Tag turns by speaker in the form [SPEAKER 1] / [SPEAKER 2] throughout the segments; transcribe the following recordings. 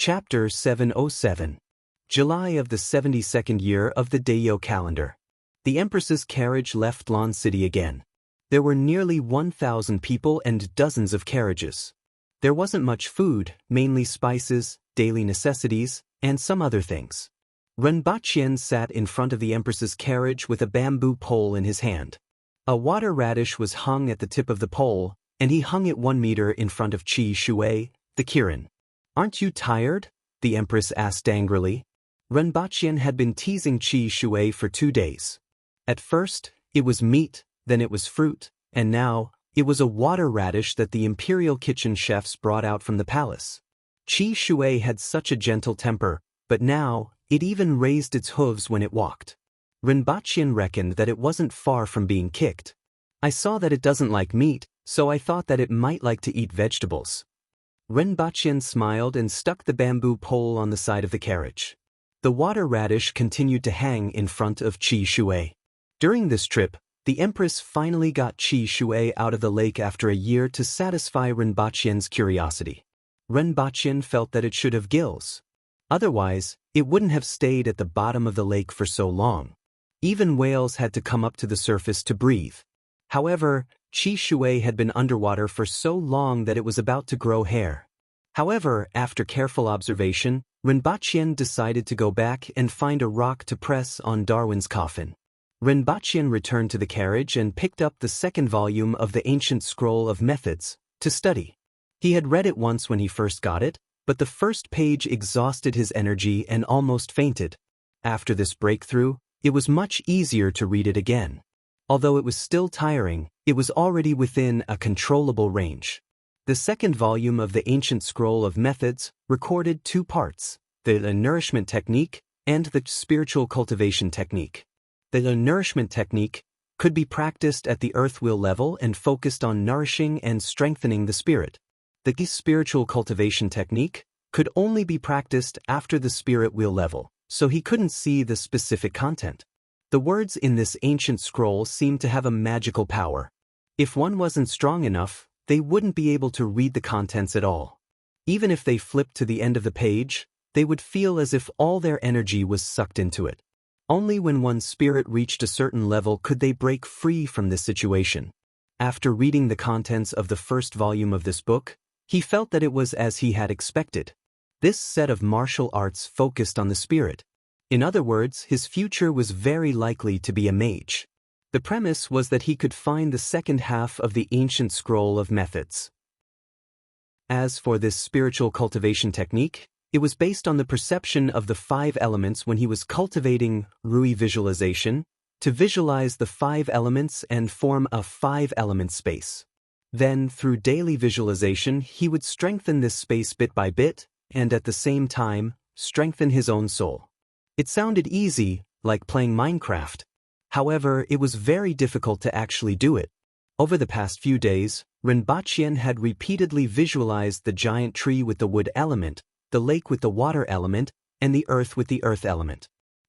[SPEAKER 1] Chapter 707. July of the 72nd year of the Dayo calendar. The Empress's carriage left Lan City again. There were nearly 1,000 people and dozens of carriages. There wasn't much food, mainly spices, daily necessities, and some other things. Renbaqian sat in front of the Empress's carriage with a bamboo pole in his hand. A water radish was hung at the tip of the pole, and he hung it 1 meter in front of Qi Shui, the Kirin. "Aren't you tired?" the Empress asked angrily. Renbaqian had been teasing Qi Shui for 2 days. At first, it was meat, then it was fruit, and now, it was a water radish that the imperial kitchen chefs brought out from the palace. Qi Shui had such a gentle temper, but now, it even raised its hooves when it walked. Renbaqian reckoned that it wasn't far from being kicked. "I saw that it doesn't like meat, so I thought that it might like to eat vegetables." Renbaqian smiled and stuck the bamboo pole on the side of the carriage. The water radish continued to hang in front of Qi Shui. During this trip, the Empress finally got Qi Shui out of the lake after a year to satisfy Renbaqian's curiosity. Renbaqian felt that it should have gills. Otherwise, it wouldn't have stayed at the bottom of the lake for so long. Even whales had to come up to the surface to breathe. However, Qi Shui had been underwater for so long that it was about to grow hair. However, after careful observation, Renbaqian decided to go back and find a rock to press on Darwin's coffin. Renbaqian returned to the carriage and picked up the second volume of the ancient scroll of methods to study. He had read it once when he first got it, but the first page exhausted his energy and almost fainted. After this breakthrough, it was much easier to read it again. Although it was still tiring, it was already within a controllable range. The second volume of the ancient scroll of methods recorded 2 parts, the nourishment technique and the spiritual cultivation technique. The nourishment technique could be practiced at the earth wheel level and focused on nourishing and strengthening the spirit. The spiritual cultivation technique could only be practiced after the spirit wheel level, so he couldn't see the specific content. The words in this ancient scroll seemed to have a magical power. If one wasn't strong enough, they wouldn't be able to read the contents at all. Even if they flipped to the end of the page, they would feel as if all their energy was sucked into it. Only when one's spirit reached a certain level could they break free from this situation. After reading the contents of the first volume of this book, he felt that it was as he had expected. This set of martial arts focused on the spirit. In other words, his future was very likely to be a mage. The premise was that he could find the second half of the ancient scroll of methods. As for this spiritual cultivation technique, it was based on the perception of the 5 elements when he was cultivating Rui visualization, to visualize the 5 elements and form a 5-element space. Then, through daily visualization, he would strengthen this space bit by bit, and at the same time, strengthen his own soul. It sounded easy, like playing Minecraft. However, it was very difficult to actually do it. Over the past few days, Renbaqian had repeatedly visualized the giant tree with the wood element, the lake with the water element, and the earth with the earth element.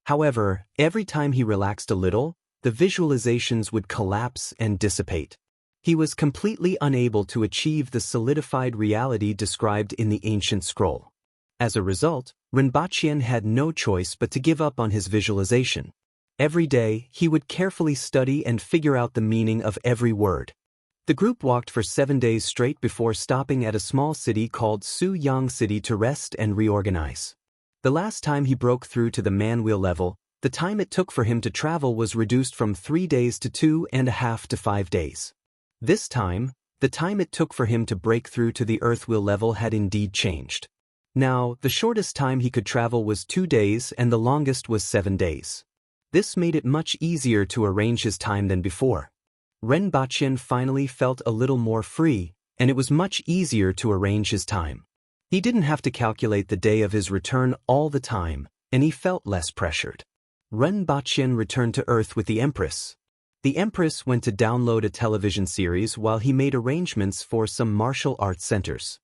[SPEAKER 1] However, every time he relaxed a little, the visualizations would collapse and dissipate. He was completely unable to achieve the solidified reality described in the ancient scroll. As a result, Renbaqian had no choice but to give up on his visualization. Every day, he would carefully study and figure out the meaning of every word. The group walked for 7 days straight before stopping at a small city called Suyang City to rest and reorganize. The last time he broke through to the man-wheel level, the time it took for him to travel was reduced from 3 days to 2.5 to 5 days. This time, the time it took for him to break through to the earth wheel level had indeed changed. Now, the shortest time he could travel was 2 days and the longest was 7 days. This made it much easier to arrange his time than before. Renbaqian finally felt a little more free, and it was much easier to arrange his time. He didn't have to calculate the day of his return all the time, and he felt less pressured. Renbaqian returned to Earth with the Empress. The Empress went to download a television series while he made arrangements for some martial arts centers.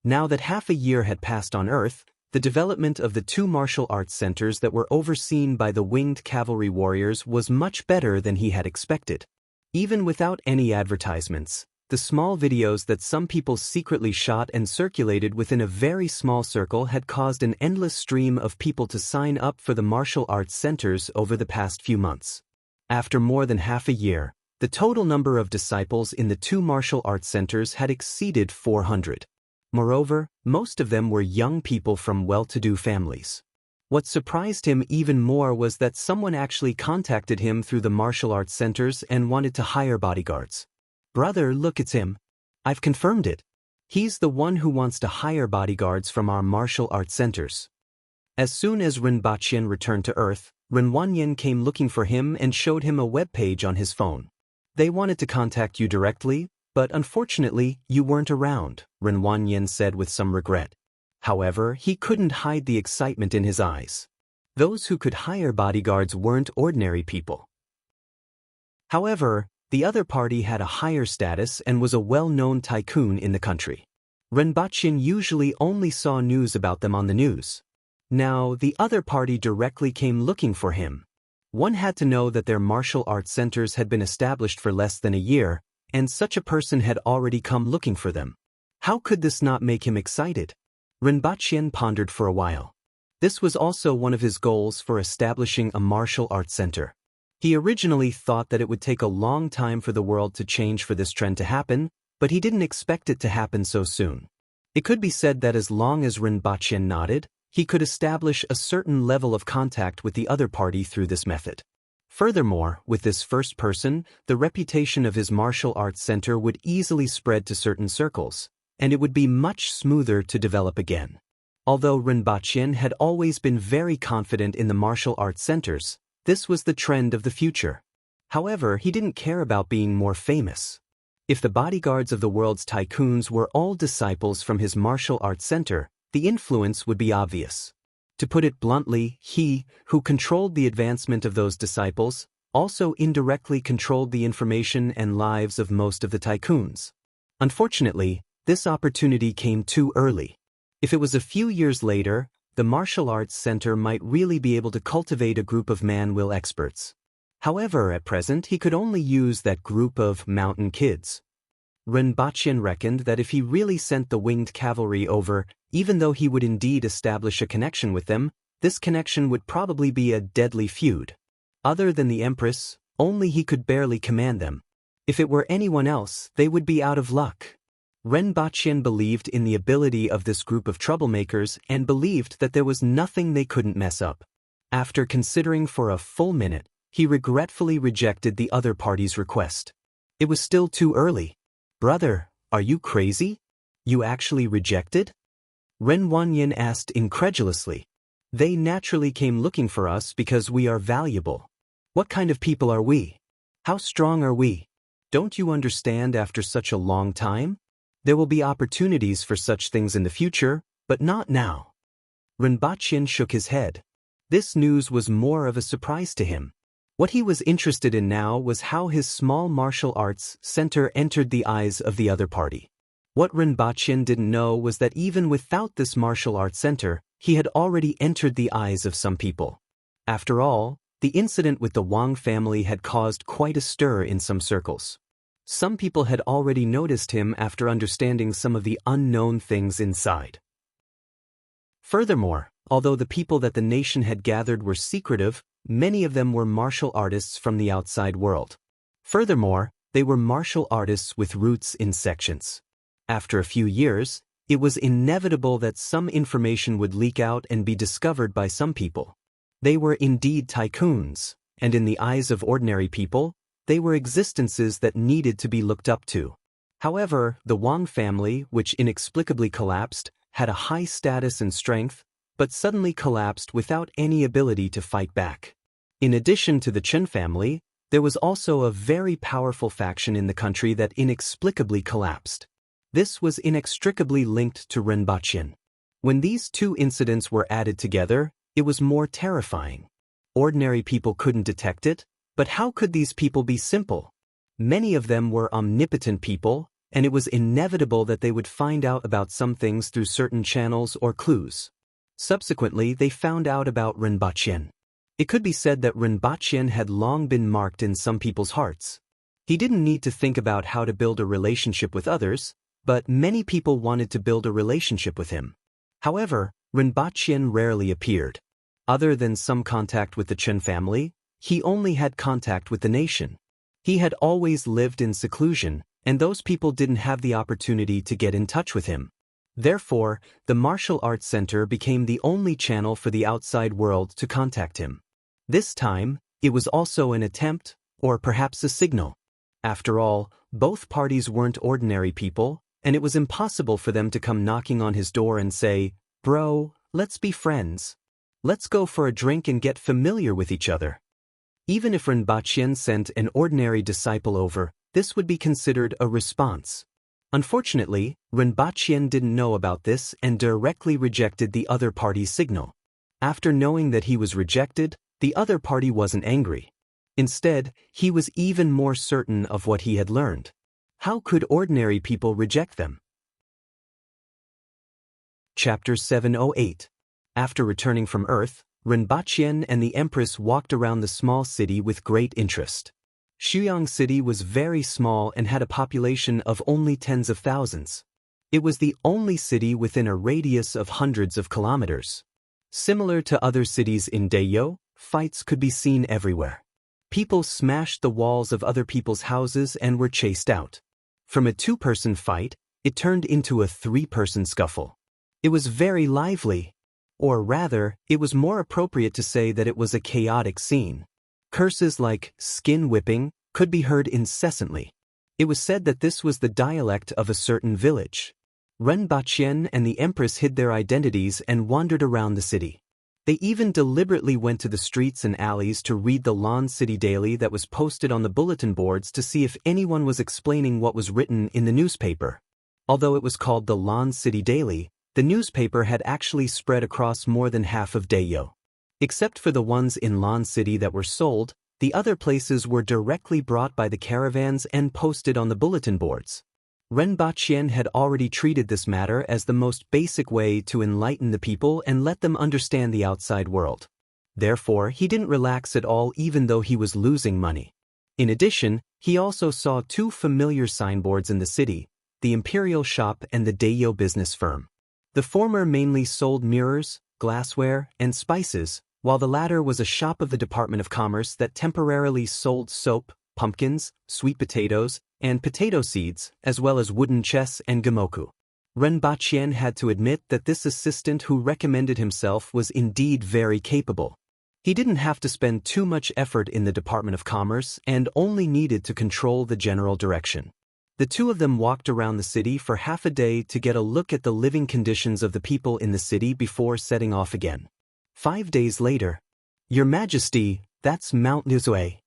[SPEAKER 1] Now that half a year had passed on Earth, the development of the 2 martial arts centers that were overseen by the winged cavalry warriors was much better than he had expected. Even without any advertisements, the small videos that some people secretly shot and circulated within a very small circle had caused an endless stream of people to sign up for the martial arts centers over the past few months. After more than half a year, the total number of disciples in the 2 martial arts centers had exceeded 400. Moreover, most of them were young people from well-to-do families. What surprised him even more was that someone actually contacted him through the martial arts centers and wanted to hire bodyguards. "Brother, look, it's him. I've confirmed it. He's the one who wants to hire bodyguards from our martial arts centers." As soon as Rinpoche returned to Earth, Renwanyin came looking for him and showed him a web page on his phone. "They wanted to contact you directly, but unfortunately, you weren't around," Renwanyin said with some regret. However, he couldn't hide the excitement in his eyes. Those who could hire bodyguards weren't ordinary people. However, the other party had a higher status and was a well-known tycoon in the country. Rinpoche usually only saw news about them on the news. Now, the other party directly came looking for him. One had to know that their martial arts centers had been established for less than a year, and such a person had already come looking for them. How could this not make him excited? Rinpoche pondered for a while. This was also one of his goals for establishing a martial arts center. He originally thought that it would take a long time for the world to change for this trend to happen, but he didn't expect it to happen so soon. It could be said that as long as Rinpoche nodded, he could establish a certain level of contact with the other party through this method. Furthermore, with this first person, the reputation of his martial arts center would easily spread to certain circles, and it would be much smoother to develop again. Although Rinpoche had always been very confident in the martial arts centers, this was the trend of the future. However, he didn't care about being more famous. If the bodyguards of the world's tycoons were all disciples from his martial arts center, the influence would be obvious. To put it bluntly, he, who controlled the advancement of those disciples, also indirectly controlled the information and lives of most of the tycoons. Unfortunately, this opportunity came too early. If it was a few years later, the martial arts center might really be able to cultivate a group of man-will experts. However, at present he could only use that group of mountain kids. Rinpoche reckoned that if he really sent the winged cavalry over, even though he would indeed establish a connection with them, this connection would probably be a deadly feud. Other than the Empress, only he could barely command them. If it were anyone else, they would be out of luck. Rinpoche believed in the ability of this group of troublemakers and believed that there was nothing they couldn't mess up. After considering for a full minute, he regretfully rejected the other party's request. It was still too early. "Brother, are you crazy? You actually rejected?" Renwanyin asked incredulously. "They naturally came looking for us because we are valuable. What kind of people are we? How strong are we? Don't you understand after such a long time? There will be opportunities for such things in the future, but not now." Rinpoche shook his head. This news was more of a surprise to him. What he was interested in now was how his small martial arts center entered the eyes of the other party. What Rinpoche didn't know was that even without this martial arts center, he had already entered the eyes of some people. After all, the incident with the Wang family had caused quite a stir in some circles. Some people had already noticed him after understanding some of the unknown things inside. Furthermore, although the people that the nation had gathered were secretive, many of them were martial artists from the outside world. Furthermore, they were martial artists with roots in sections. After a few years, it was inevitable that some information would leak out and be discovered by some people. They were indeed tycoons, and in the eyes of ordinary people, they were existences that needed to be looked up to. However, the Wang family, which inexplicably collapsed, had a high status and strength, but suddenly collapsed without any ability to fight back. In addition to the Chen family, there was also a very powerful faction in the country that inexplicably collapsed. This was inextricably linked to Rinpoche. When these two incidents were added together, it was more terrifying. Ordinary people couldn't detect it, but how could these people be simple? Many of them were omnipotent people, and it was inevitable that they would find out about some things through certain channels or clues. Subsequently, they found out about Rinpoche. It could be said that Rinpoche had long been marked in some people's hearts. He didn't need to think about how to build a relationship with others, but many people wanted to build a relationship with him. However, Rinpoche rarely appeared. Other than some contact with the Chen family, he only had contact with the nation. He had always lived in seclusion, and those people didn't have the opportunity to get in touch with him. Therefore, the Martial Arts Center became the only channel for the outside world to contact him. This time, it was also an attempt, or perhaps a signal. After all, both parties weren't ordinary people, and it was impossible for them to come knocking on his door and say, "Bro, let's be friends. Let's go for a drink and get familiar with each other." Even if Rinpoche sent an ordinary disciple over, this would be considered a response. Unfortunately, Rinpoche didn't know about this and directly rejected the other party's signal. After knowing that he was rejected, the other party wasn't angry. Instead, he was even more certain of what he had learned. How could ordinary people reject them? Chapter 708. After returning from Earth, Rinpoche and the Empress walked around the small city with great interest. Shuyang City was very small and had a population of only tens of thousands. It was the only city within a radius of hundreds of kilometers. Similar to other cities in Dayo, fights could be seen everywhere. People smashed the walls of other people's houses and were chased out. From a two-person fight, it turned into a three-person scuffle. It was very lively. Or rather, it was more appropriate to say that it was a chaotic scene. Curses like skin whipping could be heard incessantly. It was said that this was the dialect of a certain village. Rinpoche and the Empress hid their identities and wandered around the city. They even deliberately went to the streets and alleys to read the Lan City Daily that was posted on the bulletin boards to see if anyone was explaining what was written in the newspaper. Although it was called the Lan City Daily, the newspaper had actually spread across more than half of Dayo. Except for the ones in Lan City that were sold, the other places were directly brought by the caravans and posted on the bulletin boards. Rinpoche had already treated this matter as the most basic way to enlighten the people and let them understand the outside world. Therefore, he didn't relax at all even though he was losing money. In addition, he also saw two familiar signboards in the city, the Imperial Shop and the Dayo Business Firm. The former mainly sold mirrors, glassware, and spices, while the latter was a shop of the Department of Commerce that temporarily sold soap, pumpkins, sweet potatoes, and potato seeds, as well as wooden chess and gamoku. Rinpoche had to admit that this assistant who recommended himself was indeed very capable. He didn't have to spend too much effort in the Department of Commerce and only needed to control the general direction. The two of them walked around the city for half a day to get a look at the living conditions of the people in the city before setting off again. 5 days later, "Your Majesty, that's Mount Luzue,"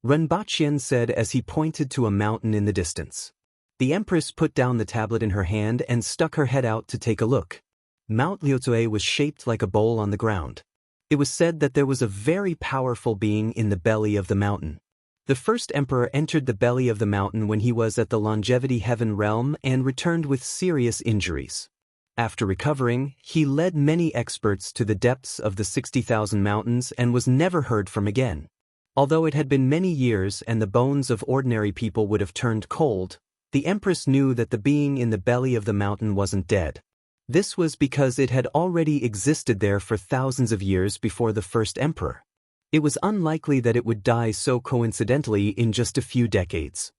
[SPEAKER 1] Rinpoche said as he pointed to a mountain in the distance. The Empress put down the tablet in her hand and stuck her head out to take a look. Mount Luzue was shaped like a bowl on the ground. It was said that there was a very powerful being in the belly of the mountain. The first emperor entered the belly of the mountain when he was at the Longevity Heaven realm and returned with serious injuries. After recovering, he led many experts to the depths of the 60,000 mountains and was never heard from again. Although it had been many years and the bones of ordinary people would have turned cold, the Empress knew that the being in the belly of the mountain wasn't dead. This was because it had already existed there for thousands of years before the first emperor. It was unlikely that it would die so coincidentally in just a few decades.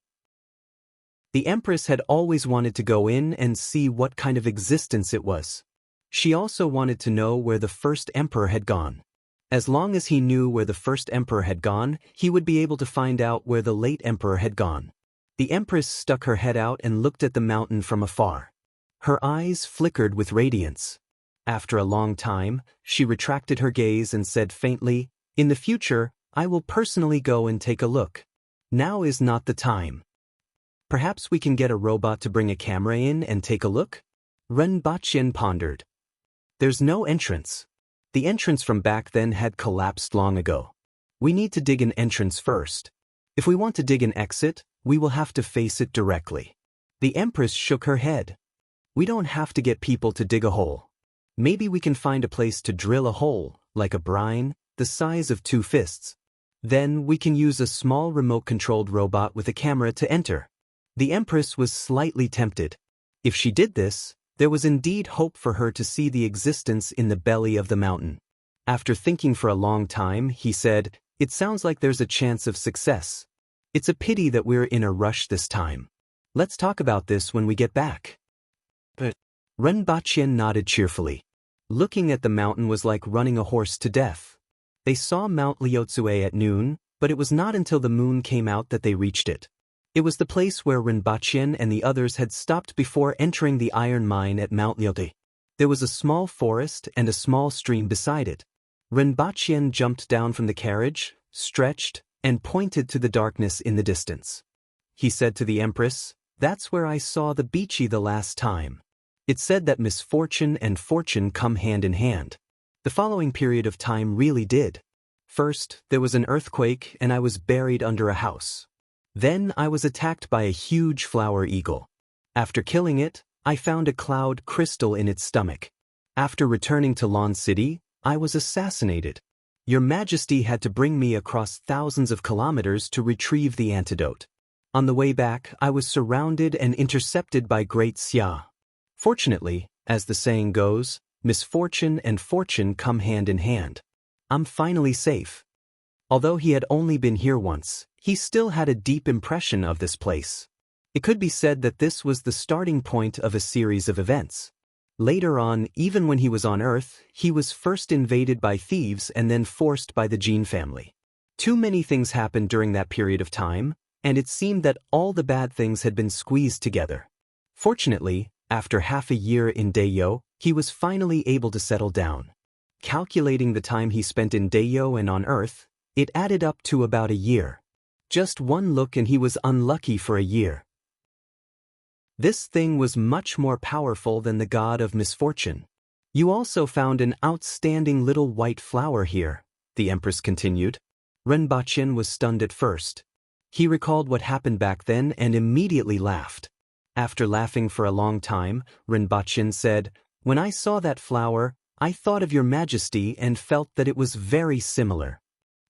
[SPEAKER 1] The Empress had always wanted to go in and see what kind of existence it was. She also wanted to know where the first emperor had gone. As long as he knew where the first emperor had gone, he would be able to find out where the late emperor had gone. The Empress stuck her head out and looked at the mountain from afar. Her eyes flickered with radiance. After a long time, she retracted her gaze and said faintly, "In the future, I will personally go and take a look. Now is not the time. Perhaps we can get a robot to bring a camera in and take a look?" Rinpoche pondered. "There's no entrance. The entrance from back then had collapsed long ago. We need to dig an entrance first. If we want to dig an exit, we will have to face it directly." The Empress shook her head. "We don't have to get people to dig a hole. Maybe we can find a place to drill a hole, like a brine, the size of 2 fists. Then we can use a small remote-controlled robot with a camera to enter. The Empress was slightly tempted. If she did this, there was indeed hope for her to see the existence in the belly of the mountain. After thinking for a long time, he said, "It sounds like there's a chance of success. It's a pity that we're in a rush this time. Let's talk about this when we get back." But Ren Baqian nodded cheerfully. Looking at the mountain was like running a horse to death. They saw Mount Liuzue at noon, but it was not until the moon came out that they reached it. It was the place where Rinpochen and the others had stopped before entering the iron mine at Mount Liuzue. There was a small forest and a small stream beside it. Rinpochen jumped down from the carriage, stretched, and pointed to the darkness in the distance. He said to the Empress, "That's where I saw the Bichi the last time." It said that misfortune and fortune come hand in hand. The following period of time really did. First, there was an earthquake and I was buried under a house. Then I was attacked by a huge flower eagle. After killing it, I found a cloud crystal in its stomach. After returning to Lon City, I was assassinated. Your Majesty had to bring me across thousands of kilometers to retrieve the antidote. On the way back, I was surrounded and intercepted by Great Xia. Fortunately, as the saying goes, misfortune and fortune come hand in hand. I'm finally safe. Although he had only been here once, he still had a deep impression of this place. It could be said that this was the starting point of a series of events. Later on, even when he was on Earth, he was first invaded by thieves and then forced by the Jin family. Too many things happened during that period of time, and it seemed that all the bad things had been squeezed together. Fortunately, after half a year in Dayo, he was finally able to settle down. Calculating the time he spent in Dayo and on Earth, it added up to about a year. Just one look and he was unlucky for a year. This thing was much more powerful than the god of misfortune. You also found an outstanding little white flower here, the Empress continued. Renbachin was stunned at first. He recalled what happened back then and immediately laughed. After laughing for a long time, Renbachin said, "When I saw that flower, I thought of your Majesty and felt that it was very similar."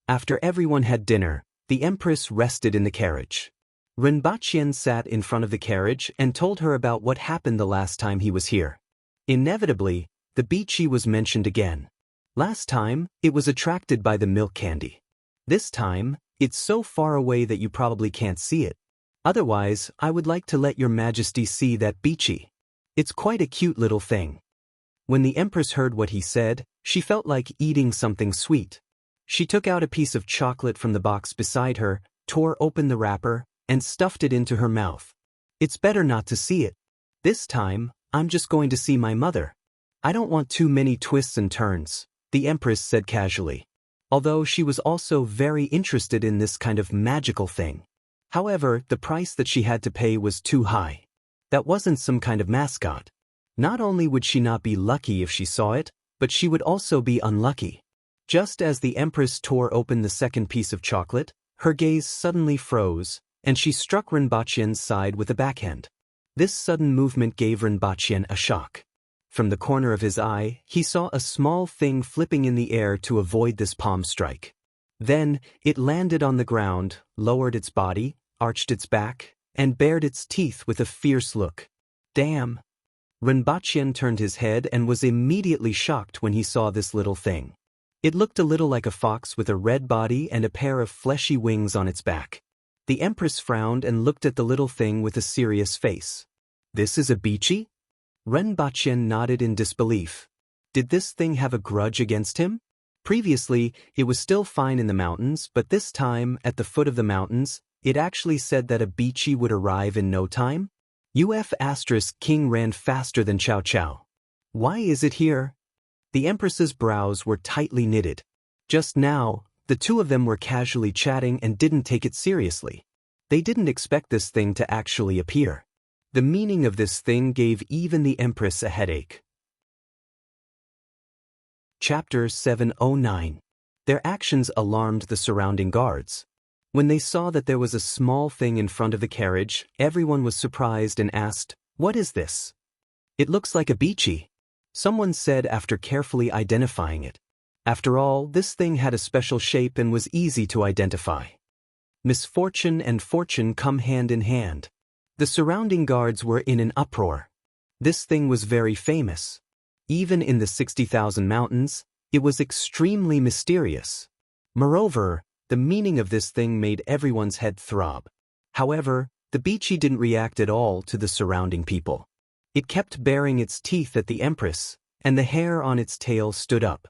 [SPEAKER 1] After everyone had dinner, the Empress rested in the carriage. Renbachin sat in front of the carriage and told her about what happened the last time he was here. Inevitably, the Bichi was mentioned again. Last time, it was attracted by the milk candy. This time, it's so far away that you probably can't see it. Otherwise, I would like to let your Majesty see that Bichi. It's quite a cute little thing. When the Empress heard what he said, she felt like eating something sweet. She took out a piece of chocolate from the box beside her, tore open the wrapper, and stuffed it into her mouth. "It's better not to see it. This time, I'm just going to see my mother. I don't want too many twists and turns," the Empress said casually. Although she was also very interested in this kind of magical thing. However, the price that she had to pay was too high. That wasn't some kind of mascot. Not only would she not be lucky if she saw it, but she would also be unlucky. Just as the Empress tore open the second piece of chocolate, her gaze suddenly froze, and she struck Renbachien's side with a backhand. This sudden movement gave Renbachien a shock. From the corner of his eye, he saw a small thing flipping in the air to avoid this palm strike. Then, it landed on the ground, lowered its body, arched its back, and bared its teeth with a fierce look. "Damn!" Renbachien turned his head and was immediately shocked when he saw this little thing. It looked a little like a fox with a red body and a pair of fleshy wings on its back. The Empress frowned and looked at the little thing with a serious face. "This is a Bichi?" Renbachien nodded in disbelief. Did this thing have a grudge against him? Previously, it was still fine in the mountains, but this time, at the foot of the mountains, it actually said that a Bichi would arrive in no time? King ran faster than Chow Chow. Why is it here? The Empress's brows were tightly knitted. Just now, the two of them were casually chatting and didn't take it seriously. They didn't expect this thing to actually appear. The meaning of this thing gave even the Empress a headache. Chapter 709. Their actions alarmed the surrounding guards. When they saw that there was a small thing in front of the carriage, everyone was surprised and asked, "What is this?" "It looks like a Bichi," someone said after carefully identifying it. After all, this thing had a special shape and was easy to identify. Misfortune and fortune come hand in hand. The surrounding guards were in an uproar. This thing was very famous. Even in the 60,000 mountains, it was extremely mysterious. Moreover, the meaning of this thing made everyone's head throb. However, the Beachy didn't react at all to the surrounding people. It kept baring its teeth at the Empress, and the hair on its tail stood up.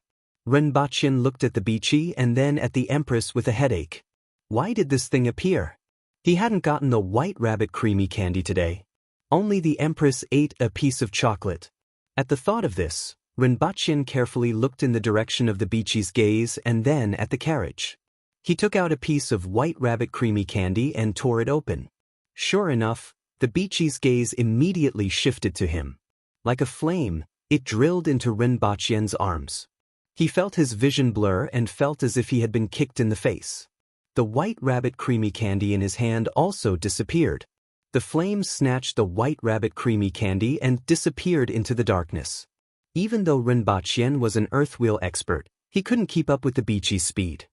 [SPEAKER 1] Renbachyan looked at the Beachy and then at the Empress with a headache. Why did this thing appear? He hadn't gotten the white rabbit creamy candy today. Only the Empress ate a piece of chocolate. At the thought of this, Renbachyan carefully looked in the direction of the Beachy's gaze and then at the carriage. He took out a piece of white rabbit creamy candy and tore it open. Sure enough, the Beachy's gaze immediately shifted to him. Like a flame, it drilled into Renbachyan's arms. He felt his vision blur and felt as if he had been kicked in the face. The white rabbit creamy candy in his hand also disappeared. The flame snatched the white rabbit creamy candy and disappeared into the darkness. Even though Renbachyan was an earthwheel expert, he couldn't keep up with the Beachy's speed.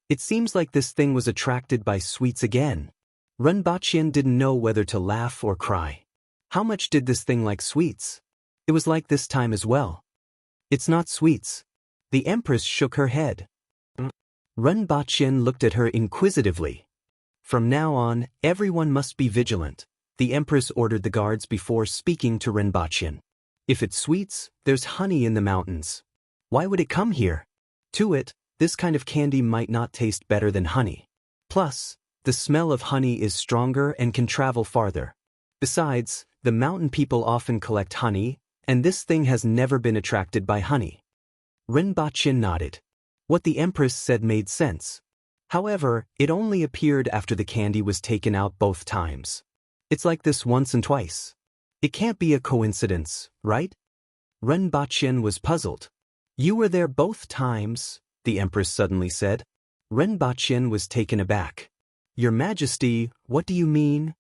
[SPEAKER 1] It seems like this thing was attracted by sweets again. Renbachyan didn't know whether to laugh or cry. How much did this thing like sweets? It was like this time as well. It's not sweets. The Empress shook her head. Renbachyan looked at her inquisitively. From now on, everyone must be vigilant. The Empress ordered the guards before speaking to Renbachyan. If it's sweets, there's honey in the mountains. Why would it come here? To it, this kind of candy might not taste better than honey. Plus, the smell of honey is stronger and can travel farther. Besides, the mountain people often collect honey, and this thing has never been attracted by honey. Renbachyan nodded. What the Empress said made sense. However, it only appeared after the candy was taken out both times. It's like this once and twice. It can't be a coincidence, right? Renbachyan was puzzled. You were there both times, the Empress suddenly said. Renbachyan was taken aback. Your Majesty, what do you mean?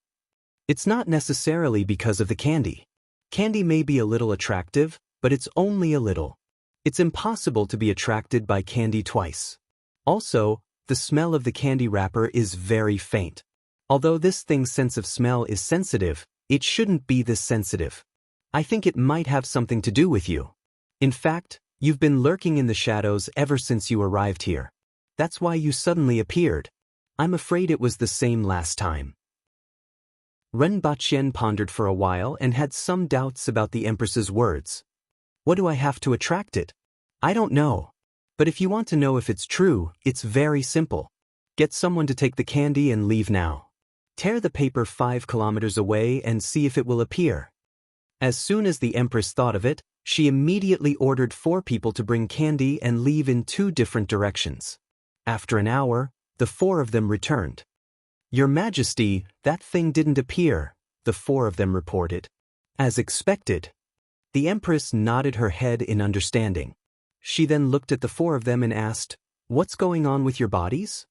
[SPEAKER 1] It's not necessarily because of the candy. Candy may be a little attractive, but it's only a little. It's impossible to be attracted by candy twice. Also, the smell of the candy wrapper is very faint. Although this thing's sense of smell is sensitive, it shouldn't be this sensitive. I think it might have something to do with you. In fact, you've been lurking in the shadows ever since you arrived here. That's why you suddenly appeared. I'm afraid it was the same last time. Renbachyan pondered for a while and had some doubts about the Empress's words. What do I have to attract it? I don't know. But if you want to know if it's true, it's very simple. Get someone to take the candy and leave now. Tear the paper 5 kilometers away and see if it will appear. As soon as the Empress thought of it, she immediately ordered 4 people to bring candy and leave in 2 different directions. After an hour, the 4 of them returned. Your Majesty, that thing didn't appear, the 4 of them reported. As expected. The Empress nodded her head in understanding. She then looked at the 4 of them and asked, What's going on with your bodies?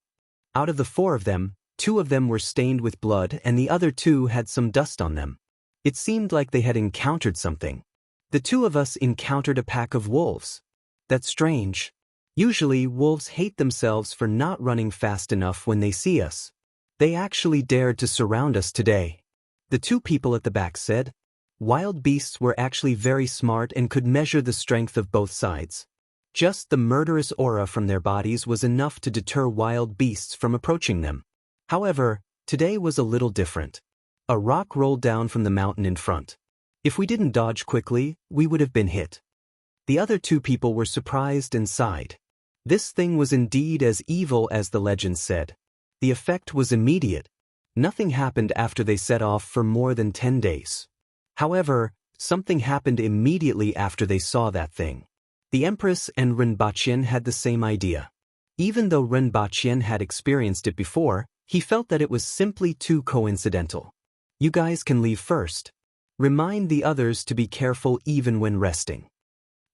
[SPEAKER 1] Out of the 4 of them, 2 of them were stained with blood and the other 2 had some dust on them. It seemed like they had encountered something. The 2 of us encountered a pack of wolves. That's strange. Usually, wolves hate themselves for not running fast enough when they see us. They actually dared to surround us today. The 2 people at the back said. Wild beasts were actually very smart and could measure the strength of both sides. Just the murderous aura from their bodies was enough to deter wild beasts from approaching them. However, today was a little different. A rock rolled down from the mountain in front. If we didn't dodge quickly, we would have been hit. The other 2 people were surprised and sighed. This thing was indeed as evil as the legend said. The effect was immediate. Nothing happened after they set off for more than 10 days. However, something happened immediately after they saw that thing. The Empress and Renbachyan had the same idea. Even though Renbachyan had experienced it before, he felt that it was simply too coincidental. You guys can leave first. Remind the others to be careful even when resting.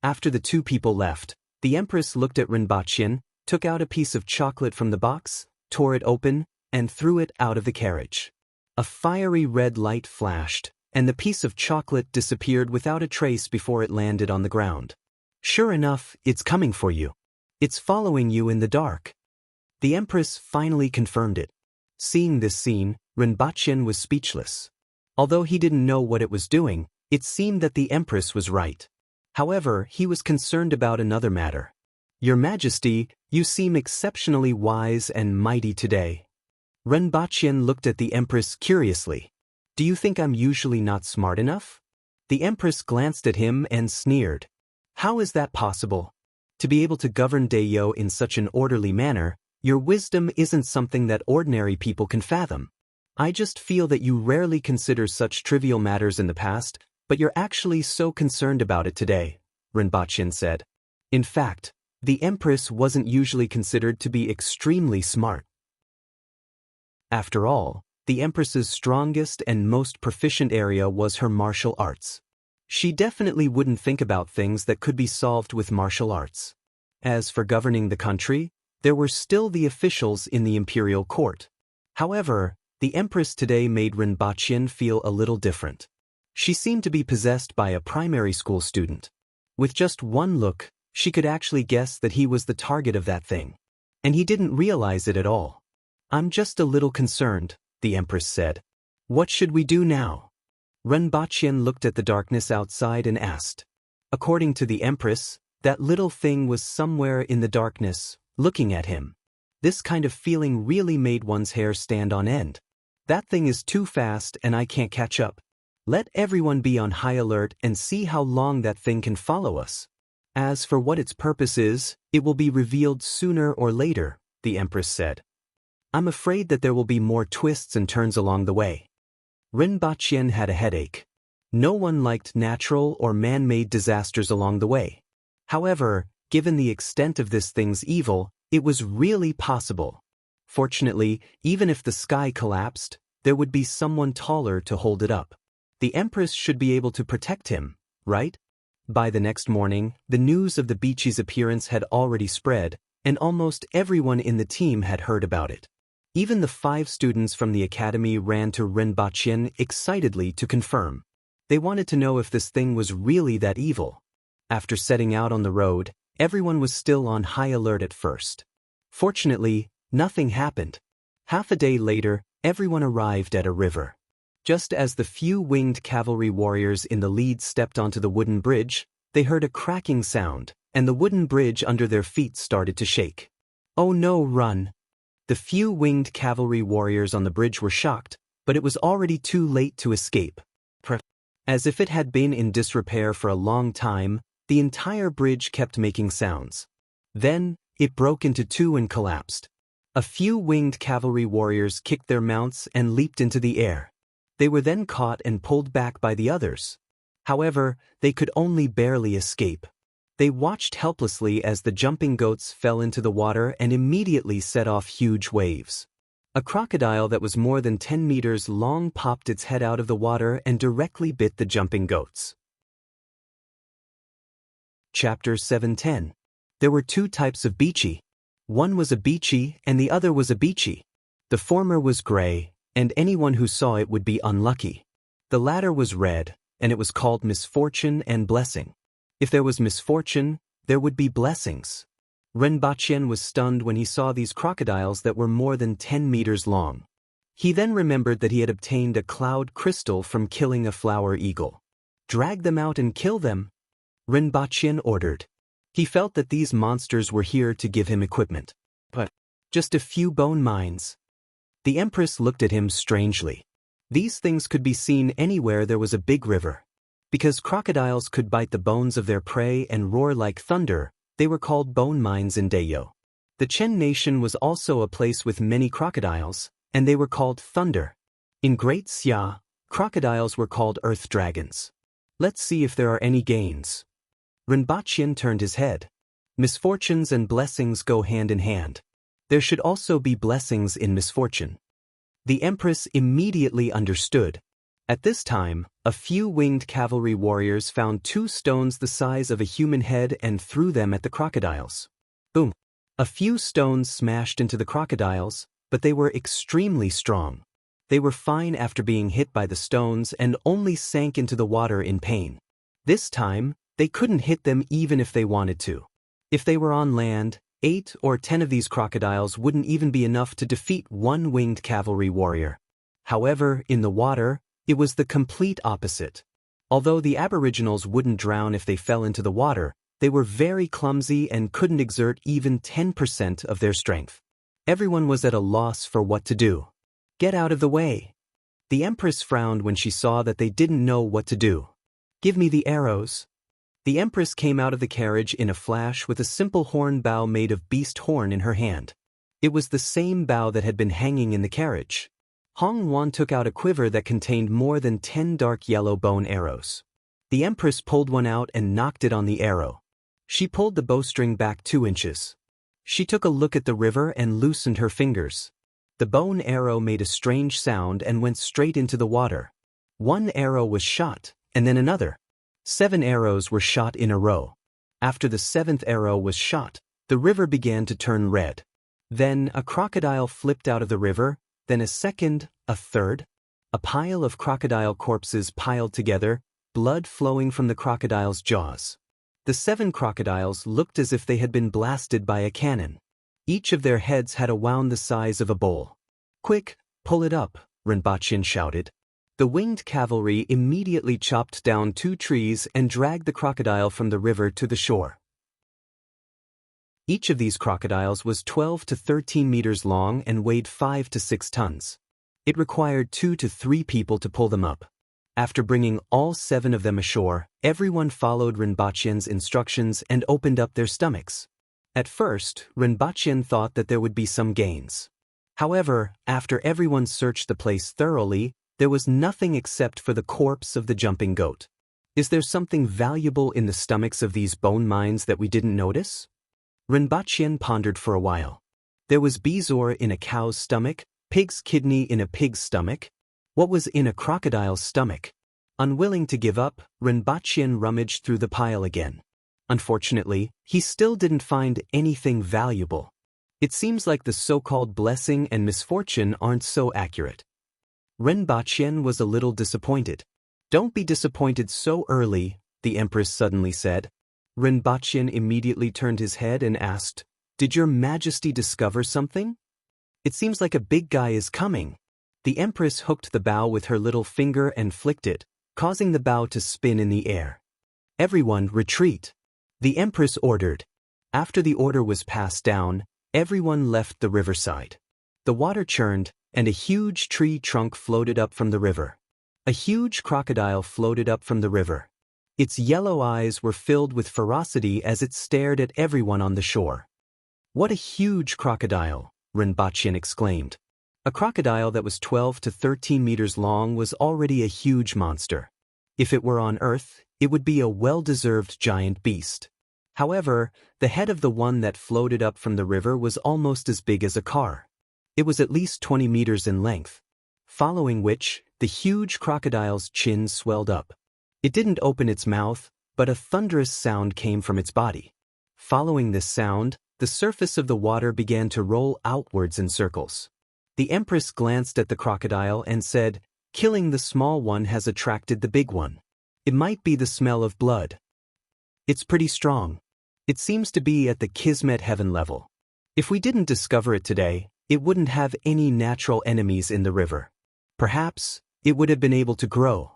[SPEAKER 1] After the 2 people left, the Empress looked at Renbachyan, took out a piece of chocolate from the box, tore it open, and threw it out of the carriage. A fiery red light flashed, and the piece of chocolate disappeared without a trace before it landed on the ground. Sure enough, it's coming for you. It's following you in the dark. The Empress finally confirmed it. Seeing this scene, Rinpochen was speechless. Although he didn't know what it was doing, it seemed that the Empress was right. However, he was concerned about another matter. Your Majesty, you seem exceptionally wise and mighty today. Rinpochen looked at the Empress curiously. Do you think I'm usually not smart enough? The Empress glanced at him and sneered. How is that possible? To be able to govern Dayo in such an orderly manner, your wisdom isn't something that ordinary people can fathom. I just feel that you rarely consider such trivial matters in the past, but you're actually so concerned about it today, Rinpochen said. In fact, the Empress wasn't usually considered to be extremely smart. After all, the Empress's strongest and most proficient area was her martial arts. She definitely wouldn't think about things that could be solved with martial arts. As for governing the country, there were still the officials in the imperial court. However, the Empress today made Rinpochen feel a little different. She seemed to be possessed by a primary school student. With just one look, she could actually guess that he was the target of that thing. And he didn't realize it at all. I'm just a little concerned, the Empress said. What should we do now? Rinpochen looked at the darkness outside and asked. According to the Empress, that little thing was somewhere in the darkness, looking at him. This kind of feeling really made one's hair stand on end. That thing is too fast and I can't catch up. Let everyone be on high alert and see how long that thing can follow us. As for what its purpose is, it will be revealed sooner or later, the Empress said. I'm afraid that there will be more twists and turns along the way. Rinpochen had a headache. No one liked natural or man-made disasters along the way. However, given the extent of this thing's evil, it was really possible. Fortunately, even if the sky collapsed, there would be someone taller to hold it up. The Empress should be able to protect him, right? By the next morning, the news of the Bichi's appearance had already spread, and almost everyone in the team had heard about it. Even the 5 students from the academy ran to Rinpochen excitedly to confirm. They wanted to know if this thing was really that evil. After setting out on the road, everyone was still on high alert at first. Fortunately, nothing happened. Half a day later, everyone arrived at a river. Just as the few winged cavalry warriors in the lead stepped onto the wooden bridge, they heard a cracking sound, and the wooden bridge under their feet started to shake. Oh no, run! The few winged cavalry warriors on the bridge were shocked, but it was already too late to escape. As if it had been in disrepair for a long time, the entire bridge kept making sounds. Then, it broke into 2 and collapsed. A few winged cavalry warriors kicked their mounts and leaped into the air. They were then caught and pulled back by the others. However, they could only barely escape. They watched helplessly as the jumping goats fell into the water and immediately set off huge waves. A crocodile that was more than 10 meters long popped its head out of the water and directly bit the jumping goats. Chapter 710. There were 2 types of bichi. One was a bichi and the other was a bichi. The former was gray, and anyone who saw it would be unlucky. The latter was red, and it was called misfortune and blessing. If there was misfortune, there would be blessings. Rinpochen was stunned when he saw these crocodiles that were more than 10 meters long. He then remembered that he had obtained a cloud crystal from killing a flower eagle. Drag them out and kill them, Rinpochen ordered. He felt that these monsters were here to give him equipment. But just a few bone mines. The Empress looked at him strangely. These things could be seen anywhere there was a big river. Because crocodiles could bite the bones of their prey and roar like thunder, they were called bone mines in Dayo. The Chen nation was also a place with many crocodiles, and they were called thunder. In Great Xia, crocodiles were called earth dragons. Let's see if there are any gains. Rinpochen turned his head. Misfortunes and blessings go hand in hand. There should also be blessings in misfortune. The Empress immediately understood. At this time, a few winged cavalry warriors found 2 stones the size of a human head and threw them at the crocodiles. Boom! A few stones smashed into the crocodiles, but they were extremely strong. They were fine after being hit by the stones and only sank into the water in pain. This time, they couldn't hit them even if they wanted to. If they were on land, 8 or 10 of these crocodiles wouldn't even be enough to defeat one winged cavalry warrior. However, in the water, it was the complete opposite. Although the aboriginals wouldn't drown if they fell into the water, they were very clumsy and couldn't exert even 10% of their strength. Everyone was at a loss for what to do. Get out of the way. The Empress frowned when she saw that they didn't know what to do. Give me the arrows. The Empress came out of the carriage in a flash with a simple horn bow made of beast horn in her hand. It was the same bow that had been hanging in the carriage. Hong Wan took out a quiver that contained more than 10 dark yellow bone arrows. The Empress pulled one out and knocked it on the arrow. She pulled the bowstring back 2 inches. She took a look at the river and loosened her fingers. The bone arrow made a strange sound and went straight into the water. 1 arrow was shot, and then another. 7 arrows were shot in a row. After the 7th arrow was shot, the river began to turn red. Then a crocodile flipped out of the river, then a second, a third. A pile of crocodile corpses piled together, blood flowing from the crocodile's jaws. The 7 crocodiles looked as if they had been blasted by a cannon. Each of their heads had a wound the size of a bowl. Quick, pull it up, Rinpoche shouted. The winged cavalry immediately chopped down 2 trees and dragged the crocodile from the river to the shore. Each of these crocodiles was 12 to 13 meters long and weighed 5 to 6 tons. It required 2 to 3 people to pull them up. After bringing all 7 of them ashore, everyone followed Rinpoche's instructions and opened up their stomachs. At first, Rinpoche thought that there would be some gains. However, after everyone searched the place thoroughly, there was nothing except for the corpse of the jumping goat. Is there something valuable in the stomachs of these bone mines that we didn't notice? Rinpoche pondered for a while. There was bezoar in a cow's stomach, pig's kidney in a pig's stomach. What was in a crocodile's stomach? Unwilling to give up, Rinpoche rummaged through the pile again. Unfortunately, he still didn't find anything valuable. It seems like the so-called blessing and misfortune aren't so accurate. Rinpoche was a little disappointed. Don't be disappointed so early, the Empress suddenly said. Rinpoche immediately turned his head and asked, Did your Majesty discover something? It seems like a big guy is coming. The Empress hooked the bow with her little finger and flicked it, causing the bow to spin in the air. Everyone retreat. The Empress ordered. After the order was passed down, everyone left the riverside. The water churned, and a huge tree trunk floated up from the river. A huge crocodile floated up from the river. Its yellow eyes were filled with ferocity as it stared at everyone on the shore. What a huge crocodile, Rinpoche exclaimed. A crocodile that was 12 to 13 meters long was already a huge monster. If it were on Earth, it would be a well-deserved giant beast. However, the head of the one that floated up from the river was almost as big as a car. It was at least 20 meters in length. Following which, the huge crocodile's chin swelled up. It didn't open its mouth, but a thunderous sound came from its body. Following this sound, the surface of the water began to roll outwards in circles. The Empress glanced at the crocodile and said, Killing the small one has attracted the big one. It might be the smell of blood. It's pretty strong. It seems to be at the Kismet heaven level. If we didn't discover it today, it wouldn't have any natural enemies in the river. Perhaps, it would have been able to grow.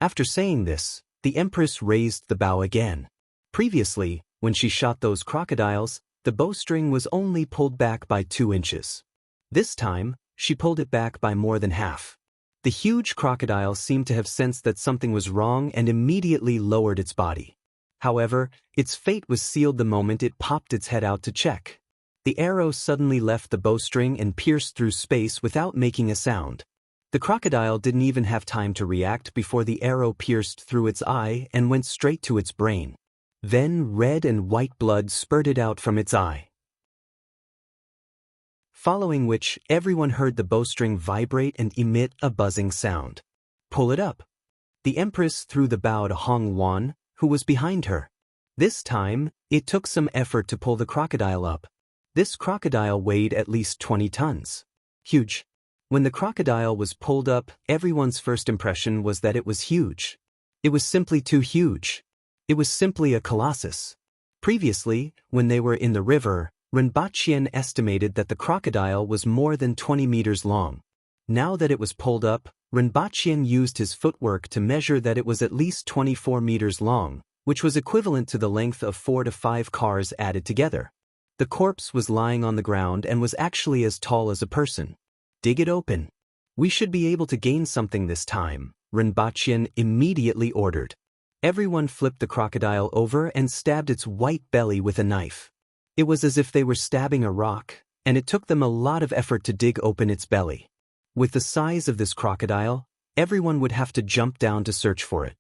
[SPEAKER 1] After saying this, the Empress raised the bow again. Previously, when she shot those crocodiles, the bowstring was only pulled back by 2 inches. This time, she pulled it back by more than half. The huge crocodile seemed to have sensed that something was wrong and immediately lowered its body. However, its fate was sealed the moment it popped its head out to check. The arrow suddenly left the bowstring and pierced through space without making a sound. The crocodile didn't even have time to react before the arrow pierced through its eye and went straight to its brain. Then red and white blood spurted out from its eye. Following which, everyone heard the bowstring vibrate and emit a buzzing sound. Pull it up. The Empress threw the bow to Hong Wan, who was behind her. This time, it took some effort to pull the crocodile up. This crocodile weighed at least 20 tons. Huge. When the crocodile was pulled up, everyone's first impression was that it was huge. It was simply too huge. It was simply a colossus. Previously, when they were in the river, Rinpoche estimated that the crocodile was more than 20 meters long. Now that it was pulled up, Rinpoche used his footwork to measure that it was at least 24 meters long, which was equivalent to the length of 4 to 5 cars added together. The corpse was lying on the ground and was actually as tall as a person. "Dig it open. We should be able to gain something this time," Rinpoche immediately ordered. Everyone flipped the crocodile over and stabbed its white belly with a knife. It was as if they were stabbing a rock, and it took them a lot of effort to dig open its belly. With the size of this crocodile, everyone would have to jump down to search for it.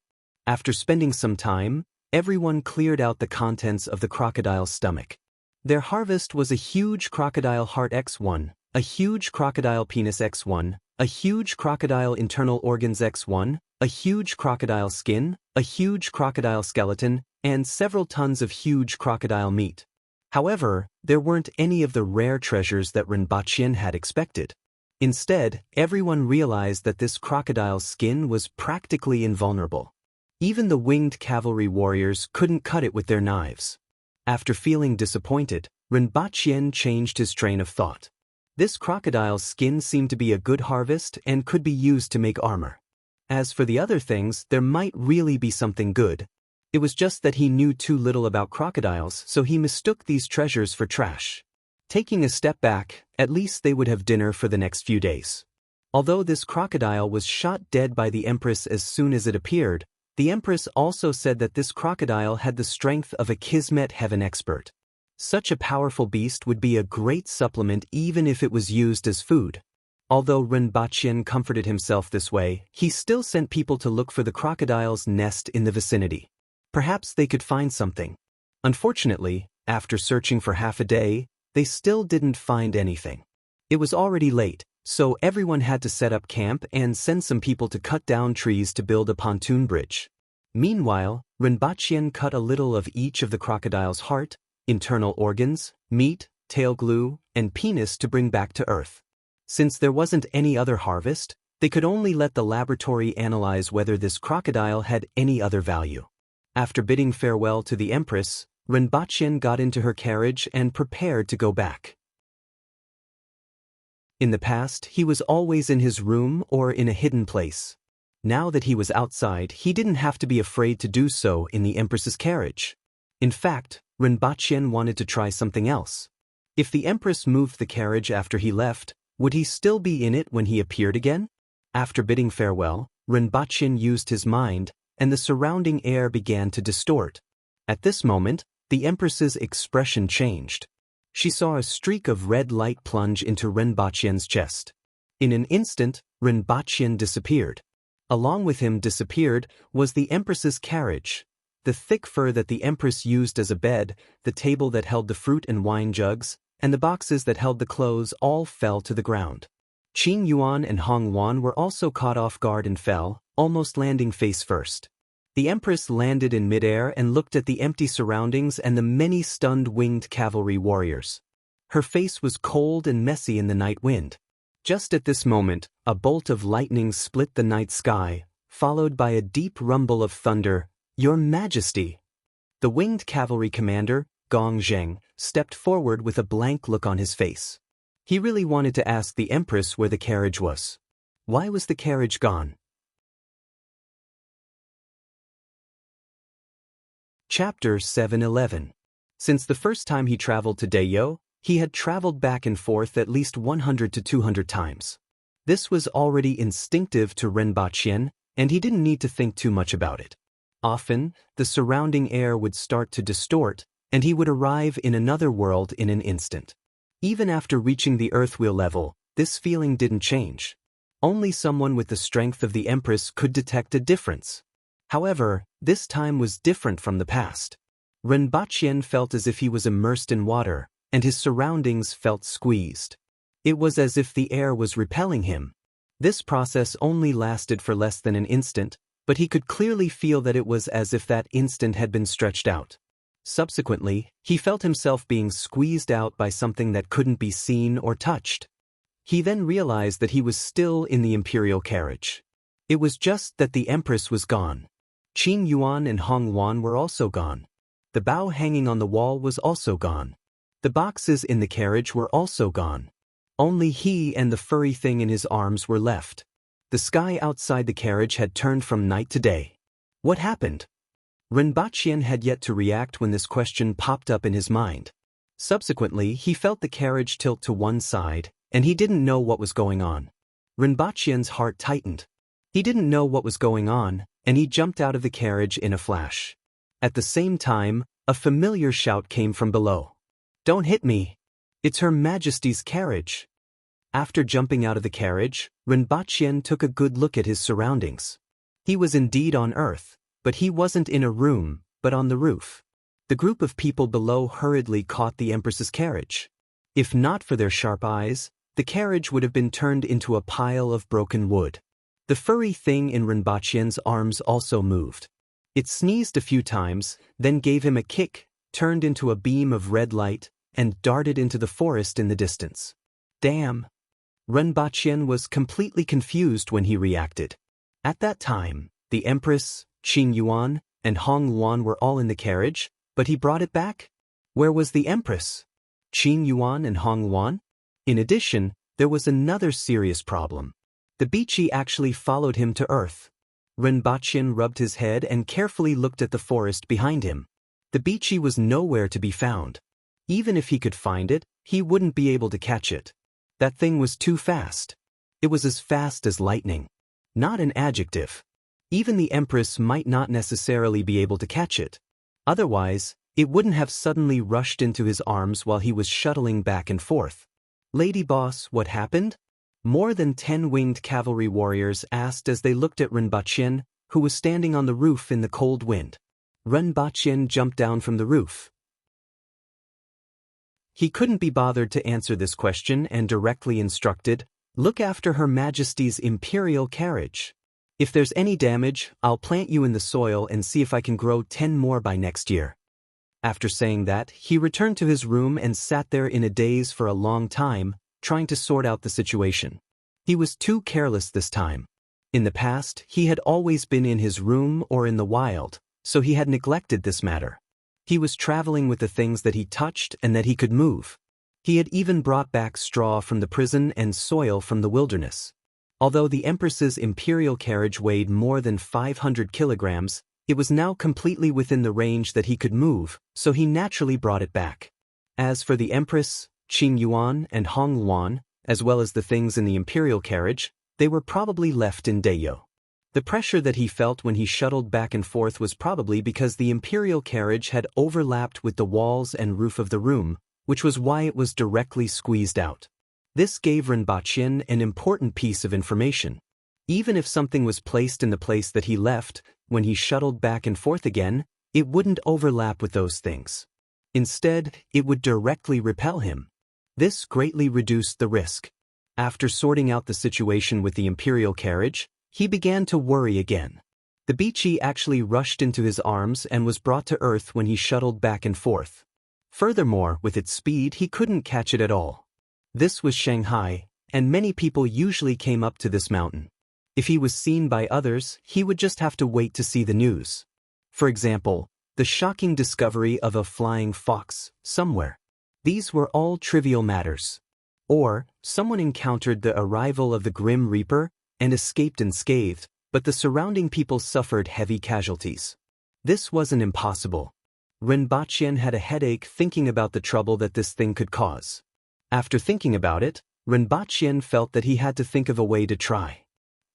[SPEAKER 1] After spending some time, everyone cleared out the contents of the crocodile's stomach. Their harvest was a huge crocodile heart X1, a huge crocodile penis X1, a huge crocodile internal organs X1, a huge crocodile skin, a huge crocodile skeleton, and several tons of huge crocodile meat. However, there weren't any of the rare treasures that Rinpoche had expected. Instead, everyone realized that this crocodile's skin was practically invulnerable. Even the winged cavalry warriors couldn't cut it with their knives. After feeling disappointed, Rinpoche changed his train of thought. This crocodile's skin seemed to be a good harvest and could be used to make armor. As for the other things, there might really be something good. It was just that he knew too little about crocodiles, so he mistook these treasures for trash. Taking a step back, at least they would have dinner for the next few days. Although this crocodile was shot dead by the Empress as soon as it appeared, the Empress also said that this crocodile had the strength of a Kismet heaven expert. Such a powerful beast would be a great supplement even if it was used as food. Although Rinpoche comforted himself this way, he still sent people to look for the crocodile's nest in the vicinity. Perhaps they could find something. Unfortunately, after searching for half a day, they still didn't find anything. It was already late, so everyone had to set up camp and send some people to cut down trees to build a pontoon bridge. Meanwhile, Rinpoche cut a little of each of the crocodile's heart, internal organs, meat, tail glue, and penis to bring back to Earth. Since there wasn't any other harvest, they could only let the laboratory analyze whether this crocodile had any other value. After bidding farewell to the Empress, Rinpoche got into her carriage and prepared to go back. In the past, he was always in his room or in a hidden place. Now that he was outside, he didn't have to be afraid to do so in the Empress's carriage. In fact, Rinpoche wanted to try something else. If the Empress moved the carriage after he left, would he still be in it when he appeared again? After bidding farewell, Rinpoche used his mind, and the surrounding air began to distort. At this moment, the Empress's expression changed. She saw a streak of red light plunge into Rinpoche's chest. In an instant, Rinpoche disappeared. Along with him disappeared was the Empress's carriage. The thick fur that the Empress used as a bed, the table that held the fruit and wine jugs, and the boxes that held the clothes all fell to the ground. Qing Yuan and Hong Wan were also caught off guard and fell, almost landing face first. The Empress landed in midair and looked at the empty surroundings and the many stunned winged cavalry warriors. Her face was cold and messy in the night wind. Just at this moment, a bolt of lightning split the night sky, followed by a deep rumble of thunder. "Your Majesty!" The winged cavalry commander, Gong Zheng, stepped forward with a blank look on his face. He really wanted to ask the Empress where the carriage was. Why was the carriage gone? Chapter 711. Since the first time he traveled to Dayo, he had traveled back and forth at least 100 to 200 times. This was already instinctive to Rinpoche, and he didn't need to think too much about it. Often, the surrounding air would start to distort, and he would arrive in another world in an instant. Even after reaching the earthwheel level, this feeling didn't change. Only someone with the strength of the Empress could detect a difference. However, this time was different from the past. Rinpoche felt as if he was immersed in water, and his surroundings felt squeezed. It was as if the air was repelling him. This process only lasted for less than an instant, but he could clearly feel that it was as if that instant had been stretched out. Subsequently, he felt himself being squeezed out by something that couldn't be seen or touched. He then realized that he was still in the imperial carriage. It was just that the Empress was gone. Qing Yuan and Hong Wan were also gone. The bow hanging on the wall was also gone. The boxes in the carriage were also gone. Only he and the furry thing in his arms were left. The sky outside the carriage had turned from night to day. What happened? Rinpoche had yet to react when this question popped up in his mind. Subsequently, he felt the carriage tilt to one side, and he didn't know what was going on. Rinpoche's heart tightened. He didn't know what was going on, and he jumped out of the carriage in a flash. At the same time, a familiar shout came from below. "Don't hit me! It's Her Majesty's carriage!" After jumping out of the carriage, Rinpoche took a good look at his surroundings. He was indeed on Earth, but he wasn't in a room, but on the roof. The group of people below hurriedly caught the Empress's carriage. If not for their sharp eyes, the carriage would have been turned into a pile of broken wood. The furry thing in Rinpoche's arms also moved. It sneezed a few times, then gave him a kick, turned into a beam of red light, and darted into the forest in the distance. Damn! Rinpoche was completely confused when he reacted. At that time, the Empress, Qing Yuan, and Hong Luan were all in the carriage, but he brought it back? Where was the Empress? Qing Yuan and Hong Luan? In addition, there was another serious problem. The Bichi actually followed him to Earth. Rinpoche rubbed his head and carefully looked at the forest behind him. The Bichi was nowhere to be found. Even if he could find it, he wouldn't be able to catch it. That thing was too fast. It was as fast as lightning. Not an adjective. Even the Empress might not necessarily be able to catch it. Otherwise, it wouldn't have suddenly rushed into his arms while he was shuttling back and forth. "Lady Boss, what happened?" More than 10 winged cavalry warriors asked as they looked at Rinpoche, who was standing on the roof in the cold wind. Rinpoche jumped down from the roof. He couldn't be bothered to answer this question and directly instructed, "Look after Her Majesty's Imperial carriage. If there's any damage, I'll plant you in the soil and see if I can grow 10 more by next year." After saying that, he returned to his room and sat there in a daze for a long time, trying to sort out the situation. He was too careless this time. In the past, he had always been in his room or in the wild, so he had neglected this matter. He was traveling with the things that he touched and that he could move. He had even brought back straw from the prison and soil from the wilderness. Although the Empress's imperial carriage weighed more than 500 kilograms, it was now completely within the range that he could move, so he naturally brought it back. As for the Empress, Qing Yuan and Hong Luan, as well as the things in the imperial carriage, they were probably left in Deyo. The pressure that he felt when he shuttled back and forth was probably because the imperial carriage had overlapped with the walls and roof of the room, which was why it was directly squeezed out. This gave Rinpoche an important piece of information. Even if something was placed in the place that he left, when he shuttled back and forth again, it wouldn't overlap with those things. Instead, it would directly repel him. This greatly reduced the risk. After sorting out the situation with the imperial carriage, he began to worry again. The Bichi actually rushed into his arms and was brought to Earth when he shuttled back and forth. Furthermore, with its speed, he couldn't catch it at all. This was Shanghai, and many people usually came up to this mountain. If he was seen by others, he would just have to wait to see the news. For example, the shocking discovery of a flying fox somewhere. These were all trivial matters. Or, someone encountered the arrival of the Grim Reaper and escaped unscathed, but the surrounding people suffered heavy casualties. This wasn't impossible. Rinpoche had a headache thinking about the trouble that this thing could cause. After thinking about it, Rinpoche felt that he had to think of a way to try.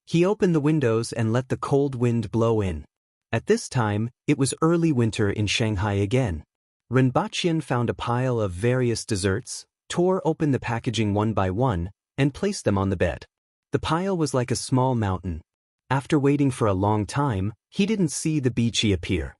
[SPEAKER 1] He opened the windows and let the cold wind blow in. At this time, it was early winter in Shanghai again. Rinpoche found a pile of various desserts, tore open the packaging one by one, and placed them on the bed. The pile was like a small mountain. After waiting for a long time, he didn't see the Bichi appear.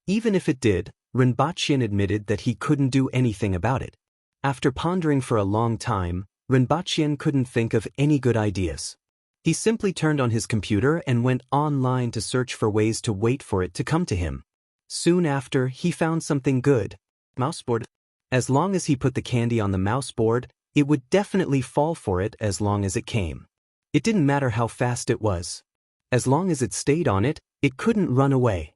[SPEAKER 1] Even if it did, Rinpoche admitted that he couldn't do anything about it. After pondering for a long time, Rinpoche couldn't think of any good ideas. He simply turned on his computer and went online to search for ways to wait for it to come to him. Soon after, he found something good. Mouseboard. As long as he put the candy on the mouseboard, it would definitely fall for it as long as it came. It didn't matter how fast it was. As long as it stayed on it, it couldn't run away.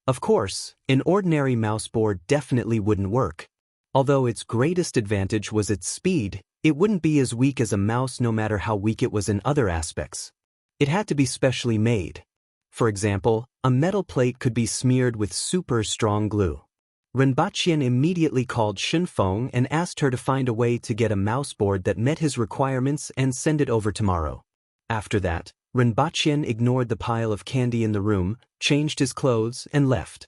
[SPEAKER 1] Of course, an ordinary mouse board definitely wouldn't work. Although its greatest advantage was its speed, it wouldn't be as weak as a mouse no matter how weak it was in other aspects. It had to be specially made. For example, a metal plate could be smeared with super strong glue. Renbachien immediately called Shenfeng and asked her to find a way to get a mouse board that met his requirements and send it over tomorrow. After that, Renbachien ignored the pile of candy in the room, changed his clothes, and left.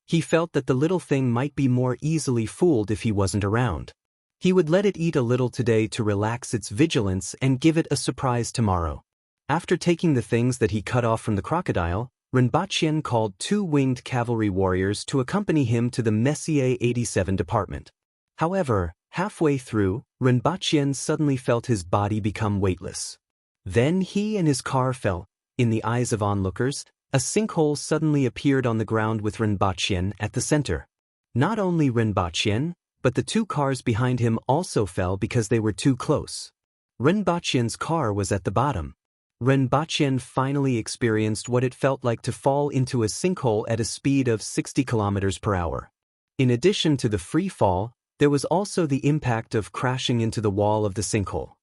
[SPEAKER 1] He felt that the little thing might be more easily fooled if he wasn't around. He would let it eat a little today to relax its vigilance and give it a surprise tomorrow. After taking the things that he cut off from the crocodile, Renbachien called 2 winged cavalry warriors to accompany him to the Messier 87 department. However, halfway through, Renbachien suddenly felt his body become weightless. Then he and his car fell. In the eyes of onlookers, a sinkhole suddenly appeared on the ground with Renbachien at the center. Not only Renbachien, but the 2 cars behind him also fell because they were too close. Renbachien's car was at the bottom. Renbachien finally experienced what it felt like to fall into a sinkhole at a speed of 60 kilometers per hour. In addition to the free fall, there was also the impact of crashing into the wall of the sinkhole.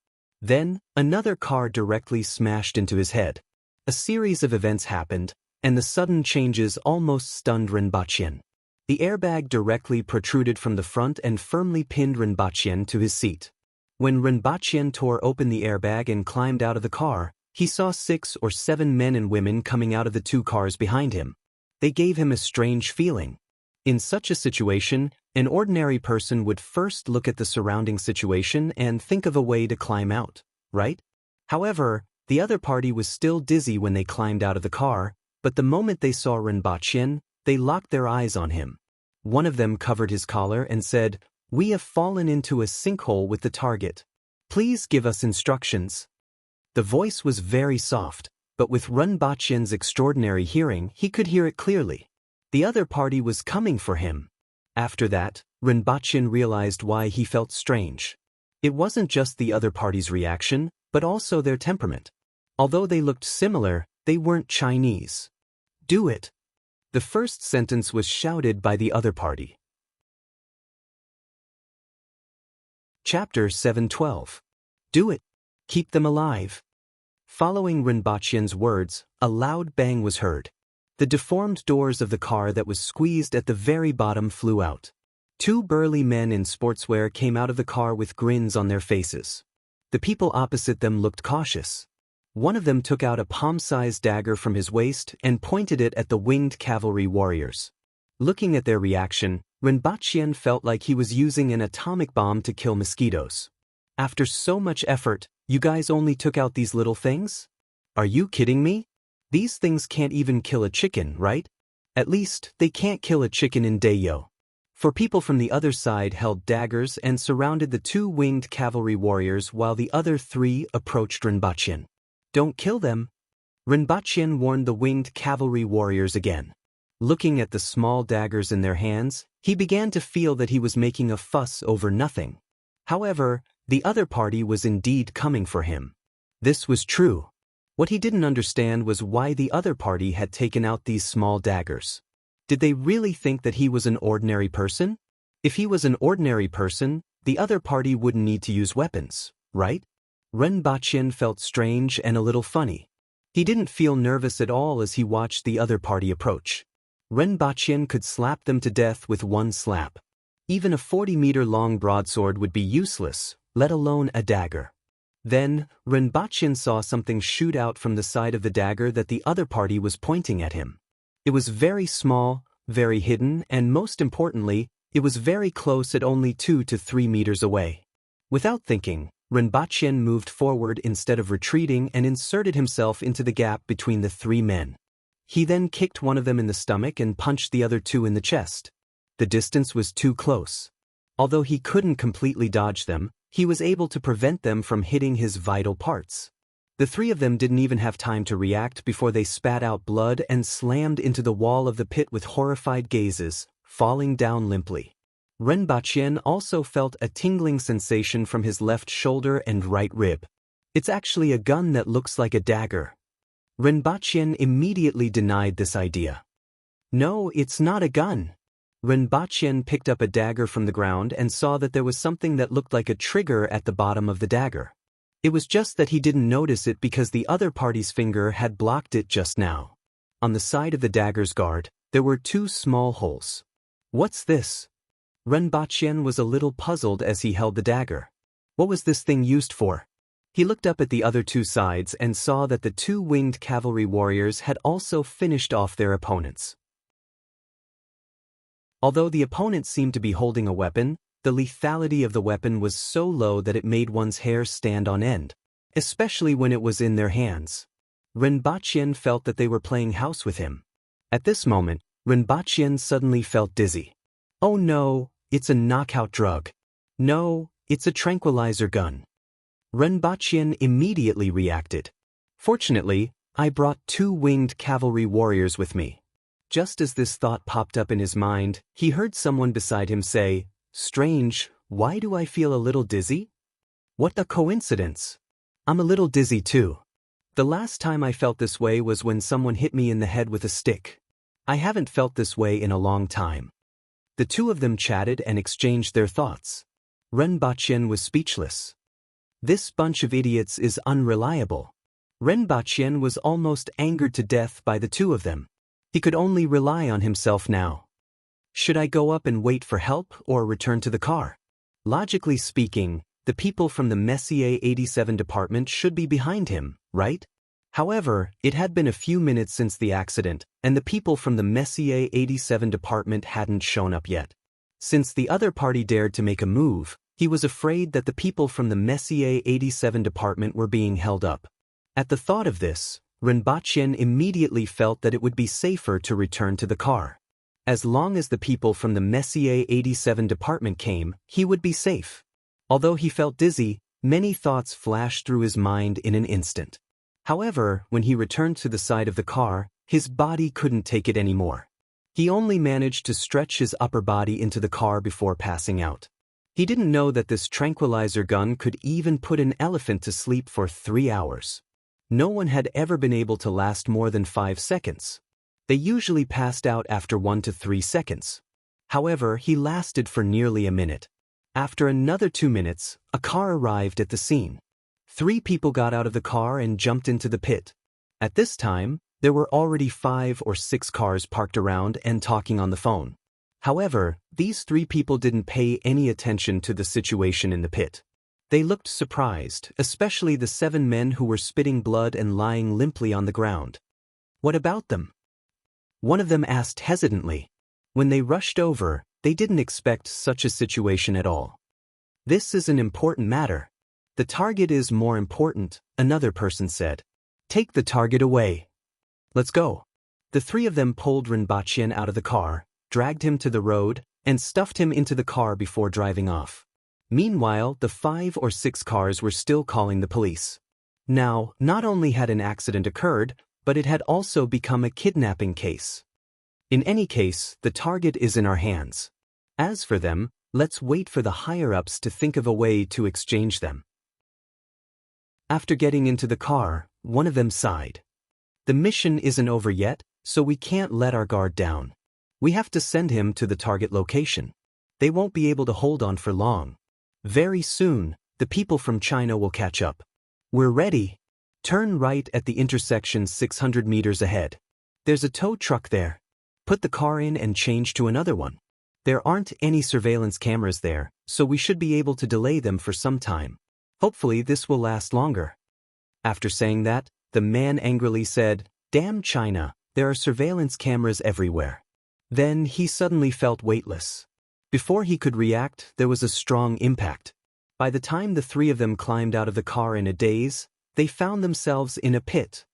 [SPEAKER 1] Then, another car directly smashed into his head. A series of events happened, and the sudden changes almost stunned Renbachien. The airbag directly protruded from the front and firmly pinned Renbachien to his seat. When Renbachien tore open the airbag and climbed out of the car, he saw 6 or 7 men and women coming out of the 2 cars behind him. They gave him a strange feeling. In such a situation, an ordinary person would first look at the surrounding situation and think of a way to climb out, right? However, the other party was still dizzy when they climbed out of the car, but the moment they saw Renbachien, they locked their eyes on him. One of them covered his collar and said, "We have fallen into a sinkhole with the target. Please give us instructions." The voice was very soft, but with Renbachien's extraordinary hearing, he could hear it clearly. The other party was coming for him. After that, Renbachien realized why he felt strange. It wasn't just the other party's reaction, but also their temperament. Although they looked similar, they weren't Chinese. "Do it." The first sentence was shouted by the other party. Chapter 7:12. Do it. Keep them alive. Following Renbachien's words, a loud bang was heard. The deformed doors of the car that was squeezed at the very bottom flew out. 2 burly men in sportswear came out of the car with grins on their faces. The people opposite them looked cautious. One of them took out a palm-sized dagger from his waist and pointed it at the winged cavalry warriors. Looking at their reaction, Renbachien felt like he was using an atomic bomb to kill mosquitoes. After so much effort, you guys only took out these little things? Are you kidding me? These things can't even kill a chicken, right? At least, they can't kill a chicken in Dayo. For people from the other side held daggers and surrounded the 2 winged cavalry warriors while the other 3 approached Renbachien. Don't kill them. Renbachien warned the winged cavalry warriors again. Looking at the small daggers in their hands, he began to feel that he was making a fuss over nothing. However, the other party was indeed coming for him. This was true. What he didn't understand was why the other party had taken out these small daggers. Did they really think that he was an ordinary person? If he was an ordinary person, the other party wouldn't need to use weapons, right? Renbachien felt strange and a little funny. He didn't feel nervous at all as he watched the other party approach. Renbachien could slap them to death with one slap. Even a 40-meter-long broadsword would be useless, let alone a dagger. Then, Renbachien saw something shoot out from the side of the dagger that the other party was pointing at him. It was very small, very hidden, and most importantly, it was very close at only 2 to 3 meters away. Without thinking, Renbachien moved forward instead of retreating and inserted himself into the gap between the 3 men. He then kicked one of them in the stomach and punched the other 2 in the chest. The distance was too close. Although he couldn't completely dodge them, he was able to prevent them from hitting his vital parts. The 3 of them didn't even have time to react before they spat out blood and slammed into the wall of the pit with horrified gazes, falling down limply. Renbachien also felt a tingling sensation from his left shoulder and right rib. It's actually a gun that looks like a dagger. Renbachien immediately denied this idea. No, it's not a gun. Ren Baqian picked up a dagger from the ground and saw that there was something that looked like a trigger at the bottom of the dagger. It was just that he didn't notice it because the other party's finger had blocked it just now. On the side of the dagger's guard, there were 2 small holes. What's this? Ren Baqian was a little puzzled as he held the dagger. What was this thing used for? He looked up at the other 2 sides and saw that the 2 winged cavalry warriors had also finished off their opponents. Although the opponent seemed to be holding a weapon, the lethality of the weapon was so low that it made one's hair stand on end, especially when it was in their hands. Ren Baqian felt that they were playing house with him. At this moment, Ren Baqian suddenly felt dizzy. Oh no, it's a knockout drug. No, it's a tranquilizer gun. Ren Baqian immediately reacted. Fortunately, I brought 2 winged cavalry warriors with me. Just as this thought popped up in his mind, he heard someone beside him say, "Strange, why do I feel a little dizzy? What a coincidence. I'm a little dizzy too. The last time I felt this way was when someone hit me in the head with a stick. I haven't felt this way in a long time." The 2 of them chatted and exchanged their thoughts. Ren Baqian was speechless. This bunch of idiots is unreliable. Ren Baqian was almost angered to death by the 2 of them. He could only rely on himself now. Should I go up and wait for help or return to the car? Logically speaking, the people from the Messier 87 department should be behind him, right? However, it had been a few minutes since the accident, and the people from the Messier 87 department hadn't shown up yet. Since the other party dared to make a move, he was afraid that the people from the Messier 87 department were being held up. At the thought of this, Ren Baqian immediately felt that it would be safer to return to the car. As long as the people from the Messier 87 department came, he would be safe. Although he felt dizzy, many thoughts flashed through his mind in an instant. However, when he returned to the side of the car, his body couldn't take it anymore. He only managed to stretch his upper body into the car before passing out. He didn't know that this tranquilizer gun could even put an elephant to sleep for 3 hours. No one had ever been able to last more than 5 seconds. They usually passed out after 1 to 3 seconds. However, he lasted for nearly a minute. After another 2 minutes, a car arrived at the scene. 3 people got out of the car and jumped into the pit. At this time, there were already 5 or 6 cars parked around and talking on the phone. However, these 3 people didn't pay any attention to the situation in the pit. They looked surprised, especially the 7 men who were spitting blood and lying limply on the ground. What about them? One of them asked hesitantly. When they rushed over, they didn't expect such a situation at all. This is an important matter. The target is more important, another person said. Take the target away. Let's go. The 3 of them pulled Ren Baqian out of the car, dragged him to the road, and stuffed him into the car before driving off. Meanwhile, the 5 or 6 cars were still calling the police. Now, not only had an accident occurred, but it had also become a kidnapping case. In any case, the target is in our hands. As for them, let's wait for the higher-ups to think of a way to exchange them. After getting into the car, one of them sighed. The mission isn't over yet, so we can't let our guard down. We have to send him to the target location. They won't be able to hold on for long. Very soon, the people from China will catch up. We're ready. Turn right at the intersection 600 meters ahead. There's a tow truck there. Put the car in and change to another one. There aren't any surveillance cameras there, so we should be able to delay them for some time. Hopefully this will last longer. After saying that, the man angrily said, "Damn China, there are surveillance cameras everywhere." Then he suddenly felt weightless. Before he could react, there was a strong impact. By the time the 3 of them climbed out of the car in a daze, they found themselves in a pit.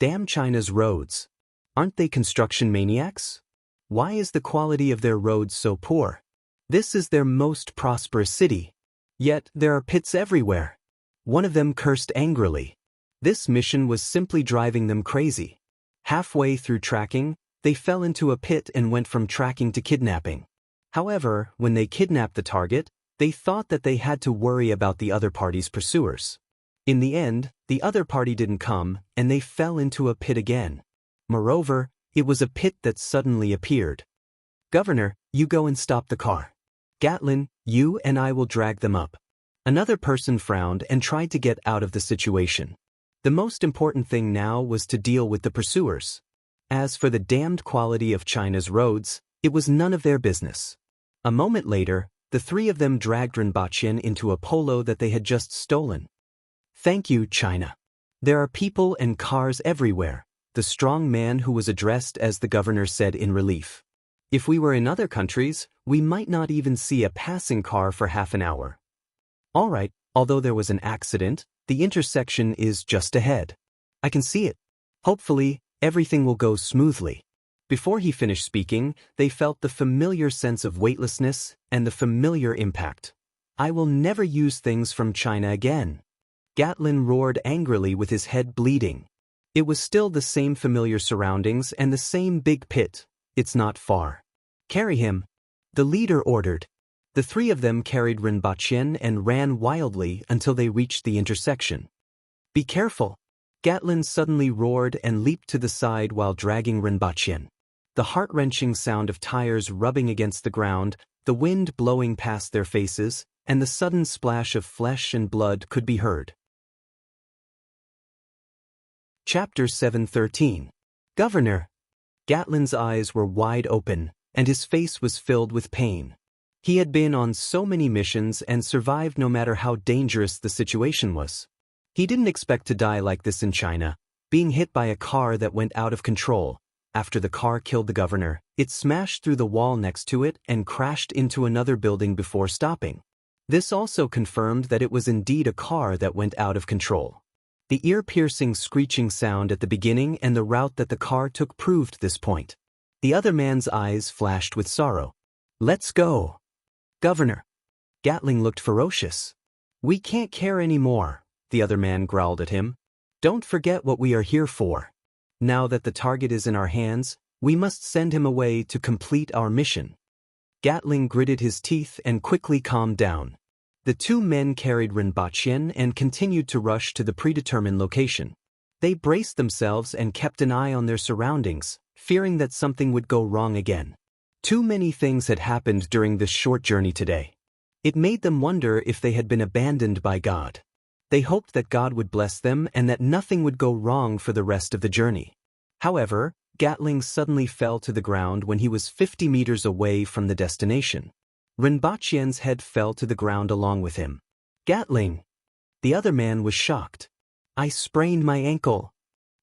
[SPEAKER 1] Damn China's roads. Aren't they construction maniacs? Why is the quality of their roads so poor? This is their most prosperous city. Yet there are pits everywhere. One of them cursed angrily. This mission was simply driving them crazy. Halfway through tracking, they fell into a pit and went from tracking to kidnapping. However, when they kidnapped the target, they thought that they had to worry about the other party's pursuers. In the end, the other party didn't come, and they fell into a pit again. Moreover, It was a pit that suddenly appeared. "Governor, you go and stop the car. Gatlin, you and I will drag them up." Another person frowned and tried to get out of the situation. The most important thing now was to deal with the pursuers. As for the damned quality of China's roads, it was none of their business. A moment later, the three of them dragged Rinpochen into a polo that they had just stolen. "Thank you, China. There are people and cars everywhere," the strong man who was addressed as the governor said in relief. "If we were in other countries, we might not even see a passing car for half an hour." "All right, although there was an accident, the intersection is just ahead. I can see it. Hopefully, everything will go smoothly." Before he finished speaking, they felt the familiar sense of weightlessness and the familiar impact. "I will never use things from China again." Gatlin roared angrily with his head bleeding. It was still the same familiar surroundings and the same big pit. "It's not far. Carry him," the leader ordered. The three of them carried Rinpochen and ran wildly until they reached the intersection. "Be careful!" Gatlin suddenly roared and leaped to the side while dragging Rinpochen. The heart-wrenching sound of tires rubbing against the ground, the wind blowing past their faces, and the sudden splash of flesh and blood could be heard. Chapter 7:13. "Governor!" Gatlin's eyes were wide open, and his face was filled with pain. He had been on so many missions and survived no matter how dangerous the situation was. He didn't expect to die like this in China, being hit by a car that went out of control. After the car killed the governor, it smashed through the wall next to it and crashed into another building before stopping. This also confirmed that it was indeed a car that went out of control. The ear-piercing screeching sound at the beginning and the route that the car took proved this point. The other man's eyes flashed with sorrow. "Let's go." "Governor." Gatling looked ferocious. "We can't care anymore," the other man growled at him. "Don't forget what we are here for. Now that the target is in our hands, we must send him away to complete our mission." Gatling gritted his teeth and quickly calmed down. The two men carried Rinpochen and continued to rush to the predetermined location. They braced themselves and kept an eye on their surroundings, fearing that something would go wrong again. Too many things had happened during this short journey today. It made them wonder if they had been abandoned by God. They hoped that God would bless them and that nothing would go wrong for the rest of the journey. However, Gatling suddenly fell to the ground when he was 50 meters away from the destination. Rinpochen's head fell to the ground along with him. "Gatling!" The other man was shocked. "I sprained my ankle."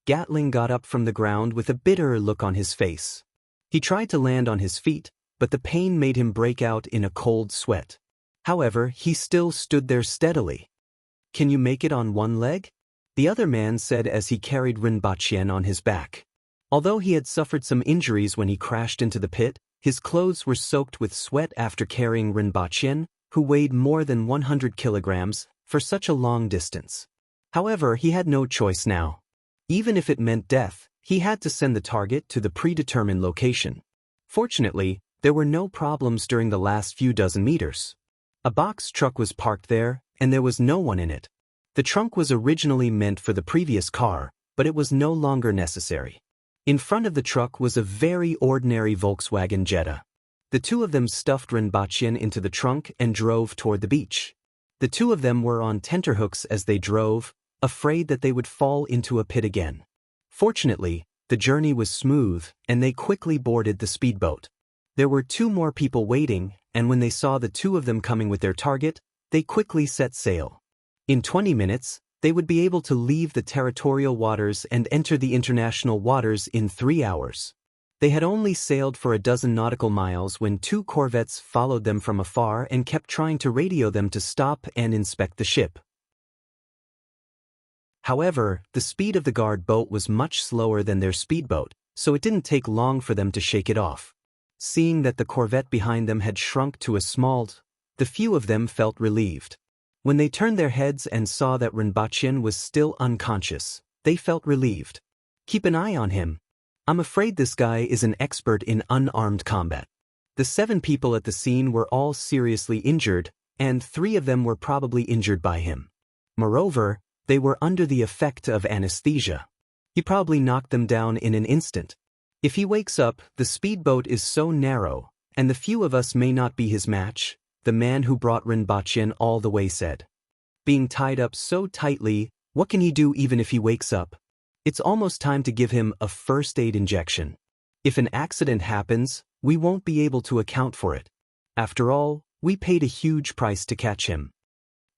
[SPEAKER 1] Gatling got up from the ground with a bitter look on his face. He tried to land on his feet, but the pain made him break out in a cold sweat. However, he still stood there steadily. "Can you make it on one leg?" the other man said as he carried Rinpochen on his back. Although he had suffered some injuries when he crashed into the pit, his clothes were soaked with sweat after carrying Rinpochen, who weighed more than 100 kilograms, for such a long distance. However, he had no choice now. Even if it meant death, he had to send the target to the predetermined location. Fortunately, there were no problems during the last few dozen meters. A box truck was parked there, and there was no one in it. The trunk was originally meant for the previous car, but it was no longer necessary. In front of the truck was a very ordinary Volkswagen Jetta. The two of them stuffed Rinpochen into the trunk and drove toward the beach. The two of them were on tenterhooks as they drove, afraid that they would fall into a pit again. Fortunately, the journey was smooth, and they quickly boarded the speedboat. There were two more people waiting, and when they saw the two of them coming with their target, they quickly set sail. In 20 minutes, they would be able to leave the territorial waters and enter the international waters in 3 hours. They had only sailed for a dozen nautical miles when two corvettes followed them from afar and kept trying to radio them to stop and inspect the ship. However, the speed of the guard boat was much slower than their speedboat, so it didn't take long for them to shake it off. Seeing that the corvette behind them had shrunk to a small, the few of them felt relieved. When they turned their heads and saw that Rinpochen was still unconscious, they felt relieved. "Keep an eye on him. I'm afraid this guy is an expert in unarmed combat." The 7 people at the scene were all seriously injured, and 3 of them were probably injured by him. Moreover, they were under the effect of anesthesia. He probably knocked them down in an instant. If he wakes up, the speedboat is so narrow, and the few of us may not be his match, the man who brought Rinpoche all the way said. Being tied up so tightly, what can he do even if he wakes up? It's almost time to give him a first aid injection. If an accident happens, we won't be able to account for it. After all, we paid a huge price to catch him.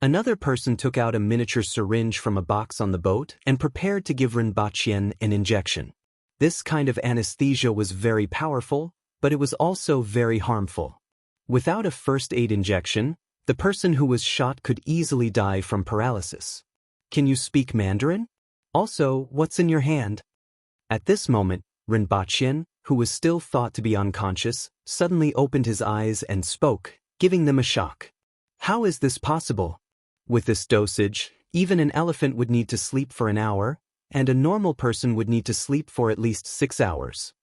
[SPEAKER 1] Another person took out a miniature syringe from a box on the boat and prepared to give Rinpoche an injection. This kind of anesthesia was very powerful, but it was also very harmful. Without a first aid injection, the person who was shot could easily die from paralysis. Can you speak Mandarin? Also, what's in your hand? At this moment, Rinpoche, who was still thought to be unconscious, suddenly opened his eyes and spoke, giving them a shock. How is this possible? With this dosage, even an elephant would need to sleep for an hour, and a normal person would need to sleep for at least 6 hours.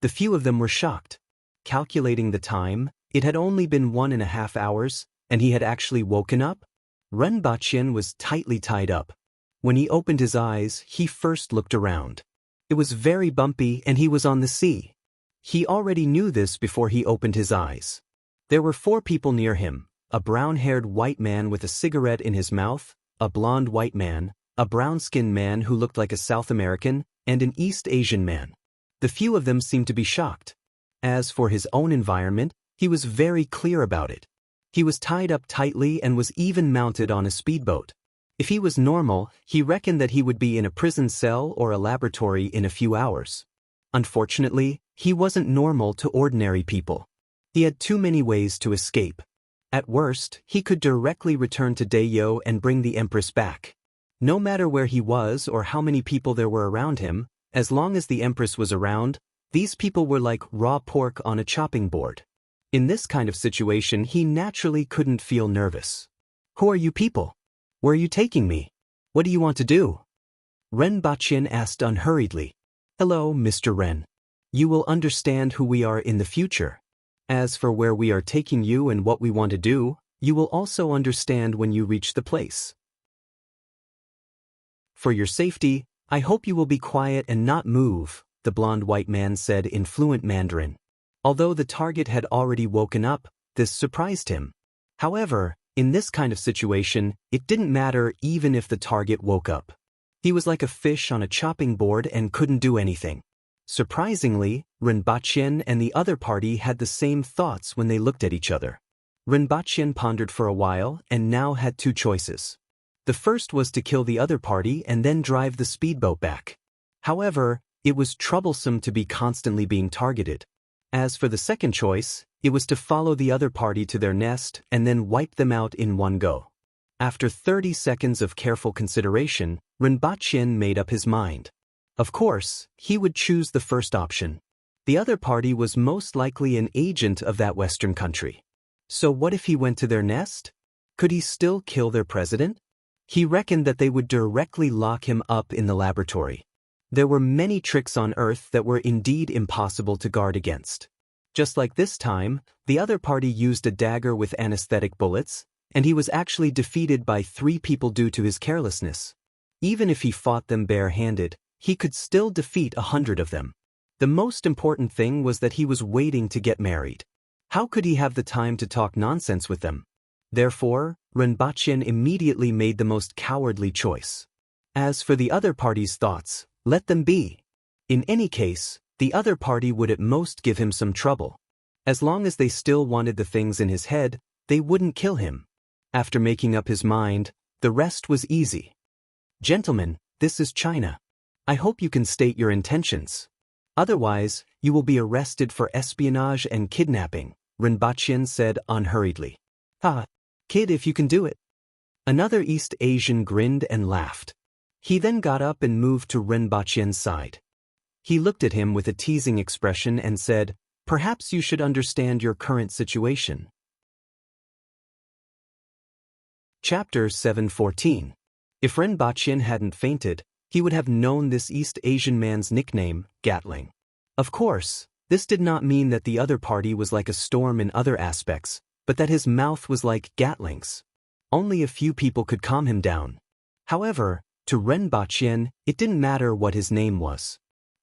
[SPEAKER 1] The few of them were shocked. Calculating the time, it had only been 1.5 hours, and he had actually woken up? Rinpoche was tightly tied up. When he opened his eyes, he first looked around. It was very bumpy and he was on the sea. He already knew this before he opened his eyes. There were 4 people near him, a brown-haired white man with a cigarette in his mouth, a blonde white man, a brown-skinned man who looked like a South American, and an East Asian man. The few of them seemed to be shocked. As for his own environment, he was very clear about it. He was tied up tightly and was even mounted on a speedboat. If he was normal, he reckoned that he would be in a prison cell or a laboratory in a few hours. Unfortunately, he wasn't normal to ordinary people. He had too many ways to escape. At worst, he could directly return to Dayo and bring the Empress back. No matter where he was or how many people there were around him, as long as the Empress was around, these people were like raw pork on a chopping board. In this kind of situation, he naturally couldn't feel nervous. Who are you people? Where are you taking me? What do you want to do? Rinpoche asked unhurriedly. Hello, Mr. Ren. You will understand who we are in the future. As for where we are taking you and what we want to do, you will also understand when you reach the place. For your safety, I hope you will be quiet and not move, the blonde white man said in fluent Mandarin. Although the target had already woken up, this surprised him. However, in this kind of situation, it didn't matter even if the target woke up. He was like a fish on a chopping board and couldn't do anything. Surprisingly, Rinpoche and the other party had the same thoughts when they looked at each other. Rinpoche pondered for a while and now had 2 choices. The first was to kill the other party and then drive the speedboat back. However, it was troublesome to be constantly being targeted. As for the second choice, it was to follow the other party to their nest and then wipe them out in one go. After 30 seconds of careful consideration, Rinpoche made up his mind. Of course, he would choose the first option. The other party was most likely an agent of that Western country. So what if he went to their nest? Could he still kill their president? He reckoned that they would directly lock him up in the laboratory. There were many tricks on Earth that were indeed impossible to guard against. Just like this time, the other party used a dagger with anesthetic bullets, and he was actually defeated by 3 people due to his carelessness. Even if he fought them bare-handed, he could still defeat 100 of them. The most important thing was that he was waiting to get married. How could he have the time to talk nonsense with them? Therefore, Rinpoche immediately made the most cowardly choice. As for the other party's thoughts, let them be. In any case, the other party would at most give him some trouble. As long as they still wanted the things in his head, they wouldn't kill him. After making up his mind, the rest was easy. Gentlemen, this is China. I hope you can state your intentions. Otherwise, you will be arrested for espionage and kidnapping, Rinpoche said unhurriedly. Ha, kid, if you can do it. Another East Asian grinned and laughed. He then got up and moved to Rinpoche's side. He looked at him with a teasing expression and said, Perhaps you should understand your current situation. Chapter 7:14. If Rinpoche hadn't fainted, he would have known this East Asian man's nickname, Gatling. Of course, this did not mean that the other party was like a storm in other aspects, but that his mouth was like Gatling's. Only a few people could calm him down. However, to Rinpoche, it didn't matter what his name was.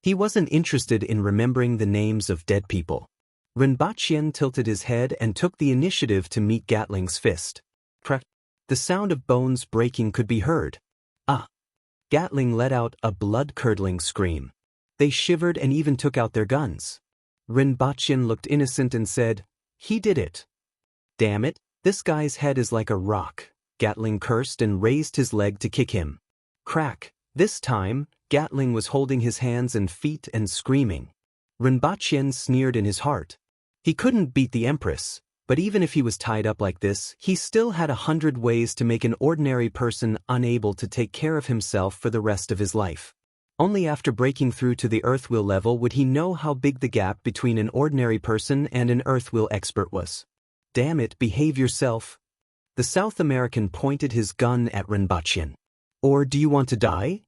[SPEAKER 1] He wasn't interested in remembering the names of dead people. Rinpoche tilted his head and took the initiative to meet Gatling's fist. Crack. The sound of bones breaking could be heard. Ah! Gatling let out a blood-curdling scream. They shivered and even took out their guns. Rinpoche looked innocent and said, "He did it." "Damn it, this guy's head is like a rock," Gatling cursed and raised his leg to kick him. Crack. This time, Gatling was holding his hands and feet and screaming. Rinpoche sneered in his heart. He couldn't beat the Empress, but even if he was tied up like this, he still had 100 ways to make an ordinary person unable to take care of himself for the rest of his life. Only after breaking through to the Earthwheel level would he know how big the gap between an ordinary person and an Earthwheel expert was. "Damn it, behave yourself." The South American pointed his gun at Rinpoche. "Or do you want to die?"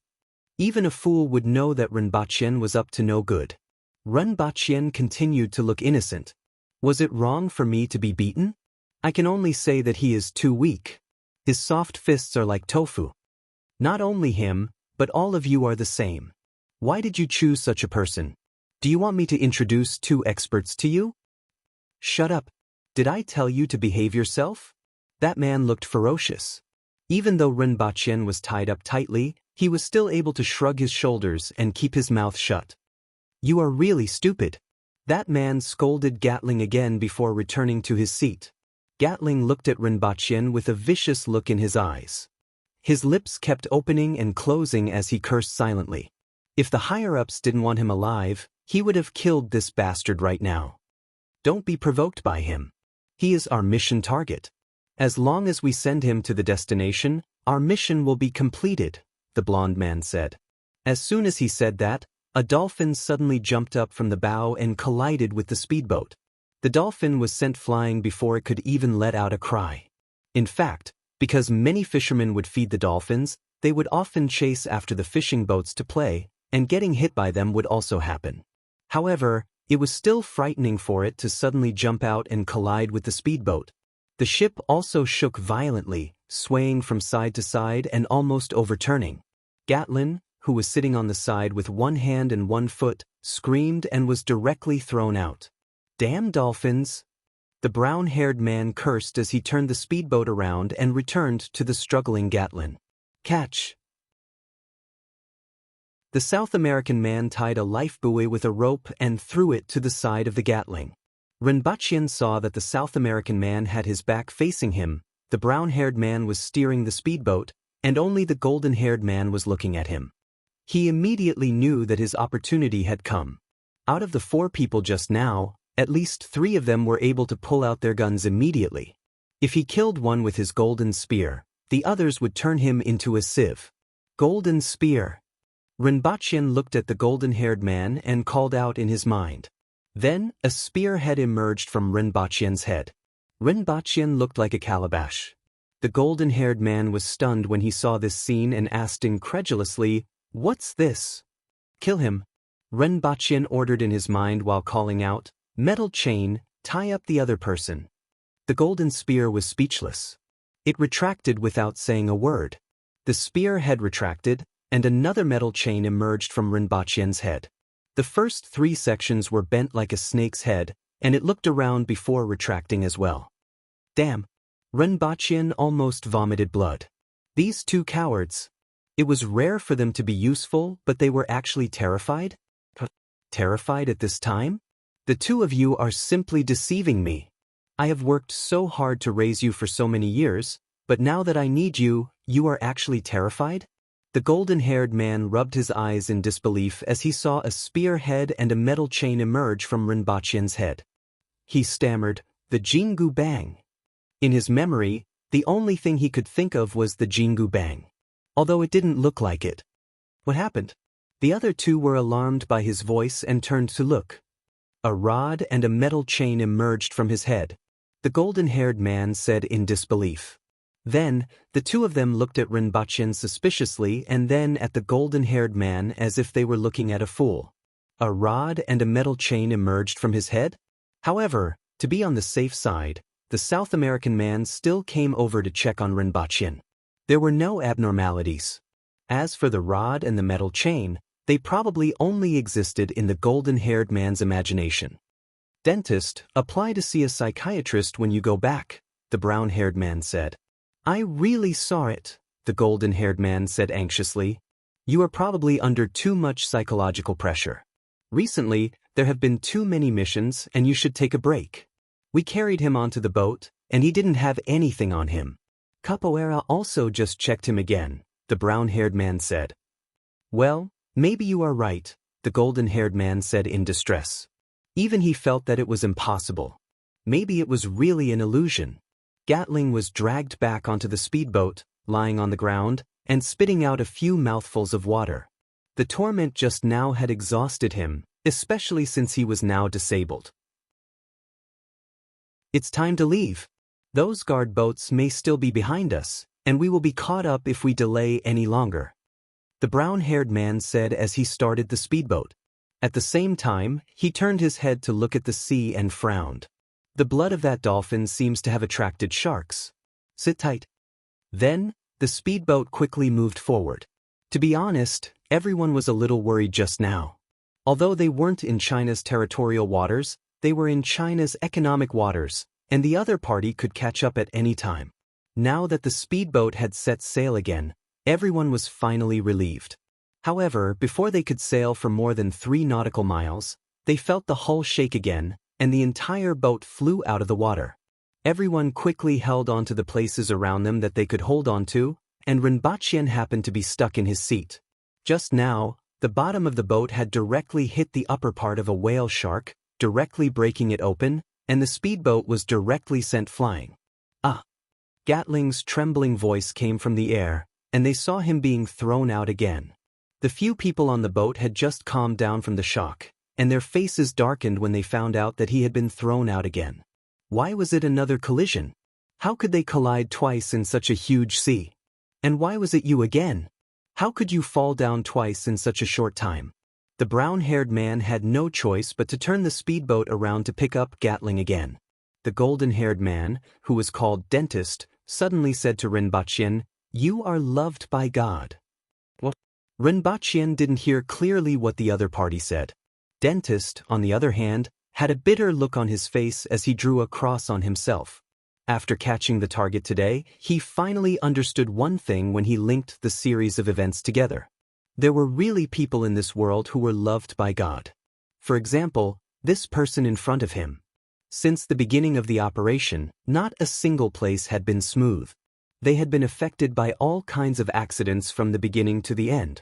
[SPEAKER 1] Even a fool would know that Rinpoche was up to no good. Rinpoche continued to look innocent. "Was it wrong for me to be beaten? I can only say that he is too weak. His soft fists are like tofu. Not only him, but all of you are the same. Why did you choose such a person? Do you want me to introduce 2 experts to you?" "Shut up. Did I tell you to behave yourself?" That man looked ferocious. Even though Rinpoche was tied up tightly, he was still able to shrug his shoulders and keep his mouth shut. "You are really stupid." That man scolded Gatling again before returning to his seat. Gatling looked at Rinpoche with a vicious look in his eyes. His lips kept opening and closing as he cursed silently. If the higher-ups didn't want him alive, he would have killed this bastard right now. Don't be provoked by him. He is our mission target. As long as we send him to the destination, our mission will be completed, the blond man said. As soon as he said that, a dolphin suddenly jumped up from the bow and collided with the speedboat. The dolphin was sent flying before it could even let out a cry. In fact, because many fishermen would feed the dolphins, they would often chase after the fishing boats to play, and getting hit by them would also happen. However, it was still frightening for it to suddenly jump out and collide with the speedboat. The ship also shook violently, swaying from side to side and almost overturning. Gatlin, who was sitting on the side with one hand and one foot, screamed and was directly thrown out. "Damn dolphins!" The brown-haired man cursed as he turned the speedboat around and returned to the struggling Gatlin. "Catch!" The South American man tied a life buoy with a rope and threw it to the side of the Gatling. Rinpoche saw that the South American man had his back facing him, the brown-haired man was steering the speedboat, and only the golden-haired man was looking at him. He immediately knew that his opportunity had come. Out of the 4 people just now, at least 3 of them were able to pull out their guns immediately. If he killed one with his golden spear, the others would turn him into a sieve. Golden spear. Rinpoche looked at the golden-haired man and called out in his mind. Then, a spearhead emerged from Rinpoche's head. Rinpoche looked like a calabash. The golden-haired man was stunned when he saw this scene and asked incredulously, "What's this?" "Kill him," Rinpoche ordered in his mind while calling out, "Metal chain, tie up the other person." The golden spear was speechless. It retracted without saying a word. The spear head retracted, and another metal chain emerged from Rinpoche's head. The first 3 sections were bent like a snake's head, and it looked around before retracting as well. Damn! Rinpoche almost vomited blood. These 2 cowards. It was rare for them to be useful, but they were actually terrified? Terrified at this time? The 2 of you are simply deceiving me. I have worked so hard to raise you for so many years, but now that I need you, you are actually terrified? The golden-haired man rubbed his eyes in disbelief as he saw a spearhead and a metal chain emerge from Rinpoche's head. He stammered, "The Jingu Bang." In his memory, the only thing he could think of was the Jingu Bang. Although it didn't look like it. What happened? The other 2 were alarmed by his voice and turned to look. A rod and a metal chain emerged from his head. The golden-haired man said in disbelief. Then, the 2 of them looked at Rinpoche suspiciously and then at the golden-haired man as if they were looking at a fool. A rod and a metal chain emerged from his head? However, to be on the safe side, the South American man still came over to check on Rinpoche. There were no abnormalities. As for the rod and the metal chain, They probably only existed in the golden-haired man's imagination. Dentist, apply to see a psychiatrist when you go back, the brown-haired man said. I really saw it, the golden-haired man said anxiously. You are probably under too much psychological pressure. Recently, there have been too many missions and you should take a break. We carried him onto the boat, and he didn't have anything on him. Capoeira also just checked him again, the brown-haired man said. Well, maybe you are right, the golden-haired man said in distress. Even he felt that it was impossible. Maybe it was really an illusion. Gatling was dragged back onto the speedboat, lying on the ground, and spitting out a few mouthfuls of water. The torment just now had exhausted him, especially since he was now disabled. It's time to leave. Those guard boats may still be behind us, and we will be caught up if we delay any longer, the brown-haired man said as he started the speedboat. At the same time, he turned his head to look at the sea and frowned. The blood of that dolphin seems to have attracted sharks. Sit tight. Then, the speedboat quickly moved forward. To be honest, everyone was a little worried just now. Although they weren't in China's territorial waters, they were in China's economic waters, and the other party could catch up at any time. Now that the speedboat had set sail again, everyone was finally relieved. However, before they could sail for more than 3 nautical miles, they felt the hull shake again, and the entire boat flew out of the water. Everyone quickly held on to the places around them that they could hold on to, and Rinpochen happened to be stuck in his seat. Just now, the bottom of the boat had directly hit the upper part of a whale shark, directly breaking it open, and the speedboat was directly sent flying. Ah! Gatling's trembling voice came from the air, and they saw him being thrown out again. The few people on the boat had just calmed down from the shock, and their faces darkened when they found out that he had been thrown out again. Why was it another collision? How could they collide twice in such a huge sea? And why was it you again? How could you fall down twice in such a short time? The brown-haired man had no choice but to turn the speedboat around to pick up Gatling again. The golden-haired man, who was called Dentist, suddenly said to Rinpochen, "You are loved by God." What? Rinpochen didn't hear clearly what the other party said. Dentist, on the other hand, had a bitter look on his face as he drew a cross on himself. After catching the target today, he finally understood one thing when he linked the series of events together. There were really people in this world who were loved by God. For example, this person in front of him. Since the beginning of the operation, not a single place had been smooth. They had been affected by all kinds of accidents from the beginning to the end.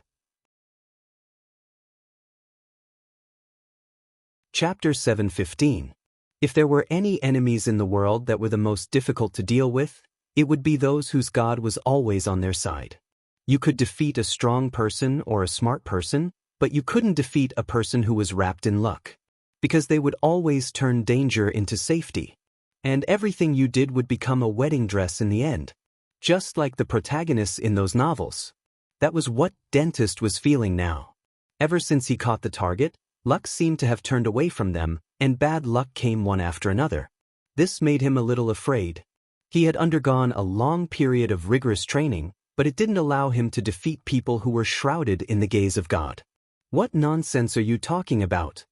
[SPEAKER 1] Chapter 7:15. If there were any enemies in the world that were the most difficult to deal with, it would be those whose God was always on their side. You could defeat a strong person or a smart person, but you couldn't defeat a person who was wrapped in luck, because they would always turn danger into safety, and everything you did would become a wedding dress in the end, just like the protagonists in those novels. That was what Dentist was feeling now. Ever since he caught the target, luck seemed to have turned away from them, and bad luck came one after another. This made him a little afraid. He had undergone a long period of rigorous training, but it didn't allow him to defeat people who were shrouded in the gaze of God. What nonsense are you talking about?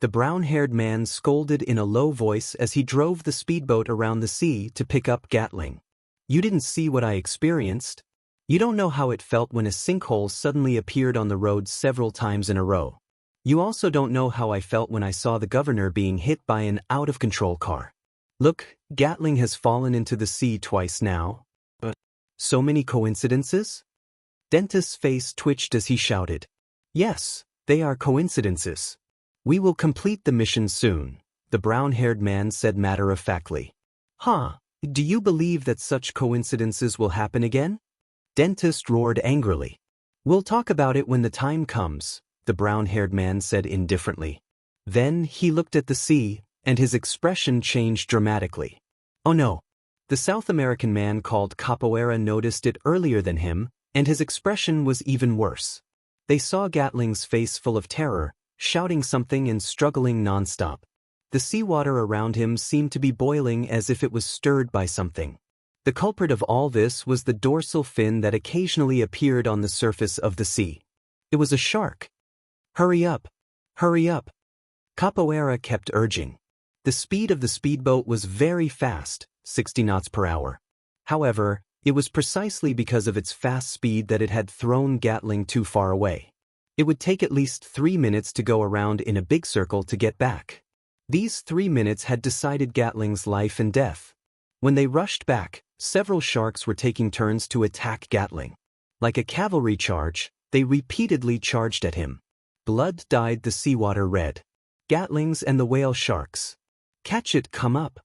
[SPEAKER 1] The brown-haired man scolded in a low voice as he drove the speedboat around the sea to pick up Gatling. You didn't see what I experienced. You don't know how it felt when a sinkhole suddenly appeared on the road several times in a row. You also don't know how I felt when I saw the governor being hit by an out-of-control car. Look, Gatling has fallen into the sea twice now. But so many coincidences? Dentist's face twitched as he shouted. Yes, they are coincidences. We will complete the mission soon, the brown-haired man said matter-of-factly. Huh, do you believe that such coincidences will happen again? Dentist roared angrily. We'll talk about it when the time comes, the brown-haired man said indifferently. Then he looked at the sea, and his expression changed dramatically. Oh no. The South American man called Capoeira noticed it earlier than him, and his expression was even worse. They saw Gatling's face full of terror, shouting something and struggling nonstop. The seawater around him seemed to be boiling as if it was stirred by something. The culprit of all this was the dorsal fin that occasionally appeared on the surface of the sea. It was a shark. Hurry up! Hurry up! Capoeira kept urging. The speed of the speedboat was very fast, 60 knots per hour. However, it was precisely because of its fast speed that it had thrown Gatling too far away. It would take at least 3 minutes to go around in a big circle to get back. These 3 minutes had decided Gatling's life and death. When they rushed back, several sharks were taking turns to attack Gatling. Like a cavalry charge, they repeatedly charged at him. Blood dyed the seawater red. Gatlings and the whale sharks. Catch it, come up!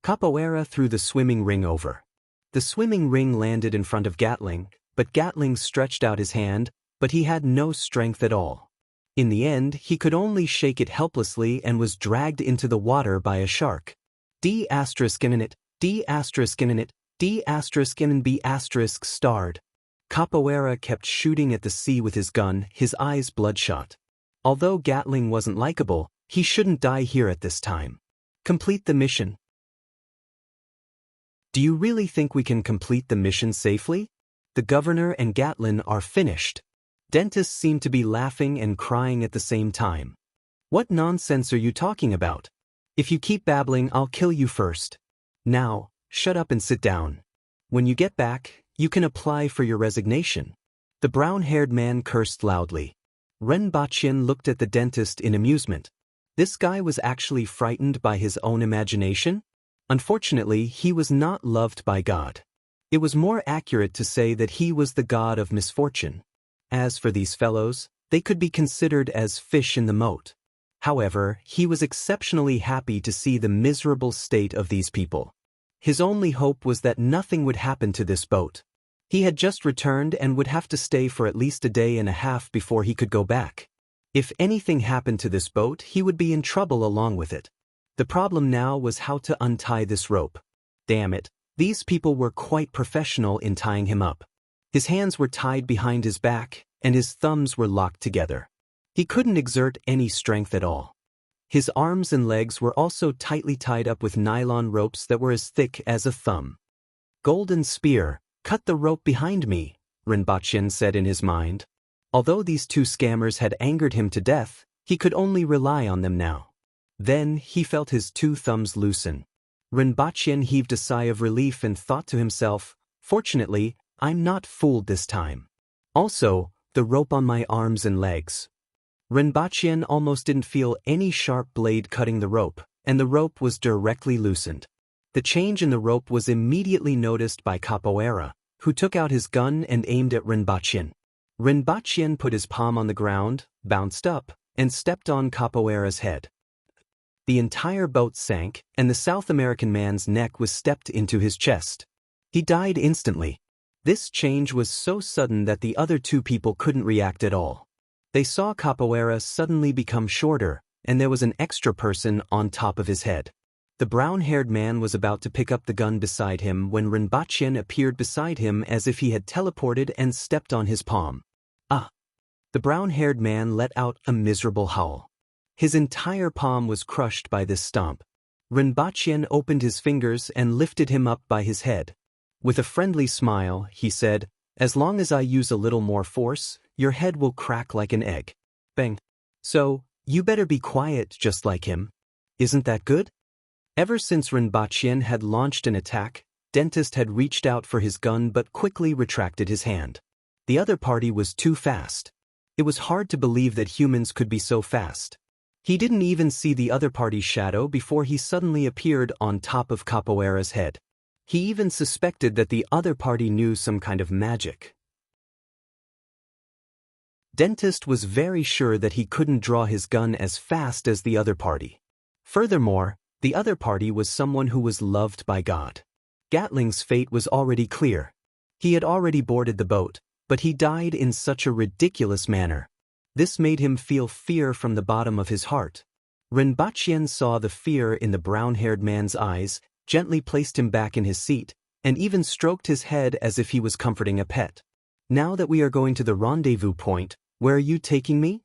[SPEAKER 1] Capoeira threw the swimming ring over. The swimming ring landed in front of Gatling, but Gatling stretched out his hand, but he had no strength at all. In the end, he could only shake it helplessly and was dragged into the water by a shark. D*** in it, D** in it, D** in B** starred. Capoeira kept shooting at the sea with his gun, his eyes bloodshot. Although Gatling wasn't likable, he shouldn't die here at this time. Complete the mission. Do you really think we can complete the mission safely? The governor and Gatlin are finished. Dentists seem to be laughing and crying at the same time. What nonsense are you talking about? If you keep babbling, I'll kill you first. Now, shut up and sit down. When you get back, you can apply for your resignation. The brown-haired man cursed loudly. Renbachien looked at the dentist in amusement. This guy was actually frightened by his own imagination? Unfortunately, he was not loved by God. It was more accurate to say that he was the god of misfortune. As for these fellows, they could be considered as fish in the moat. However, he was exceptionally happy to see the miserable state of these people. His only hope was that nothing would happen to this boat. He had just returned and would have to stay for at least a day and a half before he could go back. If anything happened to this boat, he would be in trouble along with it. The problem now was how to untie this rope. Damn it, these people were quite professional in tying him up. His hands were tied behind his back, and his thumbs were locked together. He couldn't exert any strength at all. His arms and legs were also tightly tied up with nylon ropes that were as thick as a thumb. Golden spear, cut the rope behind me, Renbachien said in his mind. Although these two scammers had angered him to death, he could only rely on them now. Then he felt his two thumbs loosen. Renbachien heaved a sigh of relief and thought to himself, fortunately, I'm not fooled this time. Also, the rope on my arms and legs. Renbachien almost didn't feel any sharp blade cutting the rope, and the rope was directly loosened. The change in the rope was immediately noticed by Capoeira, who took out his gun and aimed at Renbachien. Renbachien put his palm on the ground, bounced up, and stepped on Capoeira's head. The entire boat sank, and the South American man's neck was stepped into his chest. He died instantly. This change was so sudden that the other two people couldn't react at all. They saw Capoeira suddenly become shorter, and there was an extra person on top of his head. The brown-haired man was about to pick up the gun beside him when Renbachien appeared beside him as if he had teleported and stepped on his palm. Ah! The brown-haired man let out a miserable howl. His entire palm was crushed by this stomp. Renbachien opened his fingers and lifted him up by his head. With a friendly smile, he said, "As long as I use a little more force, your head will crack like an egg." Bang. So, you better be quiet just like him. Isn't that good? Ever since Renbachien had launched an attack, Dentist had reached out for his gun but quickly retracted his hand. The other party was too fast. It was hard to believe that humans could be so fast. He didn't even see the other party's shadow before he suddenly appeared on top of Capoeira's head. He even suspected that the other party knew some kind of magic. Dentist was very sure that he couldn't draw his gun as fast as the other party. Furthermore, the other party was someone who was loved by God. Gatling's fate was already clear. He had already boarded the boat, but he died in such a ridiculous manner. This made him feel fear from the bottom of his heart. Renbachien saw the fear in the brown-haired man's eyes, gently placed him back in his seat, and even stroked his head as if he was comforting a pet. "Now that we are going to the rendezvous point, where are you taking me?"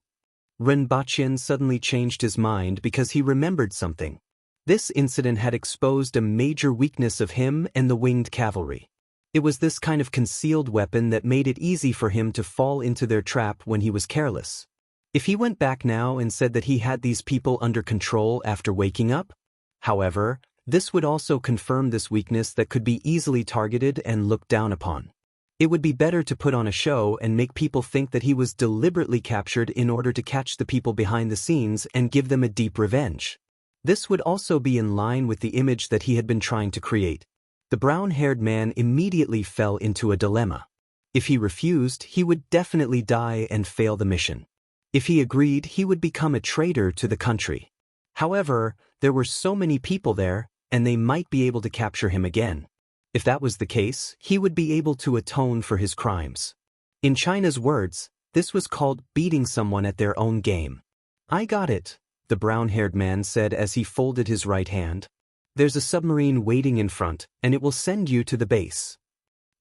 [SPEAKER 1] Renbachien suddenly changed his mind because he remembered something. This incident had exposed a major weakness of him and the winged cavalry. It was this kind of concealed weapon that made it easy for him to fall into their trap when he was careless. If he went back now and said that he had these people under control after waking up? However, this would also confirm this weakness that could be easily targeted and looked down upon. It would be better to put on a show and make people think that he was deliberately captured in order to catch the people behind the scenes and give them a deep revenge. This would also be in line with the image that he had been trying to create. The brown-haired man immediately fell into a dilemma. If he refused, he would definitely die and fail the mission. If he agreed, he would become a traitor to the country. However, there were so many people there, and they might be able to capture him again. If that was the case, he would be able to atone for his crimes. In China's words, this was called beating someone at their own game. I got it, the brown-haired man said as he folded his right hand. There's a submarine waiting in front, and it will send you to the base.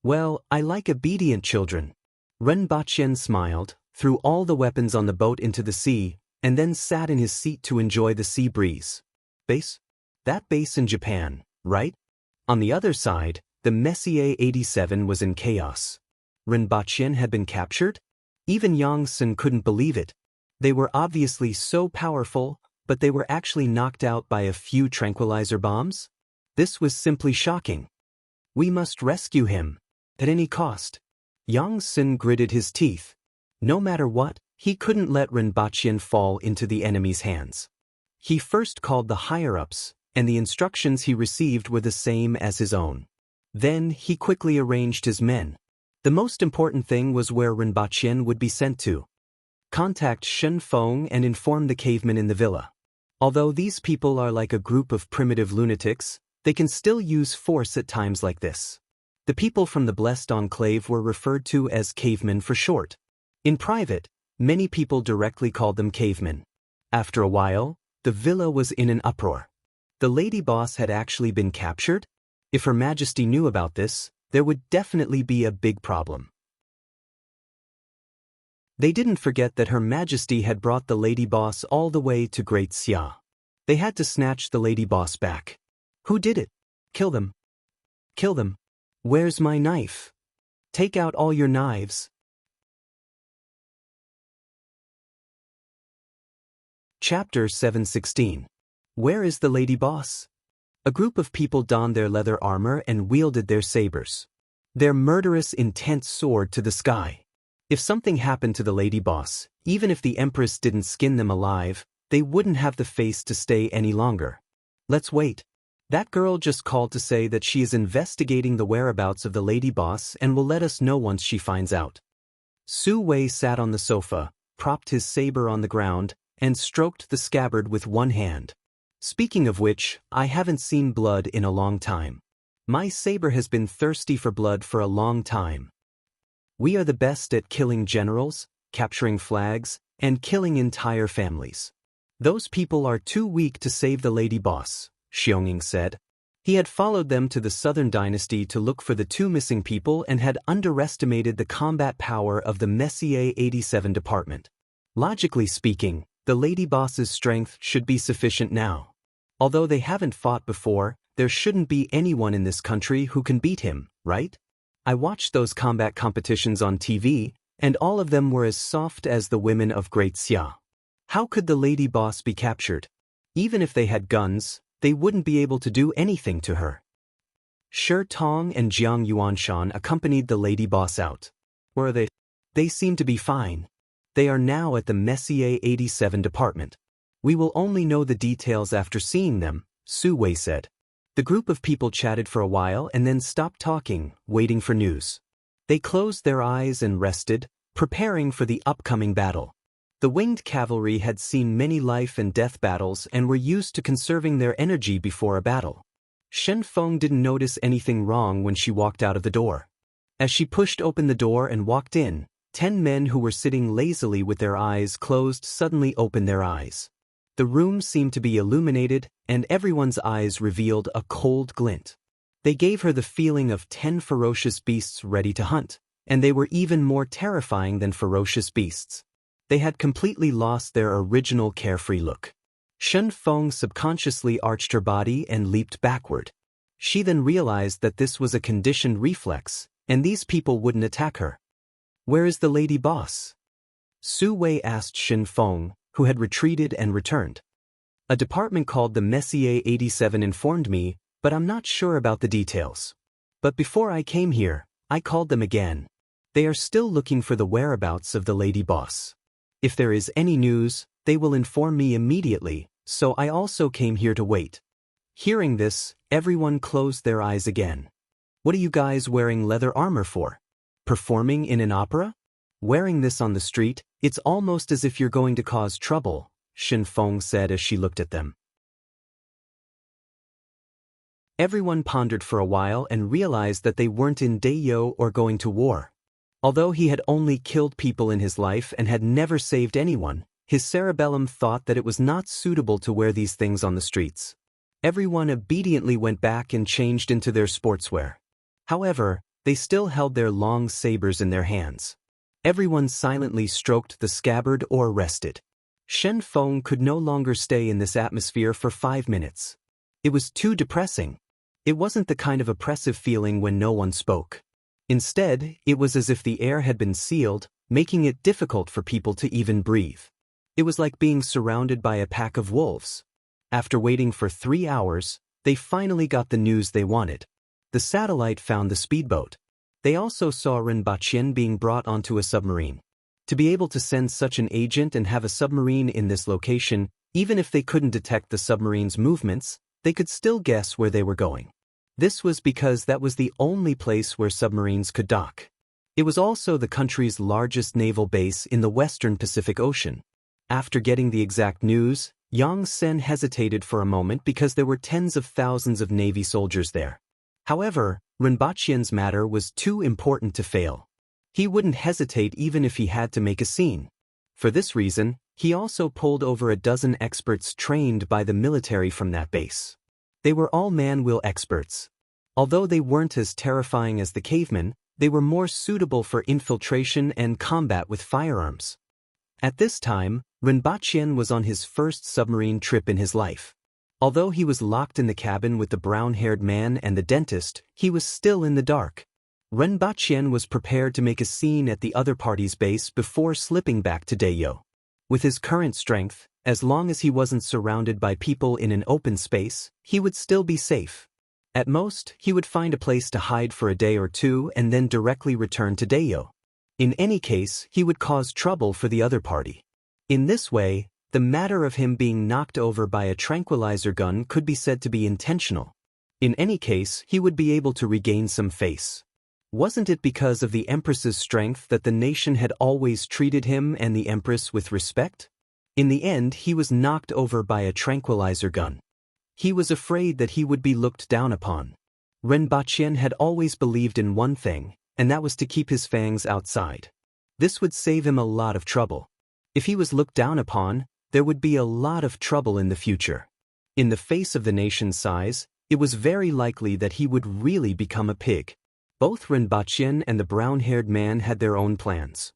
[SPEAKER 1] Well, I like obedient children. Ren Baqian smiled, threw all the weapons on the boat into the sea, and then sat in his seat to enjoy the sea breeze. Base? That base in Japan, right? On the other side, the Messier 87 was in chaos. Ren Baqian had been captured? Even Yang Sun couldn't believe it. They were obviously so powerful, but they were actually knocked out by a few tranquilizer bombs? This was simply shocking. We must rescue him. At any cost. Yang Sun gritted his teeth. No matter what, he couldn't let Ren Baqian fall into the enemy's hands. He first called the higher-ups, and the instructions he received were the same as his own. Then he quickly arranged his men. The most important thing was where Ren Baqian would be sent to. Contact Shen Feng and inform the cavemen in the villa. Although these people are like a group of primitive lunatics, they can still use force at times like this. The people from the Blessed Enclave were referred to as cavemen for short. In private, many people directly called them cavemen. After a while, the villa was in an uproar. The lady boss had actually been captured? If Her Majesty knew about this, there would definitely be a big problem. They didn't forget that Her Majesty had brought the lady boss all the way to Great Xia. They had to snatch the lady boss back. Who did it? Kill them. Kill them. Where's my knife? Take out all your knives. Chapter 716. Where is the lady boss? A group of people donned their leather armor and wielded their sabers. Their murderous intent soared to the sky. If something happened to the lady boss, even if the Empress didn't skin them alive, they wouldn't have the face to stay any longer. Let's wait. That girl just called to say that she is investigating the whereabouts of the lady boss and will let us know once she finds out. Su Wei sat on the sofa, propped his saber on the ground, and stroked the scabbard with one hand. Speaking of which, I haven't seen blood in a long time. My saber has been thirsty for blood for a long time. We are the best at killing generals, capturing flags, and killing entire families. Those people are too weak to save the lady boss, Xionging said. He had followed them to the Southern Dynasty to look for the two missing people and had underestimated the combat power of the Messier 87 department. Logically speaking, the lady boss's strength should be sufficient now. Although they haven't fought before, there shouldn't be anyone in this country who can beat him, right? I watched those combat competitions on TV, and all of them were as soft as the women of Great Xia. How could the lady boss be captured? Even if they had guns, they wouldn't be able to do anything to her. Shi Tong and Jiang Yuanshan accompanied the lady boss out. Where are they? They seem to be fine. They are now at the Messier 87 department. We will only know the details after seeing them, Su Wei said. The group of people chatted for a while and then stopped talking, waiting for news. They closed their eyes and rested, preparing for the upcoming battle. The winged cavalry had seen many life and death battles and were used to conserving their energy before a battle. Shen Feng didn't notice anything wrong when she walked out of the door. As she pushed open the door and walked in, 10 men who were sitting lazily with their eyes closed suddenly opened their eyes. The room seemed to be illuminated, and everyone's eyes revealed a cold glint. They gave her the feeling of 10 ferocious beasts ready to hunt, and they were even more terrifying than ferocious beasts. They had completely lost their original carefree look. Shen Feng subconsciously arched her body and leaped backward. She then realized that this was a conditioned reflex, and these people wouldn't attack her. Where is the lady boss? Su Wei asked Shin Feng, who had retreated and returned. A department called the Messier 87 informed me, but I'm not sure about the details. But before I came here, I called them again. They are still looking for the whereabouts of the lady boss. If there is any news, they will inform me immediately, so I also came here to wait. Hearing this, everyone closed their eyes again. What are you guys wearing leather armor for? Performing in an opera? Wearing this on the street, it's almost as if you're going to cause trouble, Shin Feng said as she looked at them. Everyone pondered for a while and realized that they weren't in Dayo or going to war. Although he had only killed people in his life and had never saved anyone, his cerebellum thought that it was not suitable to wear these things on the streets. Everyone obediently went back and changed into their sportswear. However, they still held their long sabers in their hands. Everyone silently stroked the scabbard or rested. Shen Feng could no longer stay in this atmosphere for 5 minutes. It was too depressing. It wasn't the kind of oppressive feeling when no one spoke. Instead, it was as if the air had been sealed, making it difficult for people to even breathe. It was like being surrounded by a pack of wolves. After waiting for 3 hours, they finally got the news they wanted. The satellite found the speedboat. They also saw Ren Baqin being brought onto a submarine. To be able to send such an agent and have a submarine in this location, even if they couldn't detect the submarine's movements, they could still guess where they were going. This was because that was the only place where submarines could dock. It was also the country's largest naval base in the western Pacific Ocean. After getting the exact news, Yang Sen hesitated for a moment because there were tens of thousands of Navy soldiers there. However, Rinpoche's matter was too important to fail. He wouldn't hesitate even if he had to make a scene. For this reason, he also pulled over a dozen experts trained by the military from that base. They were all man-will experts. Although they weren't as terrifying as the cavemen, they were more suitable for infiltration and combat with firearms. At this time, Rinpoche was on his first submarine trip in his life. Although he was locked in the cabin with the brown-haired man and the dentist, he was still in the dark. Rinpoche was prepared to make a scene at the other party's base before slipping back to Dayo. With his current strength, as long as he wasn't surrounded by people in an open space, he would still be safe. At most, he would find a place to hide for a day or two and then directly return to Dayo. In any case, he would cause trouble for the other party. In this way, the matter of him being knocked over by a tranquilizer gun could be said to be intentional. In any case, he would be able to regain some face. Wasn't it because of the Empress's strength that the nation had always treated him and the Empress with respect? In the end, he was knocked over by a tranquilizer gun. He was afraid that he would be looked down upon. Rinpoche had always believed in one thing, and that was to keep his fangs outside. This would save him a lot of trouble. If he was looked down upon, there would be a lot of trouble in the future. In the face of the nation's size, it was very likely that he would really become a pig. Both Rinpoche and the brown-haired man had their own plans.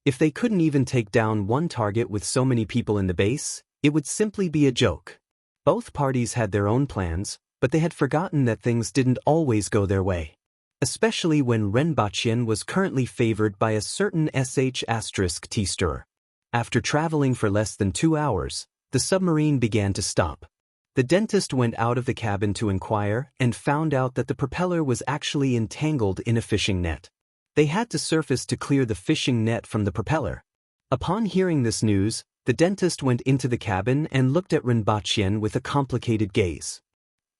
[SPEAKER 1] If they couldn't even take down one target with so many people in the base, it would simply be a joke. Both parties had their own plans, but they had forgotten that things didn't always go their way. Especially when Rinpoche was currently favored by a certain *T-stir. After traveling for less than 2 hours, the submarine began to stop. The dentist went out of the cabin to inquire and found out that the propeller was actually entangled in a fishing net. They had to surface to clear the fishing net from the propeller. Upon hearing this news, the dentist went into the cabin and looked at Rinpoche with a complicated gaze.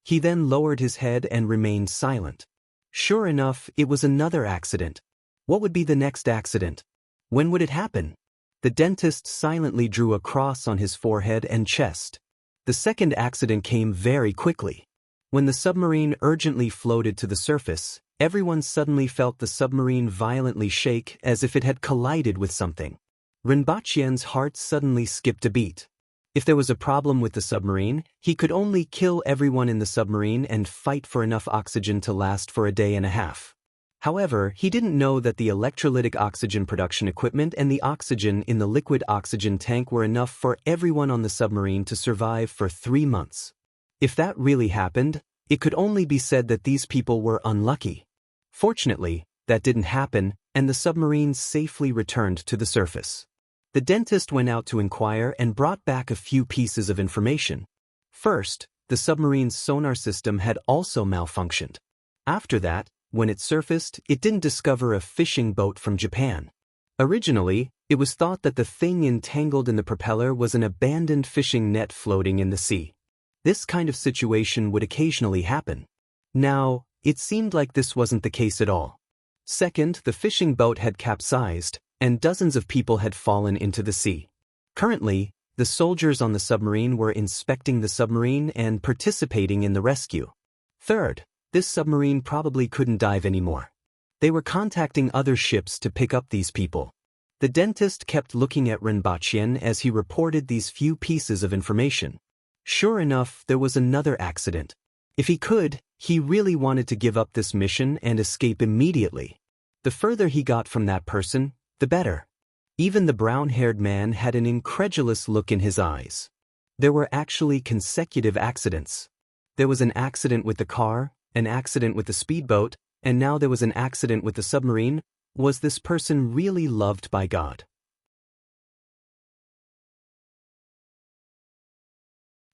[SPEAKER 1] He then lowered his head and remained silent. Sure enough, it was another accident. What would be the next accident? When would it happen? The dentist silently drew a cross on his forehead and chest. The second accident came very quickly. When the submarine urgently floated to the surface, everyone suddenly felt the submarine violently shake as if it had collided with something. Rinpoche's heart suddenly skipped a beat. If there was a problem with the submarine, he could only kill everyone in the submarine and fight for enough oxygen to last for a day and a half. However, he didn't know that the electrolytic oxygen production equipment and the oxygen in the liquid oxygen tank were enough for everyone on the submarine to survive for 3 months. If that really happened, it could only be said that these people were unlucky. Fortunately, that didn't happen, and the submarine safely returned to the surface. The dentist went out to inquire and brought back a few pieces of information. First, the submarine's sonar system had also malfunctioned. After that, when it surfaced, it didn't discover a fishing boat from Japan. Originally, it was thought that the thing entangled in the propeller was an abandoned fishing net floating in the sea. This kind of situation would occasionally happen. Now, it seemed like this wasn't the case at all. Second, the fishing boat had capsized, and dozens of people had fallen into the sea. Currently, the soldiers on the submarine were inspecting the submarine and participating in the rescue. Third, this submarine probably couldn't dive anymore. They were contacting other ships to pick up these people. The dentist kept looking at Renbachien as he reported these few pieces of information. Sure enough, there was another accident. If he could, he really wanted to give up this mission and escape immediately. The further he got from that person, the better. Even the brown-haired man had an incredulous look in his eyes. There were actually consecutive accidents. There was an accident with the car, an accident with the speedboat, and now there was an accident with the submarine. Was this person really loved by God?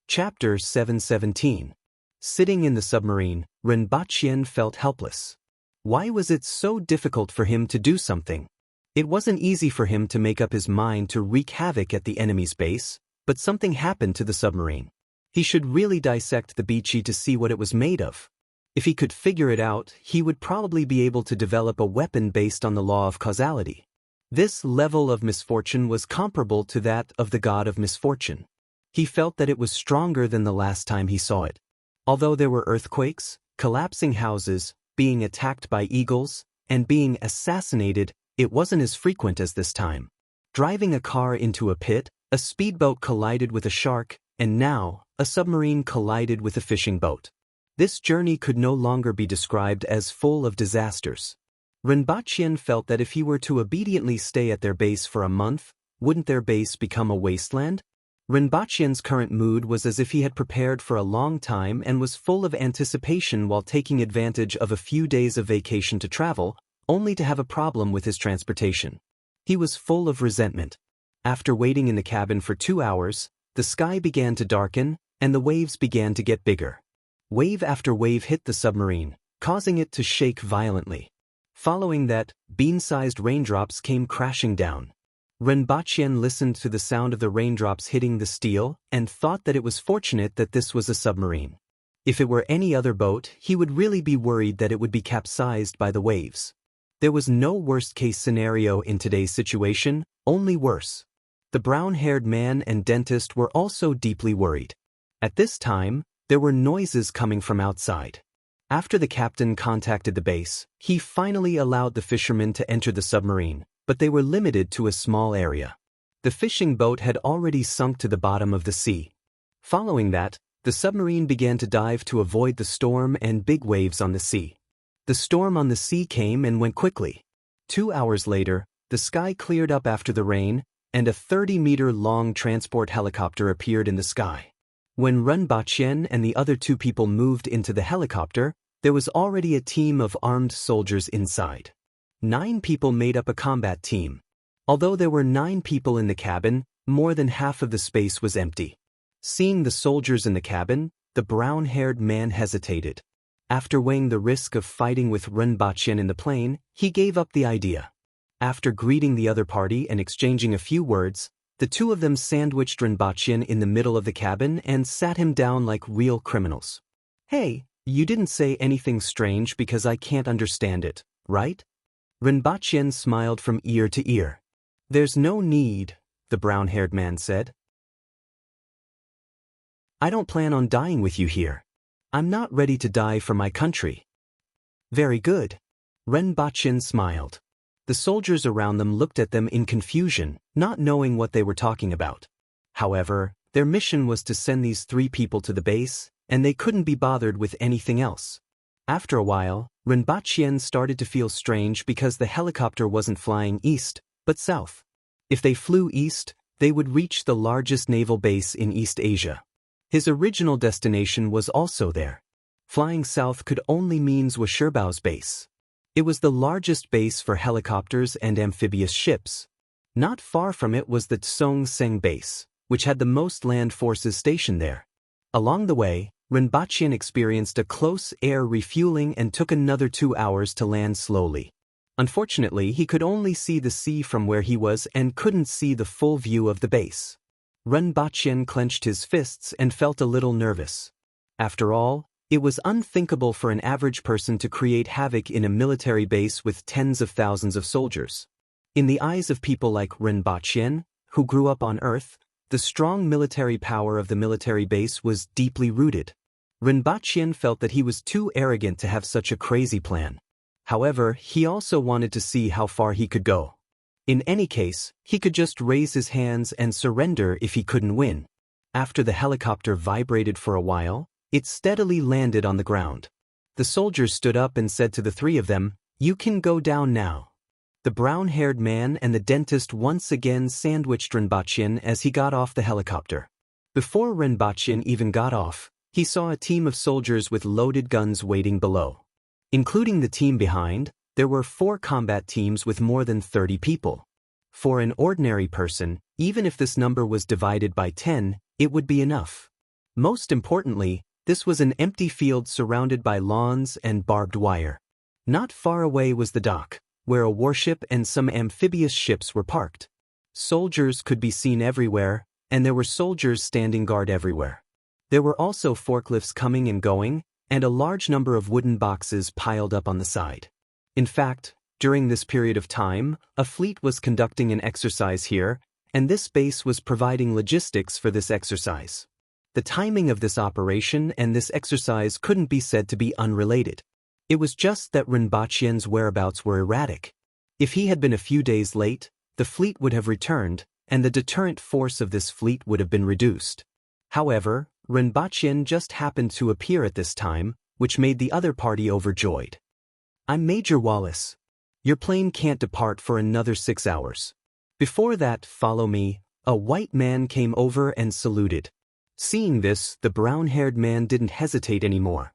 [SPEAKER 1] Chapter 717. Sitting in the submarine, Renbachien felt helpless. Why was it so difficult for him to do something? It wasn't easy for him to make up his mind to wreak havoc at the enemy's base, but something happened to the submarine. He should really dissect the beachy to see what it was made of. If he could figure it out, he would probably be able to develop a weapon based on the law of causality. This level of misfortune was comparable to that of the god of misfortune. He felt that it was stronger than the last time he saw it. Although there were earthquakes, collapsing houses, being attacked by eagles, and being assassinated, it wasn't as frequent as this time. Driving a car into a pit, a speedboat collided with a shark, and now, a submarine collided with a fishing boat. This journey could no longer be described as full of disasters. Renbachien felt that if he were to obediently stay at their base for a month, wouldn't their base become a wasteland? Renbachien's current mood was as if he had prepared for a long time and was full of anticipation while taking advantage of a few days of vacation to travel, only to have a problem with his transportation. He was full of resentment. After waiting in the cabin for 2 hours, the sky began to darken, and the waves began to get bigger. Wave after wave hit the submarine, causing it to shake violently. Following that, bean-sized raindrops came crashing down. Renbachien listened to the sound of the raindrops hitting the steel and thought that it was fortunate that this was a submarine. If it were any other boat, he would really be worried that it would be capsized by the waves. There was no worst-case scenario in today's situation, only worse. The brown-haired man and dentist were also deeply worried. At this time, there were noises coming from outside. After the captain contacted the base, he finally allowed the fishermen to enter the submarine, but they were limited to a small area. The fishing boat had already sunk to the bottom of the sea. Following that, the submarine began to dive to avoid the storm and big waves on the sea. The storm on the sea came and went quickly. 2 hours later, the sky cleared up after the rain, and a 30-meter-long transport helicopter appeared in the sky. When Renbachien and the other 2 people moved into the helicopter, there was already a team of armed soldiers inside. 9 people made up a combat team. Although there were 9 people in the cabin, more than half of the space was empty. Seeing the soldiers in the cabin, the brown-haired man hesitated. After weighing the risk of fighting with Renbachien in the plane, he gave up the idea. After greeting the other party and exchanging a few words, the 2 of them sandwiched Renbachien in the middle of the cabin and sat him down like real criminals. "Hey, you didn't say anything strange because I can't understand it, right?" Renbachien smiled from ear to ear. "There's no need," the brown-haired man said. "I don't plan on dying with you here. I'm not ready to die for my country." "Very good." Renbachien smiled. The soldiers around them looked at them in confusion, not knowing what they were talking about. However, their mission was to send these 3 people to the base, and they couldn't be bothered with anything else. After a while, Renbachien started to feel strange because the helicopter wasn't flying east, but south. If they flew east, they would reach the largest naval base in East Asia. His original destination was also there. Flying south could only mean Zhuoshibao's base. It was the largest base for helicopters and amphibious ships. Not far from it was the Tsongseng base, which had the most land forces stationed there. Along the way, Rinpoche experienced a close air refueling and took another 2 hours to land slowly. Unfortunately, he could only see the sea from where he was and couldn't see the full view of the base. Rinpoche clenched his fists and felt a little nervous. After all, it was unthinkable for an average person to create havoc in a military base with tens of thousands of soldiers. In the eyes of people like Rinpoche, who grew up on Earth, the strong military power of the military base was deeply rooted. Rinpoche felt that he was too arrogant to have such a crazy plan. However, he also wanted to see how far he could go. In any case, he could just raise his hands and surrender if he couldn't win. After the helicopter vibrated for a while, it steadily landed on the ground. The soldiers stood up and said to the three of them, "You can go down now." The brown-haired man and the dentist once again sandwiched Rinpoche as he got off the helicopter. Before Rinpoche even got off, he saw a team of soldiers with loaded guns waiting below. Including the team behind, there were 4 combat teams with more than 30 people. For an ordinary person, even if this number was divided by 10, it would be enough. Most importantly, this was an empty field surrounded by lawns and barbed wire. Not far away was the dock, where a warship and some amphibious ships were parked. Soldiers could be seen everywhere, and there were soldiers standing guard everywhere. There were also forklifts coming and going, and a large number of wooden boxes piled up on the side. In fact, during this period of time, a fleet was conducting an exercise here, and this base was providing logistics for this exercise. The timing of this operation and this exercise couldn't be said to be unrelated. It was just that Rinpoche's whereabouts were erratic. If he had been a few days late, the fleet would have returned, and the deterrent force of this fleet would have been reduced. However, Rinpoche just happened to appear at this time, which made the other party overjoyed. "I'm Major Wallace. Your plane can't depart for another 6 hours. Before that, follow me." A white man came over and saluted. Seeing this, the brown-haired man didn't hesitate anymore.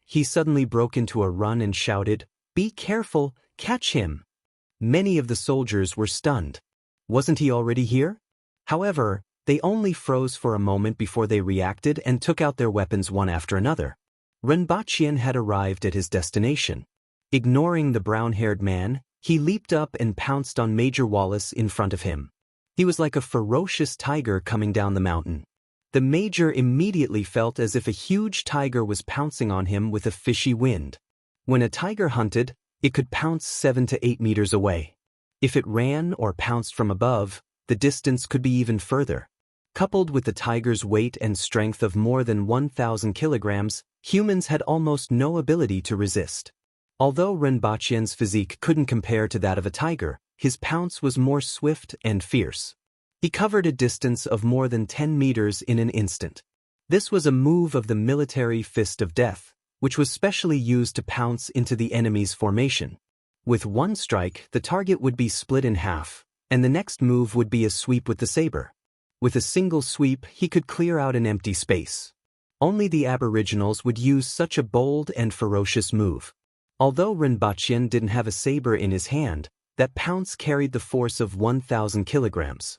[SPEAKER 1] He suddenly broke into a run and shouted, "Be careful, catch him!" Many of the soldiers were stunned. Wasn't he already here? However, they only froze for a moment before they reacted and took out their weapons one after another. Rinpoche had arrived at his destination. Ignoring the brown-haired man, he leaped up and pounced on Major Wallace in front of him. He was like a ferocious tiger coming down the mountain. The Major immediately felt as if a huge tiger was pouncing on him with a fishy wind. When a tiger hunted, it could pounce 7 to 8 meters away. If it ran or pounced from above, the distance could be even further. Coupled with the tiger's weight and strength of more than 1,000 kilograms, humans had almost no ability to resist. Although Rinpoche's physique couldn't compare to that of a tiger, his pounce was more swift and fierce. He covered a distance of more than 10 meters in an instant. This was a move of the military fist of death, which was specially used to pounce into the enemy's formation. With one strike, the target would be split in half, and the next move would be a sweep with the saber. With a single sweep, he could clear out an empty space. Only the Aboriginals would use such a bold and ferocious move. Although Rinpoche didn't have a saber in his hand, that pounce carried the force of 1,000 kilograms.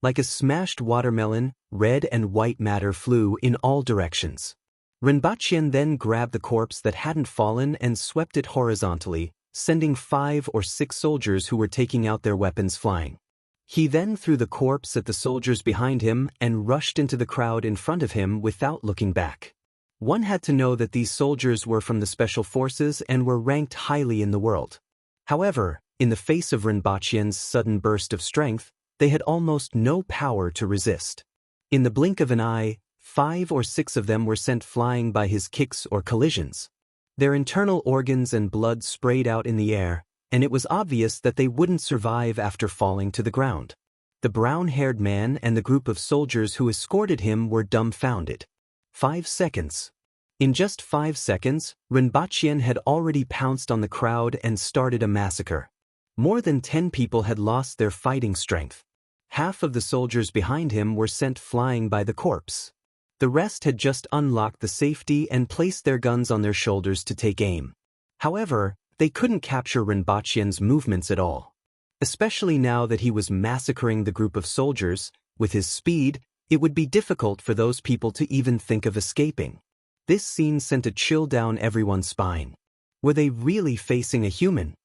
[SPEAKER 1] Like a smashed watermelon, red and white matter flew in all directions. Rinpoche then grabbed the corpse that hadn't fallen and swept it horizontally, sending 5 or 6 soldiers who were taking out their weapons flying. He then threw the corpse at the soldiers behind him and rushed into the crowd in front of him without looking back. One had to know that these soldiers were from the Special Forces and were ranked highly in the world. However, in the face of Rinpoche's sudden burst of strength, they had almost no power to resist. In the blink of an eye, 5 or 6 of them were sent flying by his kicks or collisions. Their internal organs and blood sprayed out in the air, and it was obvious that they wouldn't survive after falling to the ground. The brown-haired man and the group of soldiers who escorted him were dumbfounded. 5 seconds. In just 5 seconds, Rinpoche had already pounced on the crowd and started a massacre. More than 10 people had lost their fighting strength. Half of the soldiers behind him were sent flying by the corpse. The rest had just unlocked the safety and placed their guns on their shoulders to take aim. However, they couldn't capture Rinpoche's movements at all. Especially now that he was massacring the group of soldiers, with his speed, it would be difficult for those people to even think of escaping. This scene sent a chill down everyone's spine. Were they really facing a human?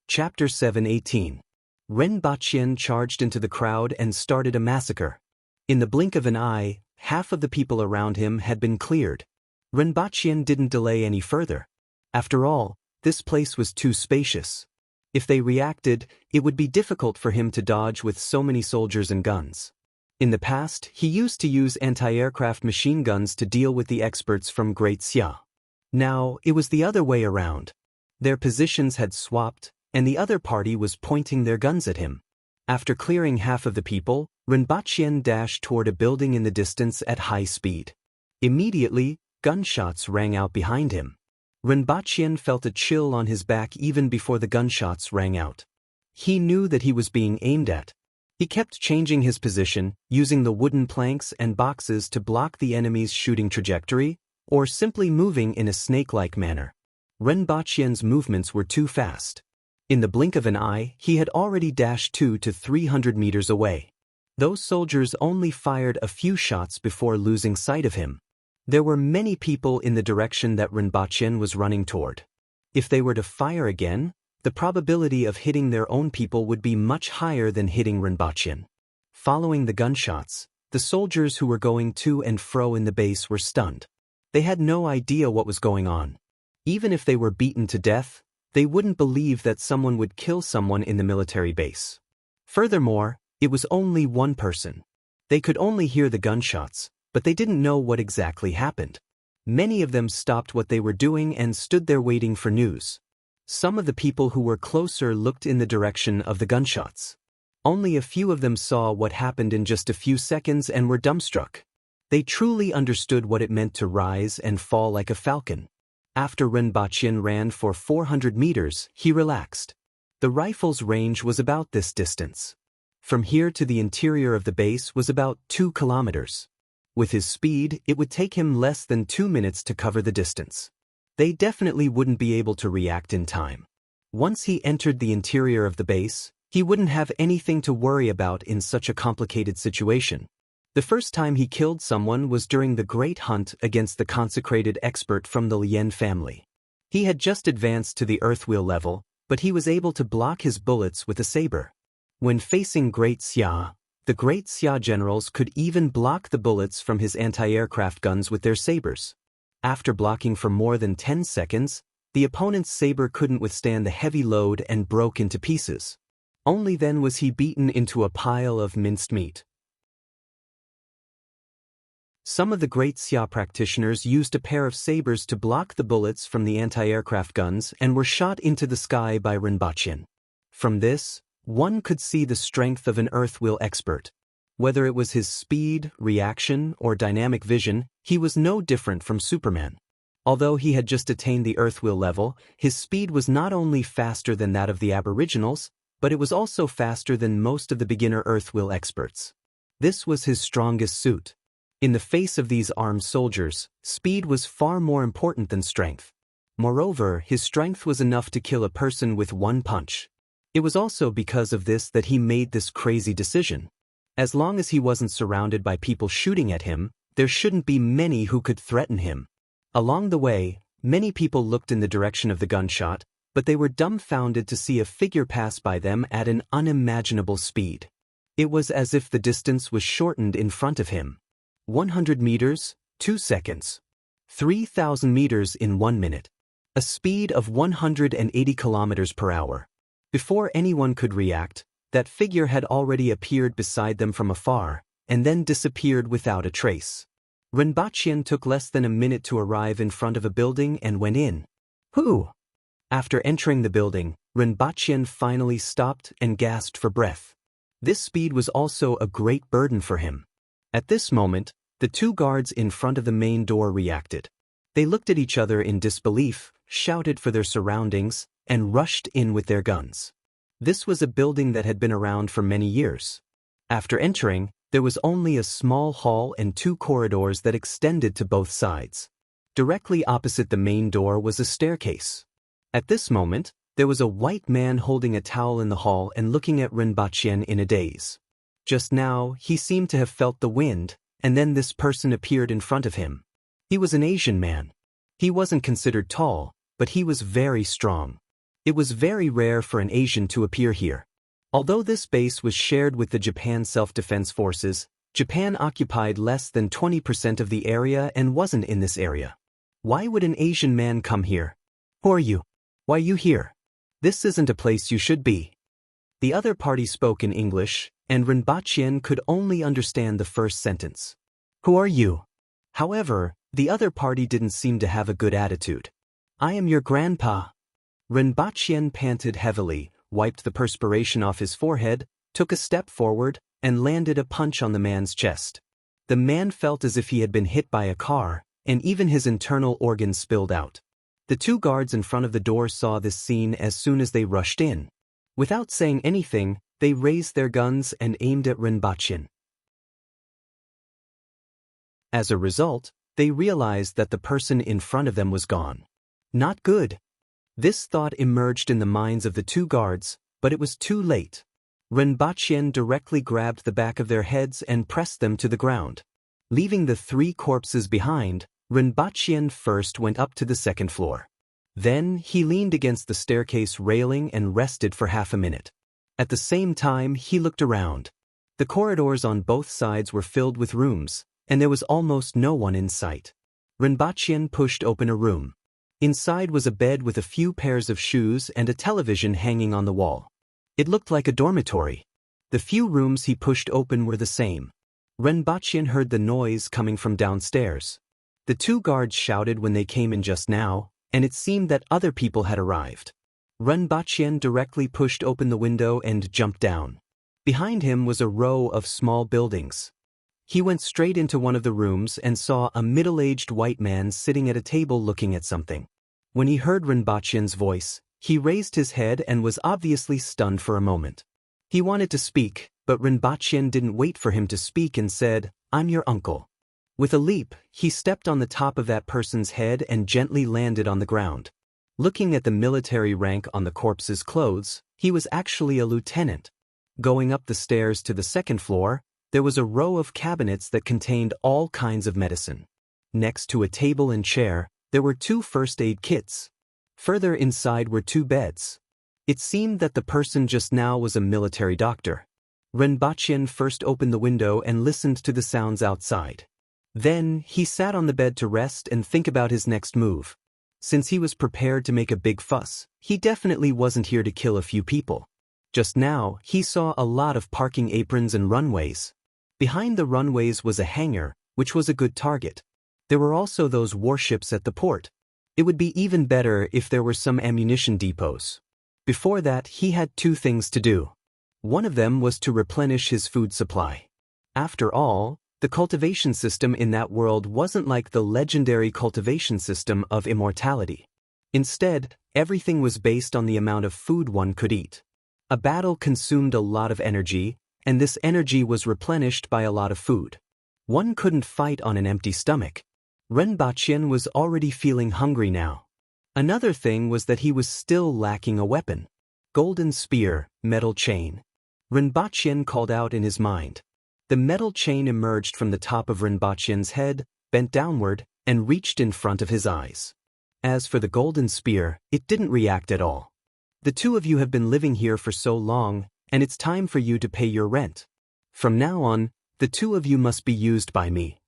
[SPEAKER 1] Chapter 7:18. Rinpoche charged into the crowd and started a massacre. In the blink of an eye, half of the people around him had been cleared. Rinpoche didn't delay any further. After all, this place was too spacious. If they reacted, it would be difficult for him to dodge with so many soldiers and guns. In the past, he used to use anti-aircraft machine guns to deal with the experts from Great Xia. Now, it was the other way around. Their positions had swapped, and the other party was pointing their guns at him. After clearing half of the people, Rinpoche dashed toward a building in the distance at high speed. Immediately, gunshots rang out behind him. Rinpoche felt a chill on his back even before the gunshots rang out. He knew that he was being aimed at. He kept changing his position, using the wooden planks and boxes to block the enemy's shooting trajectory, or simply moving in a snake-like manner. Rinpoche's movements were too fast. In the blink of an eye, he had already dashed 200 to 300 meters away. Those soldiers only fired a few shots before losing sight of him. There were many people in the direction that Rinpoche was running toward. If they were to fire again, the probability of hitting their own people would be much higher than hitting Rinpoche. Following the gunshots, the soldiers who were going to and fro in the base were stunned. They had no idea what was going on. Even if they were beaten to death, they wouldn't believe that someone would kill someone in the military base. Furthermore, it was only one person. They could only hear the gunshots, but they didn't know what exactly happened. Many of them stopped what they were doing and stood there waiting for news. Some of the people who were closer looked in the direction of the gunshots. Only a few of them saw what happened in just a few seconds and were dumbstruck. They truly understood what it meant to rise and fall like a falcon. After Rinpoche ran for 400 meters, he relaxed. The rifle's range was about this distance. From here to the interior of the base was about 2 kilometers. With his speed, it would take him less than 2 minutes to cover the distance. They definitely wouldn't be able to react in time. Once he entered the interior of the base, he wouldn't have anything to worry about in such a complicated situation. The first time he killed someone was during the Great Hunt against the consecrated expert from the Lien family. He had just advanced to the earthwheel level, but he was able to block his bullets with a saber. When facing Great Xia, the Great Xia generals could even block the bullets from his anti-aircraft guns with their sabers. After blocking for more than 10 seconds, the opponent's saber couldn't withstand the heavy load and broke into pieces. Only then was he beaten into a pile of minced meat. Some of the Great Xia practitioners used a pair of sabers to block the bullets from the anti-aircraft guns and were shot into the sky by Rinpoche. From this, one could see the strength of an earthwheel expert. Whether it was his speed, reaction, or dynamic vision, he was no different from Superman. Although he had just attained the earthwheel level, his speed was not only faster than that of the Aboriginals, but it was also faster than most of the beginner earthwheel experts. This was his strongest suit. In the face of these armed soldiers, speed was far more important than strength. Moreover, his strength was enough to kill a person with one punch. It was also because of this that he made this crazy decision. As long as he wasn't surrounded by people shooting at him, there shouldn't be many who could threaten him. Along the way, many people looked in the direction of the gunshot, but they were dumbfounded to see a figure pass by them at an unimaginable speed. It was as if the distance was shortened in front of him. 100 meters, 2 seconds. 3,000 meters in 1 minute. A speed of 180 kilometers per hour. Before anyone could react, that figure had already appeared beside them from afar, and then disappeared without a trace. Rinpoche took less than a minute to arrive in front of a building and went in. Who? After entering the building, Rinpoche finally stopped and gasped for breath. This speed was also a great burden for him. At this moment, the 2 guards in front of the main door reacted. They looked at each other in disbelief, shouted for their surroundings, and rushed in with their guns. This was a building that had been around for many years. After entering, there was only a small hall and 2 corridors that extended to both sides. Directly opposite the main door was a staircase. At this moment, there was a white man holding a towel in the hall and looking at Rinpoche in a daze. Just now, he seemed to have felt the wind, and then this person appeared in front of him. He was an Asian man. He wasn't considered tall, but he was very strong. It was very rare for an Asian to appear here. Although this base was shared with the Japan Self-Defense Forces, Japan occupied less than 20% of the area and wasn't in this area. Why would an Asian man come here? Who are you? Why are you here? This isn't a place you should be. The other party spoke in English, and Rinpoche could only understand the first sentence. Who are you? However, the other party didn't seem to have a good attitude. I am your grandpa. Rinpoche panted heavily, wiped the perspiration off his forehead, took a step forward, and landed a punch on the man's chest. The man felt as if he had been hit by a car, and even his internal organs spilled out. The 2 guards in front of the door saw this scene as soon as they rushed in. Without saying anything, they raised their guns and aimed at Rinpoche. As a result, they realized that the person in front of them was gone. Not good. This thought emerged in the minds of the 2 guards, but it was too late. Rinpoche directly grabbed the back of their heads and pressed them to the ground. Leaving the 3 corpses behind, Rinpoche first went up to the 2nd floor. Then, he leaned against the staircase railing and rested for half a minute. At the same time, he looked around. The corridors on both sides were filled with rooms, and there was almost no one in sight. Rinpoche pushed open a room. Inside was a bed with a few pairs of shoes and a television hanging on the wall. It looked like a dormitory. The few rooms he pushed open were the same. Rinpoche heard the noise coming from downstairs. The 2 guards shouted when they came in just now, and it seemed that other people had arrived. Rinpoche directly pushed open the window and jumped down. Behind him was a row of small buildings. He went straight into one of the rooms and saw a middle-aged white man sitting at a table looking at something. When he heard Rinpoche's voice, he raised his head and was obviously stunned for a moment. He wanted to speak, but Rinpoche didn't wait for him to speak and said, "I'm your uncle." With a leap, he stepped on the top of that person's head and gently landed on the ground. Looking at the military rank on the corpse's clothes, he was actually a lieutenant. Going up the stairs to the 2nd floor, there was a row of cabinets that contained all kinds of medicine. Next to a table and chair, there were 2 first aid kits. Further inside were 2 beds. It seemed that the person just now was a military doctor. Rinpoche first opened the window and listened to the sounds outside. Then, he sat on the bed to rest and think about his next move. Since he was prepared to make a big fuss, he definitely wasn't here to kill a few people. Just now, he saw a lot of parking aprons and runways. Behind the runways was a hangar, which was a good target. There were also those warships at the port. It would be even better if there were some ammunition depots. Before that, he had 2 things to do. One of them was to replenish his food supply. After all, the cultivation system in that world wasn't like the legendary cultivation system of immortality. Instead, everything was based on the amount of food one could eat. A battle consumed a lot of energy, and this energy was replenished by a lot of food. One couldn't fight on an empty stomach. Rinpoche was already feeling hungry now. Another thing was that he was still lacking a weapon. Golden spear, metal chain. Rinpoche called out in his mind. The metal chain emerged from the top of Rinpoche's head, bent downward, and reached in front of his eyes. As for the golden spear, it didn't react at all. The 2 of you have been living here for so long, and it's time for you to pay your rent. From now on, the 2 of you must be used by me.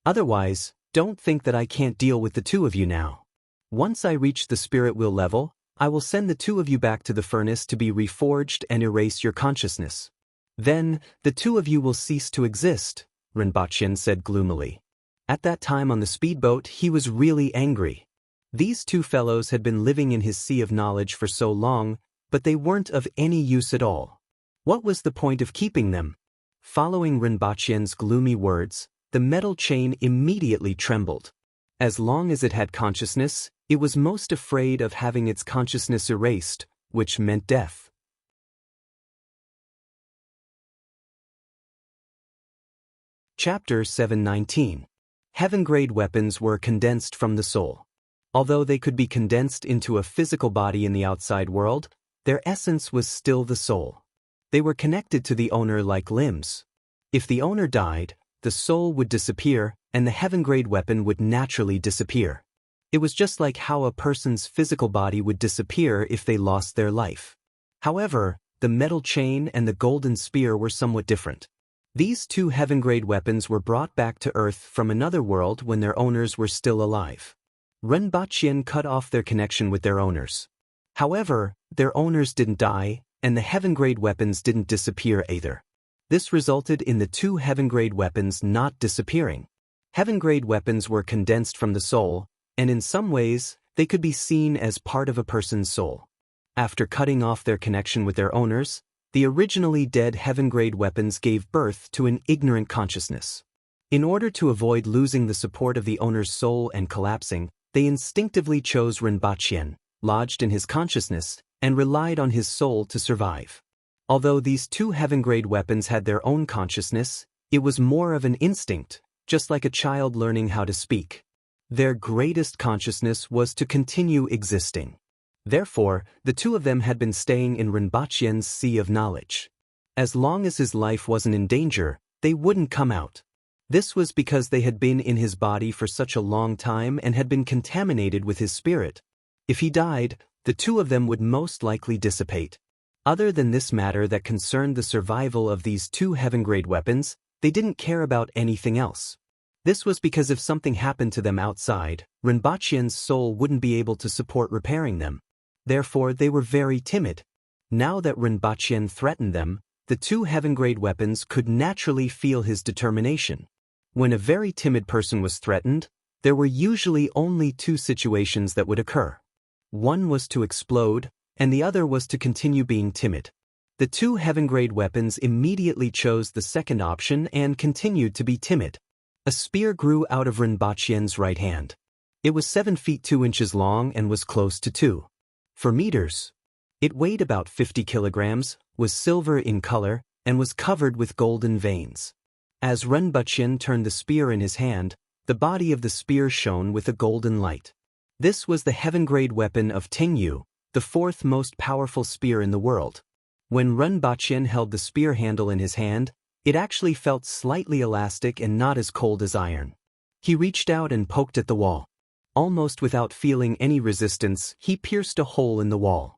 [SPEAKER 1] Otherwise, don't think that I can't deal with the 2 of you now. Once I reach the spirit will level, I will send the 2 of you back to the furnace to be reforged and erase your consciousness. Then, the 2 of you will cease to exist, Rinpoche said gloomily. At that time on the speedboat, he was really angry. These 2 fellows had been living in his sea of knowledge for so long, but they weren't of any use at all. What was the point of keeping them? Following Rinpoche's gloomy words, the metal chain immediately trembled. As long as it had consciousness, it was most afraid of having its consciousness erased, which meant death. Chapter 719. Heaven-grade weapons were condensed from the soul. Although they could be condensed into a physical body in the outside world, their essence was still the soul. They were connected to the owner like limbs. If the owner died, the soul would disappear, and the heaven-grade weapon would naturally disappear. It was just like how a person's physical body would disappear if they lost their life. However, the metal chain and the golden spear were somewhat different. These two heaven-grade weapons were brought back to Earth from another world when their owners were still alive. Renbachien cut off their connection with their owners. However, their owners didn't die, and the heaven-grade weapons didn't disappear either. This resulted in the two heaven-grade weapons not disappearing. Heaven-grade weapons were condensed from the soul, and in some ways, they could be seen as part of a person's soul. After cutting off their connection with their owners, the originally dead heaven-grade weapons gave birth to an ignorant consciousness. In order to avoid losing the support of the owner's soul and collapsing, they instinctively chose Renbachien, lodged in his consciousness, and relied on his soul to survive. Although these two heaven-grade weapons had their own consciousness, it was more of an instinct, just like a child learning how to speak. Their greatest consciousness was to continue existing. Therefore, the two of them had been staying in Renbachien's sea of knowledge. As long as his life wasn't in danger, they wouldn't come out. This was because they had been in his body for such a long time and had been contaminated with his spirit. If he died, the two of them would most likely dissipate. Other than this matter that concerned the survival of these two heaven-grade weapons, they didn't care about anything else. This was because if something happened to them outside, Renbachien's soul wouldn't be able to support repairing them. Therefore, they were very timid. Now that Renbachien threatened them, the two heaven-grade weapons could naturally feel his determination. When a very timid person was threatened, there were usually only two situations that would occur. One was to explode, and the other was to continue being timid. The two heaven-grade weapons immediately chose the second option and continued to be timid. A spear grew out of Renbachien's right hand. It was 7 feet 2 inches long and was close to 2 meters. It weighed about 50 kilograms, was silver in color, and was covered with golden veins. As Renbachien turned the spear in his hand, the body of the spear shone with a golden light. This was the heaven-grade weapon of Tingyu, the fourth most powerful spear in the world. When Renbachien held the spear handle in his hand, it actually felt slightly elastic and not as cold as iron. He reached out and poked at the wall. Almost without feeling any resistance, he pierced a hole in the wall.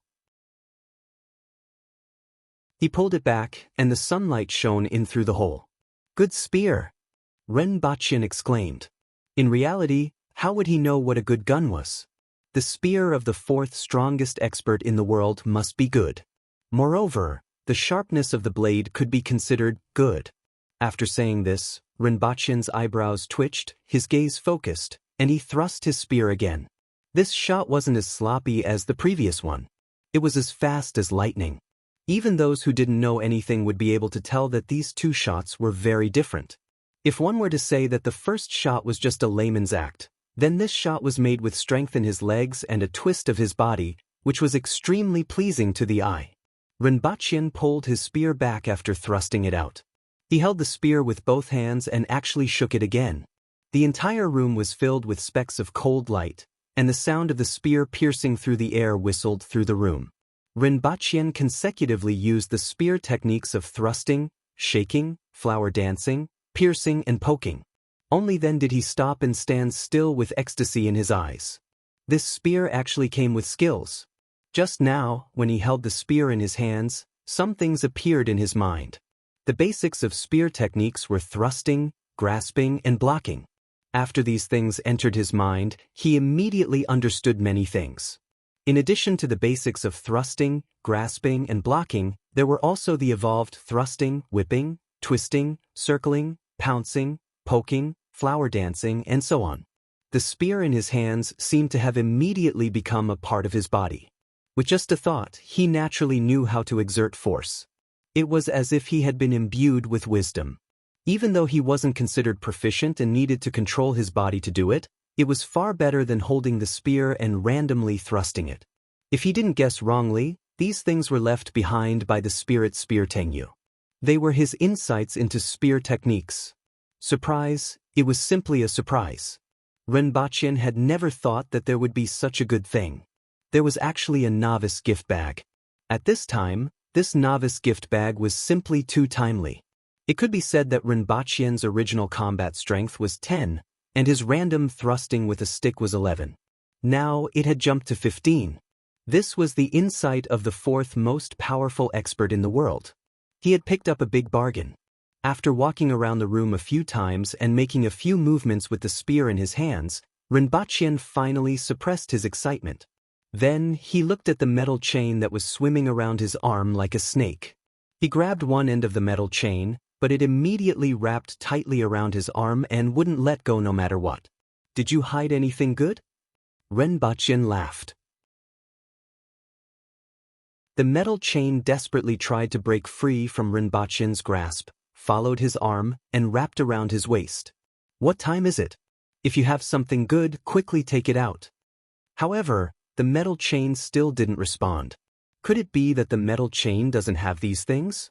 [SPEAKER 1] He pulled it back, and the sunlight shone in through the hole. "Good spear!" Renbachien exclaimed. In reality, how would he know what a good gun was? The spear of the fourth strongest expert in the world must be good. Moreover, the sharpness of the blade could be considered good. After saying this, Renbachien's eyebrows twitched, his gaze focused, and he thrust his spear again. This shot wasn't as sloppy as the previous one. It was as fast as lightning. Even those who didn't know anything would be able to tell that these two shots were very different. If one were to say that the first shot was just a layman's act, then this shot was made with strength in his legs and a twist of his body, which was extremely pleasing to the eye. Renbachien pulled his spear back after thrusting it out. He held the spear with both hands and actually shook it again. The entire room was filled with specks of cold light, and the sound of the spear piercing through the air whistled through the room. Renbachien consecutively used the spear techniques of thrusting, shaking, flower dancing, piercing, and poking. Only then did he stop and stand still with ecstasy in his eyes. This spear actually came with skills. Just now, when he held the spear in his hands, some things appeared in his mind. The basics of spear techniques were thrusting, grasping, and blocking. After these things entered his mind, he immediately understood many things. In addition to the basics of thrusting, grasping, and blocking, there were also the evolved thrusting, whipping, twisting, circling, pouncing, poking, flower dancing, and so on. The spear in his hands seemed to have immediately become a part of his body. With just a thought, he naturally knew how to exert force. It was as if he had been imbued with wisdom. Even though he wasn't considered proficient and needed to control his body to do it, it was far better than holding the spear and randomly thrusting it. If he didn't guess wrongly, these things were left behind by the spirit spear Tengyu. They were his insights into spear techniques. Surprise, it was simply a surprise. Renbachien had never thought that there would be such a good thing. There was actually a novice gift bag. At this time, this novice gift bag was simply too timely. It could be said that Renbachien's original combat strength was 10, and his random thrusting with a stick was 11. Now it had jumped to 15. This was the insight of the fourth most powerful expert in the world. He had picked up a big bargain. After walking around the room a few times and making a few movements with the spear in his hands, Renbachien finally suppressed his excitement. Then he looked at the metal chain that was swimming around his arm like a snake. He grabbed one end of the metal chain, but it immediately wrapped tightly around his arm and wouldn't let go no matter what. "Did you hide anything good?" Renbachien laughed. The metal chain desperately tried to break free from Renbachien's grasp, followed his arm, and wrapped around his waist. "What time is it? If you have something good, quickly take it out." However, the metal chain still didn't respond. Could it be that the metal chain doesn't have these things?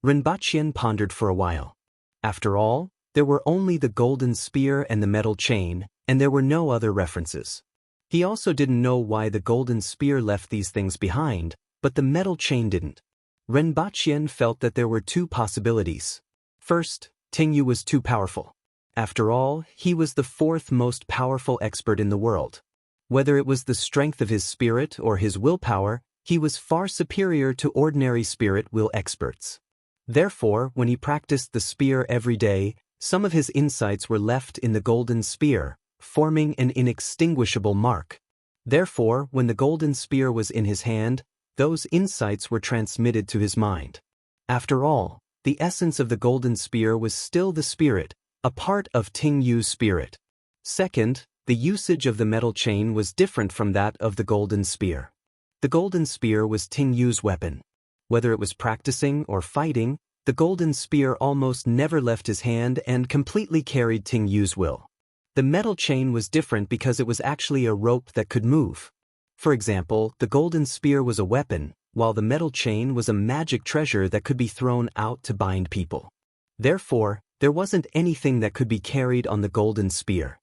[SPEAKER 1] Renbachien pondered for a while. After all, there were only the golden spear and the metal chain, and there were no other references. He also didn't know why the golden spear left these things behind, but the metal chain didn't. Renbachien felt that there were two possibilities. First, Tingyu was too powerful. After all, he was the fourth most powerful expert in the world. Whether it was the strength of his spirit or his willpower, he was far superior to ordinary spirit will experts. Therefore, when he practiced the spear every day, some of his insights were left in the golden spear, forming an inextinguishable mark. Therefore, when the golden spear was in his hand, those insights were transmitted to his mind. After all, the essence of the golden spear was still the spirit, a part of Tingyu's spirit. Second, the usage of the metal chain was different from that of the golden spear. The golden spear was Tingyu's weapon. Whether it was practicing or fighting, the golden spear almost never left his hand and completely carried Tingyu's will. The metal chain was different because it was actually a rope that could move. For example, the golden spear was a weapon, while the metal chain was a magic treasure that could be thrown out to bind people. Therefore, there wasn't anything that could be carried on the golden spear.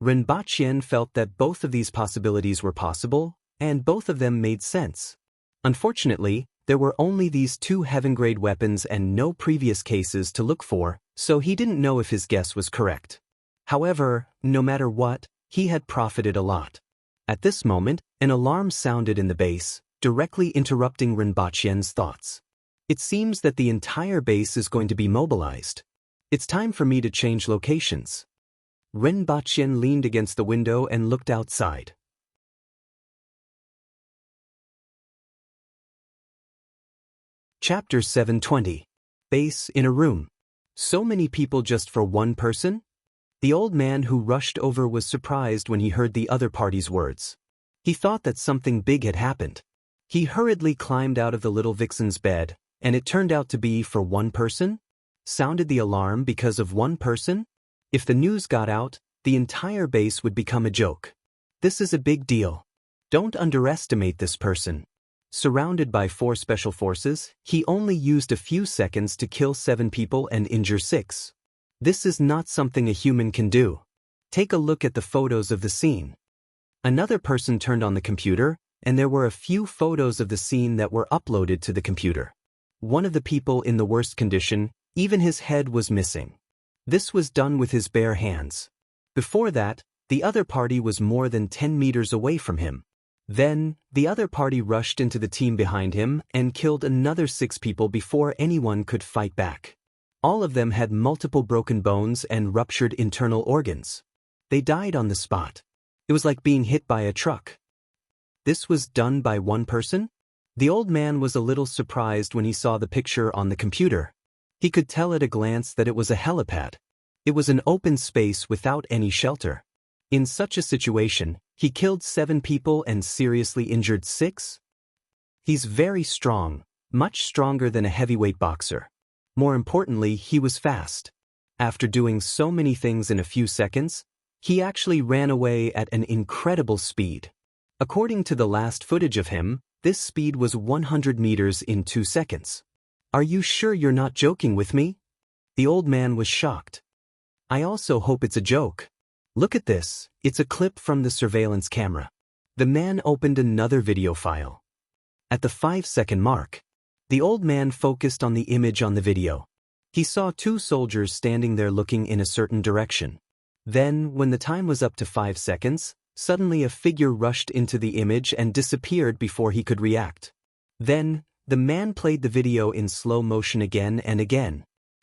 [SPEAKER 1] Renbachien felt that both of these possibilities were possible, and both of them made sense. Unfortunately, there were only these two heaven-grade weapons and no previous cases to look for, so he didn't know if his guess was correct. However, no matter what, he had profited a lot. At this moment, an alarm sounded in the base, directly interrupting Renbachien's thoughts. It seems that the entire base is going to be mobilized. It's time for me to change locations. Renbachien leaned against the window and looked outside. Chapter 720. Base in a room. So many people just for one person? The old man who rushed over was surprised when he heard the other party's words. He thought that something big had happened. He hurriedly climbed out of the little vixen's bed, and it turned out to be for one person? Sounded the alarm because of one person? If the news got out, the entire base would become a joke. This is a big deal. Don't underestimate this person. Surrounded by 4 special forces, he only used a few seconds to kill 7 people and injure 6. This is not something a human can do. Take a look at the photos of the scene. Another person turned on the computer, and there were a few photos of the scene that were uploaded to the computer. One of the people in the worst condition, even his head was missing. This was done with his bare hands. Before that, the other party was more than 10 meters away from him. Then, the other party rushed into the team behind him and killed another 6 people before anyone could fight back. All of them had multiple broken bones and ruptured internal organs. They died on the spot. It was like being hit by a truck. This was done by one person? The old man was a little surprised when he saw the picture on the computer. He could tell at a glance that it was a helipad. It was an open space without any shelter. In such a situation, he killed 7 people and seriously injured 6? He's very strong, much stronger than a heavyweight boxer. More importantly, he was fast. After doing so many things in a few seconds, he actually ran away at an incredible speed. According to the last footage of him, this speed was 100 meters in 2 seconds. Are you sure you're not joking with me? The old man was shocked. I also hope it's a joke. Look at this, it's a clip from the surveillance camera. The man opened another video file. At the 5-second mark, the old man focused on the image on the video. He saw 2 soldiers standing there looking in a certain direction. Then, when the time was up to 5 seconds, suddenly a figure rushed into the image and disappeared before he could react. Then, the man played the video in slow motion again and again.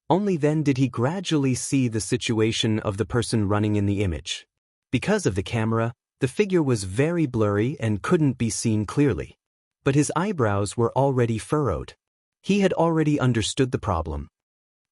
[SPEAKER 1] Only then did he gradually see the situation of the person running in the image. Because of the camera, the figure was very blurry and couldn't be seen clearly. But his eyebrows were already furrowed. He had already understood the problem.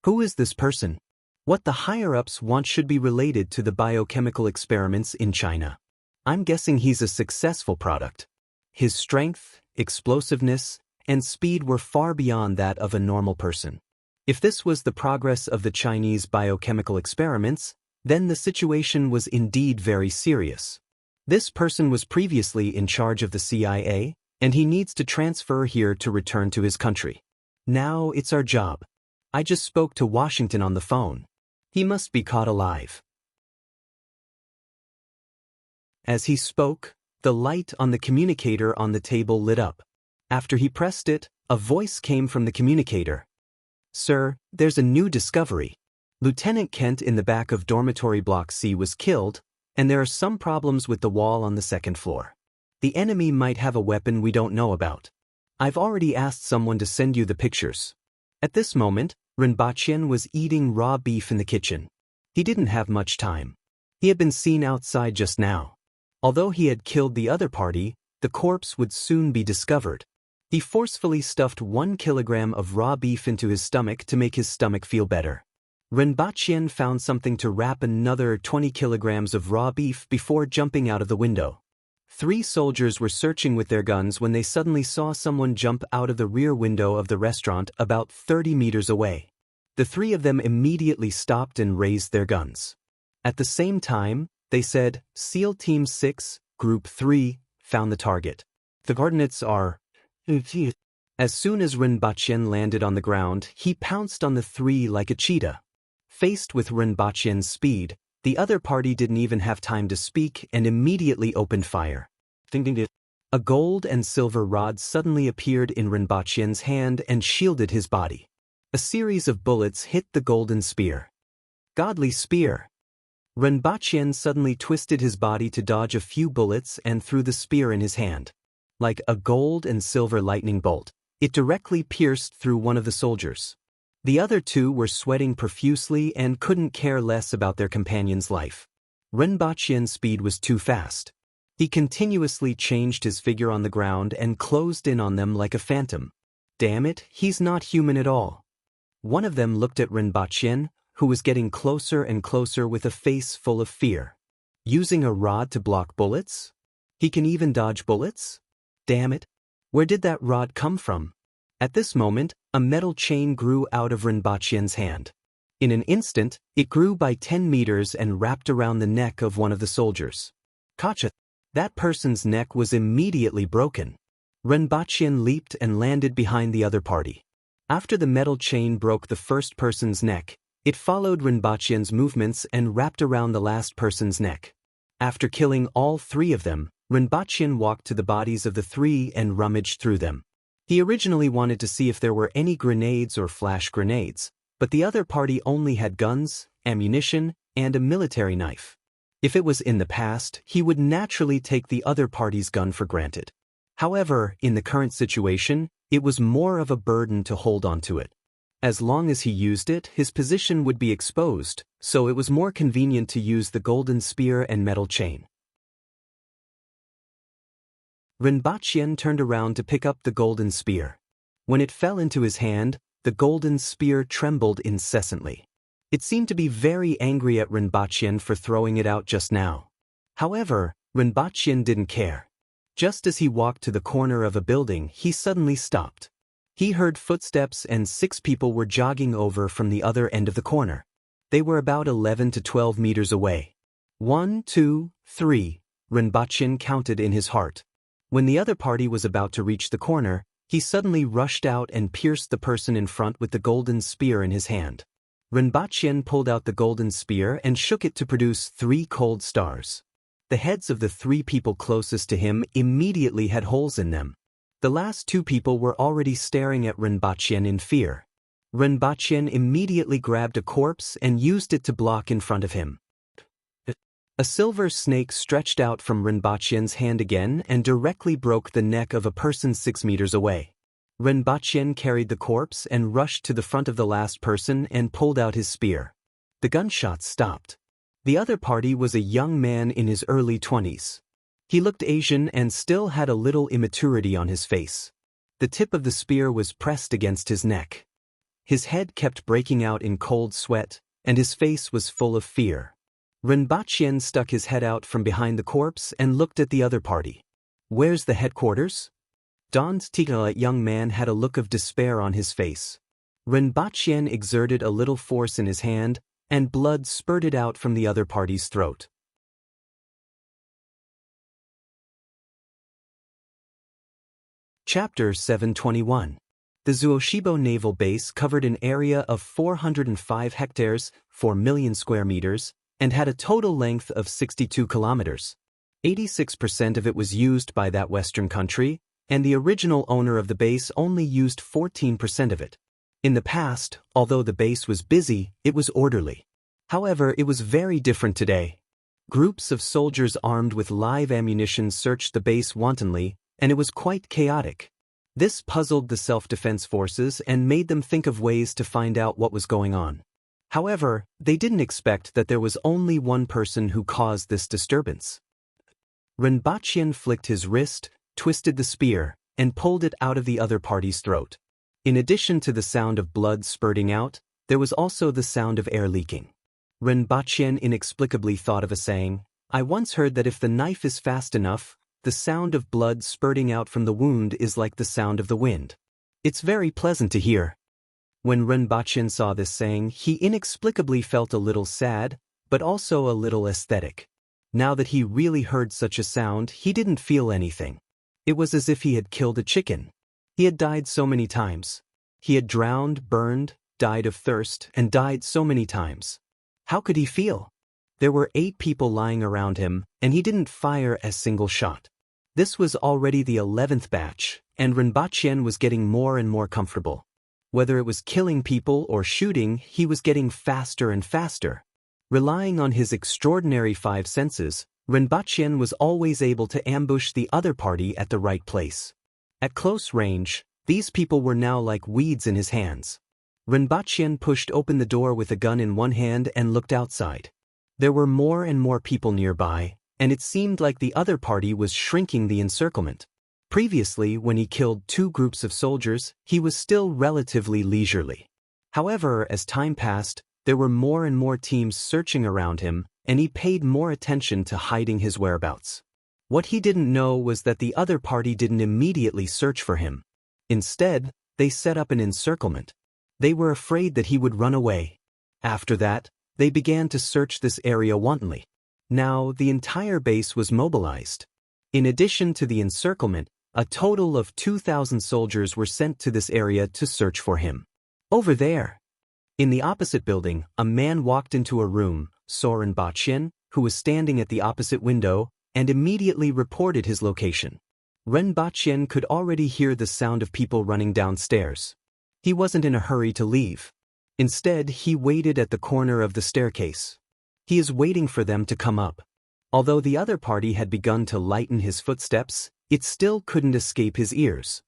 [SPEAKER 1] Who is this person? What the higher-ups want should be related to the biochemical experiments in China. I'm guessing he's a successful product. His strength, explosiveness, and speed were far beyond that of a normal person. If this was the progress of the Chinese biochemical experiments, then the situation was indeed very serious. This person was previously in charge of the CIA, and he needs to transfer here to return to his country. Now it's our job. I just spoke to Washington on the phone. He must be caught alive. As he spoke, the light on the communicator on the table lit up. After he pressed it, a voice came from the communicator. Sir, there's a new discovery. Lieutenant Kent in the back of dormitory block C was killed, and there are some problems with the wall on the 2nd floor. The enemy might have a weapon we don't know about. I've already asked someone to send you the pictures. At this moment, Rinpoche was eating raw beef in the kitchen. He didn't have much time. He had been seen outside just now. Although he had killed the other party, the corpse would soon be discovered. He forcefully stuffed 1 kilogram of raw beef into his stomach to make his stomach feel better. Rinpoche found something to wrap another 20 kilograms of raw beef before jumping out of the window. 3 soldiers were searching with their guns when they suddenly saw someone jump out of the rear window of the restaurant about 30 meters away. The 3 of them immediately stopped and raised their guns. At the same time, they said, SEAL Team 6, Group 3, found the target. The coordinates are... As soon as Rinpoche landed on the ground, he pounced on the 3 like a cheetah. Faced with Rinpoche's speed, the other party didn't even have time to speak and immediately opened fire. A gold and silver rod suddenly appeared in Rinpoche's hand and shielded his body. A series of bullets hit the golden spear. Godly spear! Rinpoche suddenly twisted his body to dodge a few bullets and threw the spear in his hand. Like a gold and silver lightning bolt, it directly pierced through one of the soldiers. The other 2 were sweating profusely and couldn't care less about their companion's life. Rinpoche's speed was too fast. He continuously changed his figure on the ground and closed in on them like a phantom. Damn it, he's not human at all. One of them looked at Rinpoche, who was getting closer and closer with a face full of fear. Using a rod to block bullets? He can even dodge bullets? Damn it. Where did that rod come from? At this moment, a metal chain grew out of Rinpoche's hand. In an instant, it grew by 10 meters and wrapped around the neck of one of the soldiers. Gotcha! That person's neck was immediately broken. Rinpoche leaped and landed behind the other party. After the metal chain broke the first person's neck, it followed Rinpoche's movements and wrapped around the last person's neck. After killing all 3 of them, Rinpoche walked to the bodies of the 3 and rummaged through them. He originally wanted to see if there were any grenades or flash grenades, but the other party only had guns, ammunition, and a military knife. If it was in the past, he would naturally take the other party's gun for granted. However, in the current situation, it was more of a burden to hold onto it. As long as he used it, his position would be exposed, so it was more convenient to use the golden spear and metal chain. Rinpoche turned around to pick up the golden spear. When it fell into his hand, the golden spear trembled incessantly. It seemed to be very angry at Rinpoche for throwing it out just now. However, Rinpoche didn't care. Just as he walked to the corner of a building, he suddenly stopped. He heard footsteps and 6 people were jogging over from the other end of the corner. They were about 11 to 12 meters away. 1, 2, 3, Rinpoche counted in his heart. When the other party was about to reach the corner, he suddenly rushed out and pierced the person in front with the golden spear in his hand. Rinpoche pulled out the golden spear and shook it to produce 3 cold stars. The heads of the 3 people closest to him immediately had holes in them. The last 2 people were already staring at Rinpoche in fear. Rinpoche immediately grabbed a corpse and used it to block in front of him. A silver snake stretched out from Rinpoche's hand again and directly broke the neck of a person 6 meters away. Rinpoche carried the corpse and rushed to the front of the last person and pulled out his spear. The gunshots stopped. The other party was a young man in his early 20s. He looked Asian and still had a little immaturity on his face. The tip of the spear was pressed against his neck. His head kept breaking out in cold sweat, and his face was full of fear. Rinpoche stuck his head out from behind the corpse and looked at the other party. "Where's the headquarters?" Don's Tigala young man had a look of despair on his face. Rinpoche exerted a little force in his hand, and blood spurted out from the other party's throat. Chapter 721. The Zuoshibo Naval Base covered an area of 405 hectares, 4 million square meters, and had a total length of 62 kilometers. 86% of it was used by that Western country, and the original owner of the base only used 14% of it. In the past, although the base was busy, it was orderly. However, it was very different today. Groups of soldiers armed with live ammunition searched the base wantonly, and it was quite chaotic. This puzzled the self-defense forces and made them think of ways to find out what was going on. However, they didn't expect that there was only one person who caused this disturbance. Rinpoche flicked his wrist, twisted the spear, and pulled it out of the other party's throat. In addition to the sound of blood spurting out, there was also the sound of air leaking. Rinpoche inexplicably thought of a saying, "I once heard that if the knife is fast enough, the sound of blood spurting out from the wound is like the sound of the wind." It's very pleasant to hear. When Rinpoche saw this saying, he inexplicably felt a little sad, but also a little aesthetic. Now that he really heard such a sound, he didn't feel anything. It was as if he had killed a chicken. He had died so many times. He had drowned, burned, died of thirst, and died so many times. How could he feel? There were 8 people lying around him, and he didn't fire a single shot. This was already the 11th batch, and Rinpoche was getting more and more comfortable. Whether it was killing people or shooting, he was getting faster and faster. Relying on his extraordinary 5 senses, Rinpoche was always able to ambush the other party at the right place. At close range, these people were now like weeds in his hands. Rinpoche pushed open the door with a gun in one hand and looked outside. There were more and more people nearby, and it seemed like the other party was shrinking the encirclement. Previously, when he killed 2 groups of soldiers, he was still relatively leisurely. However, as time passed, there were more and more teams searching around him, and he paid more attention to hiding his whereabouts. What he didn't know was that the other party didn't immediately search for him. Instead, they set up an encirclement. They were afraid that he would run away. After that, they began to search this area wantonly. Now, the entire base was mobilized. In addition to the encirclement, a total of 2,000 soldiers were sent to this area to search for him. Over there. In the opposite building, a man walked into a room, saw Rinpoche, who was standing at the opposite window, and immediately reported his location. Rinpoche could already hear the sound of people running downstairs. He wasn't in a hurry to leave. Instead, he waited at the corner of the staircase. He is waiting for them to come up. Although the other party had begun to lighten his footsteps, it still couldn't escape his ears.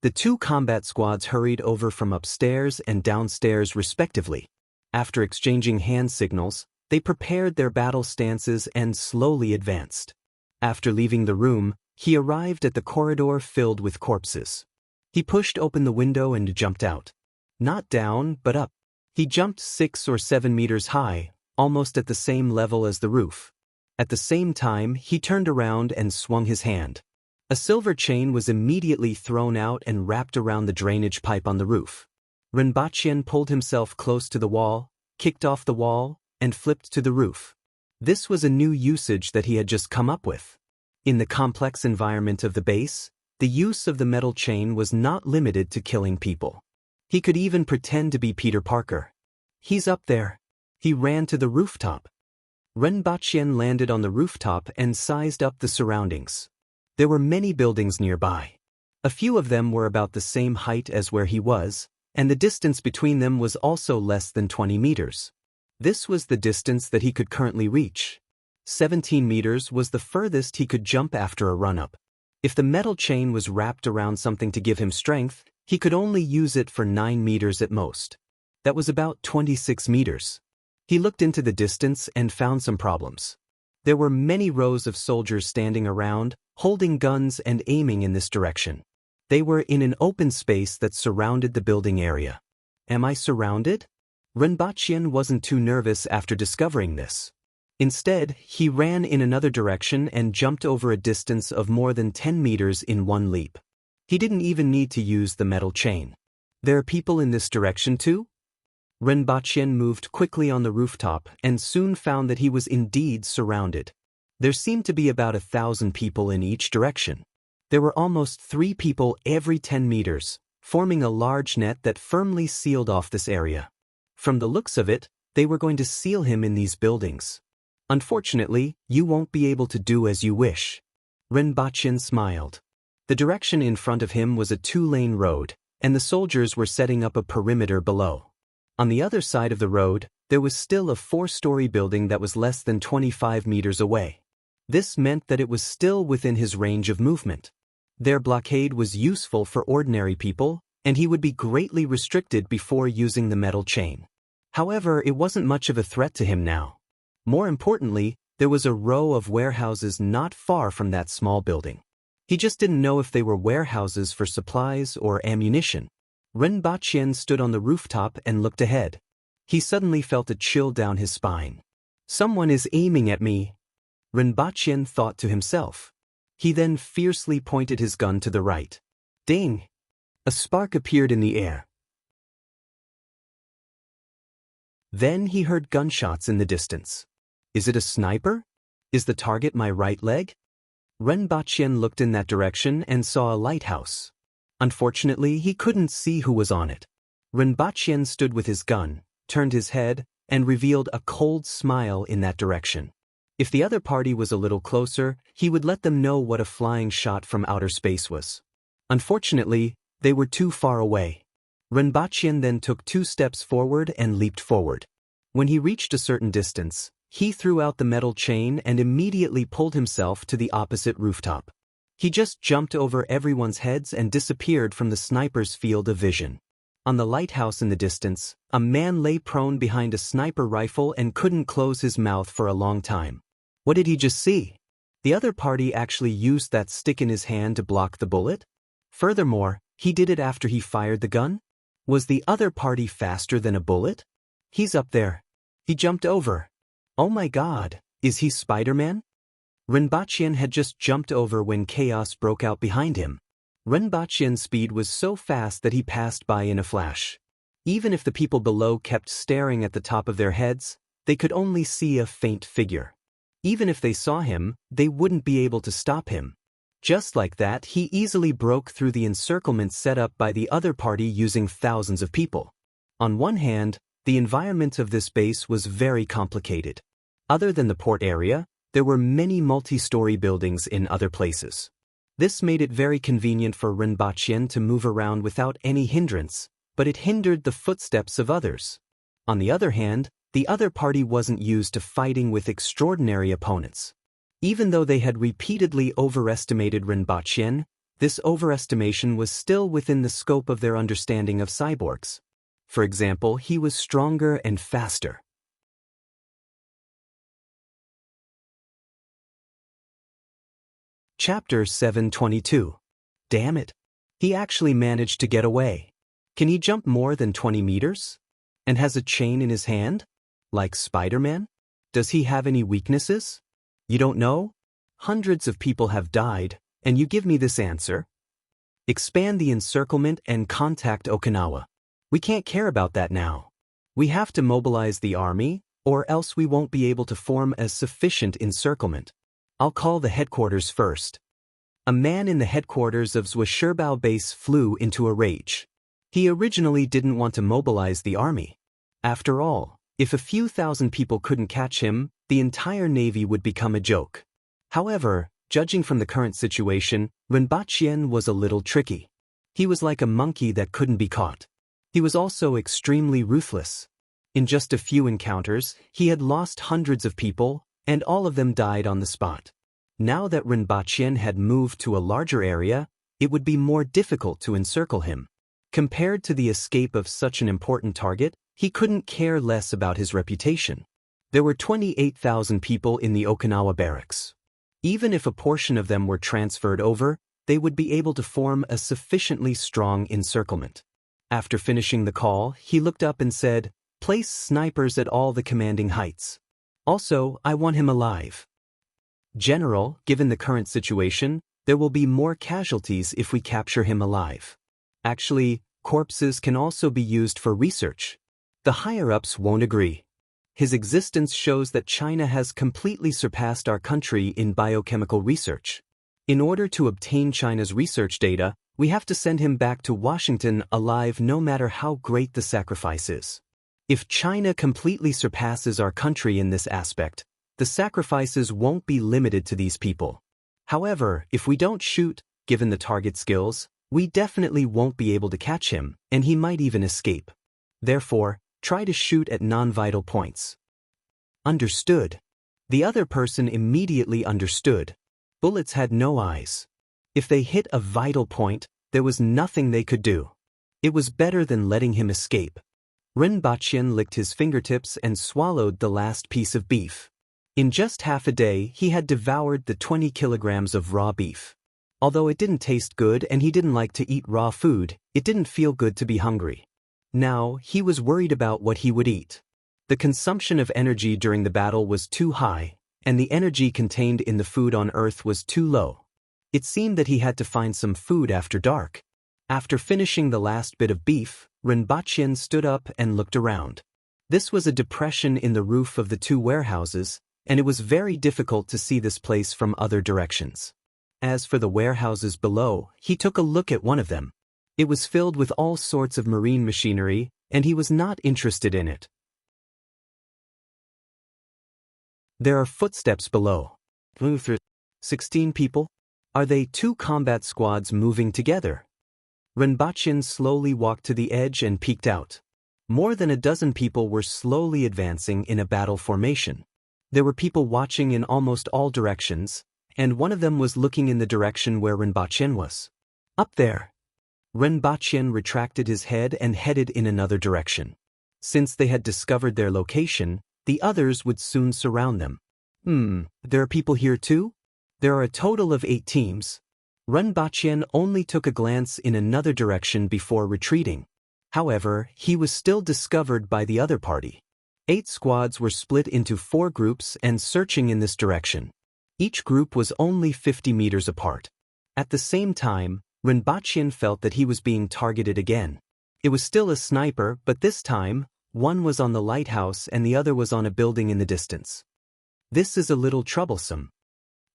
[SPEAKER 1] The 2 combat squads hurried over from upstairs and downstairs respectively. After exchanging hand signals, they prepared their battle stances and slowly advanced. After leaving the room, he arrived at the corridor filled with corpses. He pushed open the window and jumped out. Not down, but up. He jumped 6 or 7 meters high, almost at the same level as the roof. At the same time, he turned around and swung his hand. A silver chain was immediately thrown out and wrapped around the drainage pipe on the roof. Rinpoche pulled himself close to the wall, kicked off the wall, and flipped to the roof. This was a new usage that he had just come up with. In the complex environment of the base, the use of the metal chain was not limited to killing people. He could even pretend to be Peter Parker. He's up there. He ran to the rooftop. Renbachien landed on the rooftop and sized up the surroundings. There were many buildings nearby. A few of them were about the same height as where he was, and the distance between them was also less than 20 meters. This was the distance that he could currently reach. 17 meters was the furthest he could jump after a run-up. If the metal chain was wrapped around something to give him strength, he could only use it for 9 meters at most. That was about 26 meters. He looked into the distance and found some problems. There were many rows of soldiers standing around, holding guns and aiming in this direction. They were in an open space that surrounded the building area. Am I surrounded? Renbachien wasn't too nervous after discovering this. Instead, he ran in another direction and jumped over a distance of more than 10 meters in one leap. He didn't even need to use the metal chain. There are people in this direction too? Renbachien moved quickly on the rooftop and soon found that he was indeed surrounded. There seemed to be about 1,000 people in each direction. There were almost 3 people every 10 meters, forming a large net that firmly sealed off this area. From the looks of it, they were going to seal him in these buildings. Unfortunately, you won't be able to do as you wish. Renbachien smiled. The direction in front of him was a 2-lane road, and the soldiers were setting up a perimeter below. On the other side of the road, there was still a 4-story building that was less than 25 meters away. This meant that it was still within his range of movement. Their blockade was useful for ordinary people, and he would be greatly restricted before using the metal chain. However, it wasn't much of a threat to him now. More importantly, there was a row of warehouses not far from that small building. He just didn't know if they were warehouses for supplies or ammunition. Renbachien stood on the rooftop and looked ahead. He suddenly felt a chill down his spine. Someone is aiming at me, Renbachien thought to himself. He then fiercely pointed his gun to the right. Ding! A spark appeared in the air. Then he heard gunshots in the distance. Is it a sniper? Is the target my right leg? Renbachien looked in that direction and saw a lighthouse. Unfortunately, he couldn't see who was on it. Renbachien stood with his gun, turned his head, and revealed a cold smile in that direction. If the other party was a little closer, he would let them know what a flying shot from outer space was. Unfortunately, they were too far away. Renbachien then took 2 steps forward and leaped forward. When he reached a certain distance, he threw out the metal chain and immediately pulled himself to the opposite rooftop. He just jumped over everyone's heads and disappeared from the sniper's field of vision. On the lighthouse in the distance, a man lay prone behind a sniper rifle and couldn't close his mouth for a long time. What did he just see? The other party actually used that stick in his hand to block the bullet? Furthermore, he did it after he fired the gun? Was the other party faster than a bullet? He's up there. He jumped over. Oh my God, is he Spider-Man? Renbachien had just jumped over when chaos broke out behind him. Renbachien's speed was so fast that he passed by in a flash. Even if the people below kept staring at the top of their heads, they could only see a faint figure. Even if they saw him, they wouldn't be able to stop him. Just like that, he easily broke through the encirclement set up by the other party using thousands of people. On one hand, the environment of this base was very complicated. Other than the port area, there were many multi-story buildings in other places. This made it very convenient for Renbachien to move around without any hindrance, but it hindered the footsteps of others. On the other hand, the other party wasn't used to fighting with extraordinary opponents. Even though they had repeatedly overestimated Renbachien, this overestimation was still within the scope of their understanding of cyborgs. For example, he was stronger and faster. Chapter 722. Damn it. He actually managed to get away. Can he jump more than 20 meters? And has a chain in his hand? Like Spider-Man? Does he have any weaknesses? You don't know? Hundreds of people have died, and you give me this answer? Expand the encirclement and contact Okinawa. We can't care about that now. We have to mobilize the army, or else we won't be able to form a sufficient encirclement. I'll call the headquarters first. A man in the headquarters of Zwisherbao base flew into a rage. He originally didn't want to mobilize the army. After all, if a few thousand people couldn't catch him, the entire navy would become a joke. However, judging from the current situation, Rinpoche was a little tricky. He was like a monkey that couldn't be caught. He was also extremely ruthless. In just a few encounters, he had lost hundreds of people, and all of them died on the spot. Now that Rinpoche had moved to a larger area, it would be more difficult to encircle him. Compared to the escape of such an important target, he couldn't care less about his reputation. There were 28,000 people in the Okinawa barracks. Even if a portion of them were transferred over, they would be able to form a sufficiently strong encirclement. After finishing the call, he looked up and said, "Place snipers at all the commanding heights. Also, I want him alive. General, given the current situation, there will be more casualties if we capture him alive. Actually, corpses can also be used for research. The higher-ups won't agree. His existence shows that China has completely surpassed our country in biochemical research. In order to obtain China's research data, we have to send him back to Washington alive no matter how great the sacrifice is. If China completely surpasses our country in this aspect, the sacrifices won't be limited to these people. However, if we don't shoot, given the target skills, we definitely won't be able to catch him, and he might even escape. Therefore, try to shoot at non-vital points." Understood. The other person immediately understood. Bullets had no eyes. If they hit a vital point, there was nothing they could do. It was better than letting him escape. Rinpoche licked his fingertips and swallowed the last piece of beef. In just half a day, he had devoured the 20 kilograms of raw beef. Although it didn't taste good and he didn't like to eat raw food, it didn't feel good to be hungry. Now, he was worried about what he would eat. The consumption of energy during the battle was too high, and the energy contained in the food on Earth was too low. It seemed that he had to find some food after dark. After finishing the last bit of beef, Rinpoche stood up and looked around. This was a depression in the roof of the two warehouses, and it was very difficult to see this place from other directions. As for the warehouses below, he took a look at one of them. It was filled with all sorts of marine machinery, and he was not interested in it. There are footsteps below. 16 people? Are they two combat squads moving together? Rinpoche slowly walked to the edge and peeked out. More than a dozen people were slowly advancing in a battle formation. There were people watching in almost all directions, and one of them was looking in the direction where Rinpoche was. Up there. Rinpoche retracted his head and headed in another direction. Since they had discovered their location, the others would soon surround them. There are people here too? There are a total of 8 teams. Rinpoche only took a glance in another direction before retreating. However, he was still discovered by the other party. 8 squads were split into 4 groups and searching in this direction. Each group was only 50 meters apart. At the same time, Rinpoche felt that he was being targeted again. It was still a sniper, but this time, one was on the lighthouse and the other was on a building in the distance. This is a little troublesome.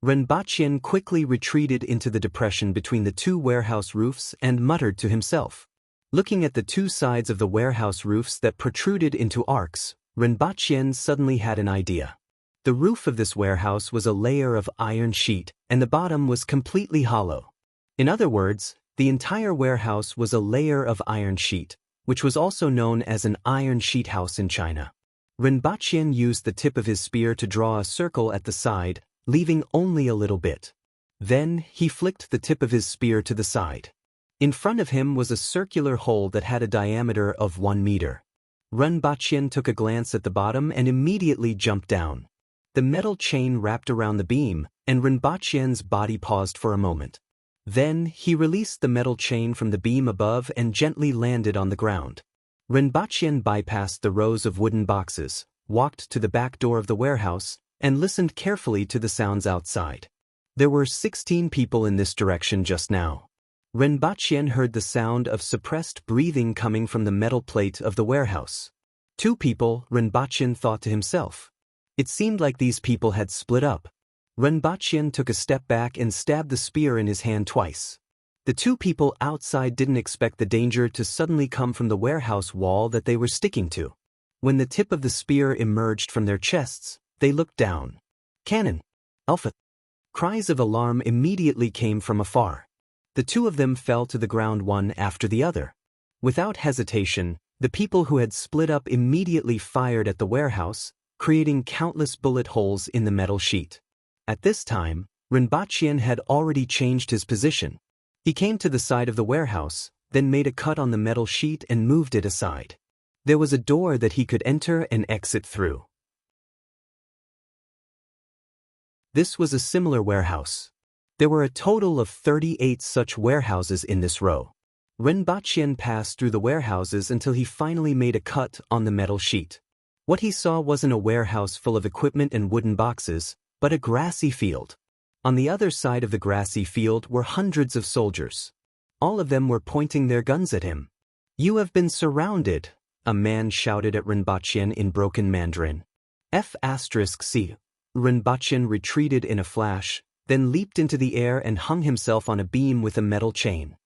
[SPEAKER 1] Rinpoche quickly retreated into the depression between the 2 warehouse roofs and muttered to himself. Looking at the 2 sides of the warehouse roofs that protruded into arcs, Rinpoche suddenly had an idea. The roof of this warehouse was a layer of iron sheet, and the bottom was completely hollow. In other words, the entire warehouse was a layer of iron sheet, which was also known as an iron sheet house in China. Rinpoche used the tip of his spear to draw a circle at the side, leaving only a little bit. Then, he flicked the tip of his spear to the side. In front of him was a circular hole that had a diameter of 1 meter. Rinpoche took a glance at the bottom and immediately jumped down. The metal chain wrapped around the beam, and Rinpoche's body paused for a moment. Then, he released the metal chain from the beam above and gently landed on the ground. Rinpoche bypassed the rows of wooden boxes, walked to the back door of the warehouse, and listened carefully to the sounds outside. There were 16 people in this direction just now. Rinpoche heard the sound of suppressed breathing coming from the metal plate of the warehouse. 2 people, Rinpoche thought to himself. It seemed like these people had split up. Rinpoche took a step back and stabbed the spear in his hand twice. The two people outside didn't expect the danger to suddenly come from the warehouse wall that they were sticking to. When the tip of the spear emerged from their chests, they looked down. Cannon! Alpha! Cries of alarm immediately came from afar. The two of them fell to the ground one after the other. Without hesitation, the people who had split up immediately fired at the warehouse, creating countless bullet holes in the metal sheet. At this time, Rinpoche had already changed his position. He came to the side of the warehouse, then made a cut on the metal sheet and moved it aside. There was a door that he could enter and exit through. This was a similar warehouse. There were a total of 38 such warehouses in this row. Rinpoche passed through the warehouses until he finally made a cut on the metal sheet. What he saw wasn't a warehouse full of equipment and wooden boxes, but a grassy field. On the other side of the grassy field were hundreds of soldiers. All of them were pointing their guns at him. "You have been surrounded," a man shouted at Rinpoche in broken Mandarin. F***C. Rinpoche retreated in a flash, then leaped into the air and hung himself on a beam with a metal chain.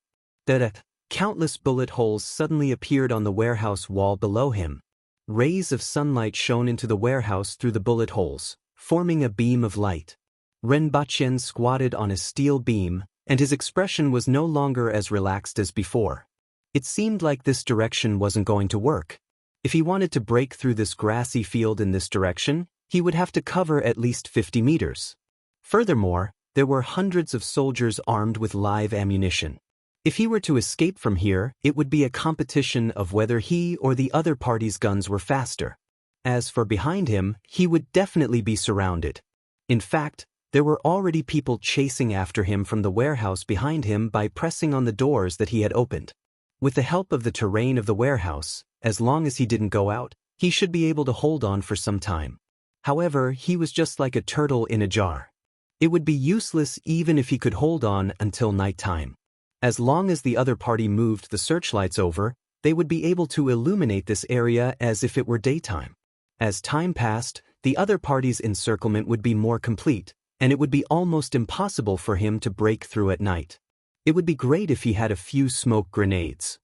[SPEAKER 1] Countless bullet holes suddenly appeared on the warehouse wall below him. Rays of sunlight shone into the warehouse through the bullet holes, forming a beam of light. Rinpoche squatted on a steel beam, and his expression was no longer as relaxed as before. It seemed like this direction wasn't going to work. If he wanted to break through this grassy field in this direction, he would have to cover at least 50 meters. Furthermore, there were hundreds of soldiers armed with live ammunition. If he were to escape from here, it would be a competition of whether he or the other party's guns were faster. As for behind him, he would definitely be surrounded. In fact, there were already people chasing after him from the warehouse behind him by pressing on the doors that he had opened. With the help of the terrain of the warehouse, as long as he didn't go out, he should be able to hold on for some time. However, he was just like a turtle in a jar. It would be useless even if he could hold on until nighttime. As long as the other party moved the searchlights over, they would be able to illuminate this area as if it were daytime. As time passed, the other party's encirclement would be more complete, and it would be almost impossible for him to break through at night. It would be great if he had a few smoke grenades.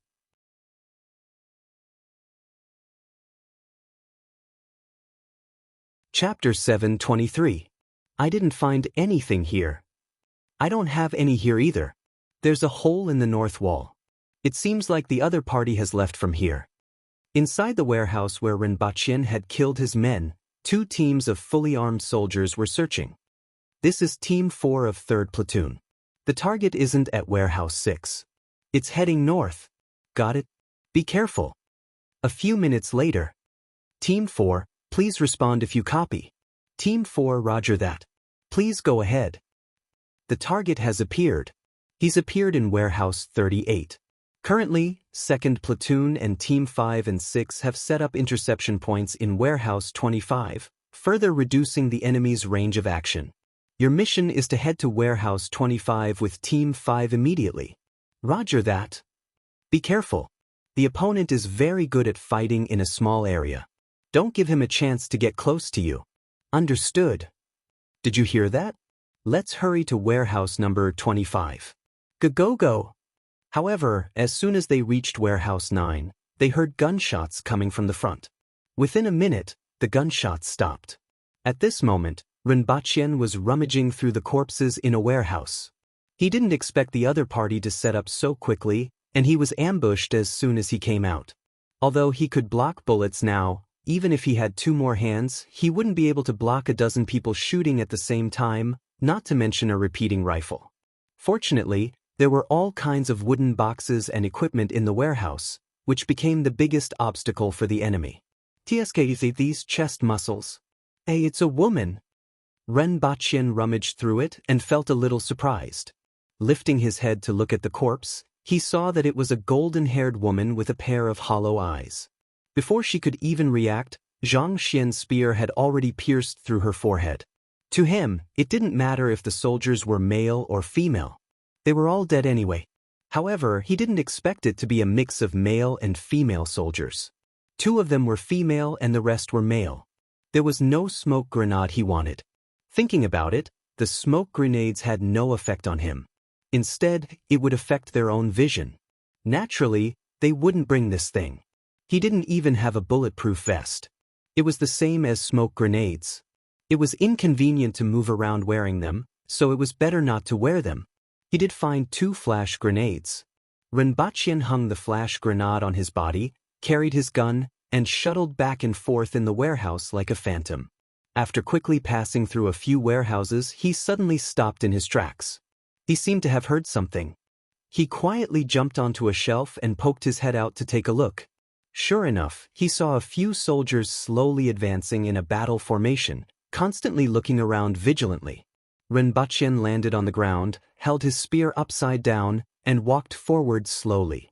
[SPEAKER 1] Chapter 723. I didn't find anything here. I don't have any here either. There's a hole in the north wall. It seems like the other party has left from here. Inside the warehouse where Rinpoche had killed his men, two teams of fully armed soldiers were searching. This is Team 4 of 3rd Platoon. The target isn't at Warehouse 6. It's heading north. Got it? Be careful. A few minutes later. Team 4, please respond if you copy. Team 4, roger that. Please go ahead. The target has appeared. He's appeared in Warehouse 38. Currently, 2nd Platoon and Team 5 and 6 have set up interception points in Warehouse 25, further reducing the enemy's range of action. Your mission is to head to Warehouse 25 with Team 5 immediately. Roger that. Be careful. The opponent is very good at fighting in a small area. Don't give him a chance to get close to you. Understood. Did you hear that? Let's hurry to Warehouse number 25. Go. However, as soon as they reached Warehouse 9, they heard gunshots coming from the front. Within a minute, the gunshots stopped. At this moment, Rinpoche was rummaging through the corpses in a warehouse. He didn't expect the other party to set up so quickly, and he was ambushed as soon as he came out. Although he could block bullets now, even if he had 2 more hands, he wouldn't be able to block a dozen people shooting at the same time, not to mention a repeating rifle. Fortunately, there were all kinds of wooden boxes and equipment in the warehouse, which became the biggest obstacle for the enemy. TSK, these chest muscles. Hey, it's a woman. Rinpoche rummaged through it and felt a little surprised. Lifting his head to look at the corpse, he saw that it was a golden-haired woman with a pair of hollow eyes. Before she could even react, Zhang Xian's spear had already pierced through her forehead. To him, it didn't matter if the soldiers were male or female. They were all dead anyway. However, he didn't expect it to be a mix of male and female soldiers. 2 of them were female and the rest were male. There was no smoke grenade he wanted. Thinking about it, the smoke grenades had no effect on him. Instead, it would affect their own vision. Naturally, they wouldn't bring this thing. He didn't even have a bulletproof vest. It was the same as smoke grenades. It was inconvenient to move around wearing them, so it was better not to wear them. He did find 2 flash grenades. Renbachien hung the flash grenade on his body, carried his gun, and shuttled back and forth in the warehouse like a phantom. After quickly passing through a few warehouses, he suddenly stopped in his tracks. He seemed to have heard something. He quietly jumped onto a shelf and poked his head out to take a look. Sure enough, he saw a few soldiers slowly advancing in a battle formation, constantly looking around vigilantly. Renbachien landed on the ground, held his spear upside down, and walked forward slowly.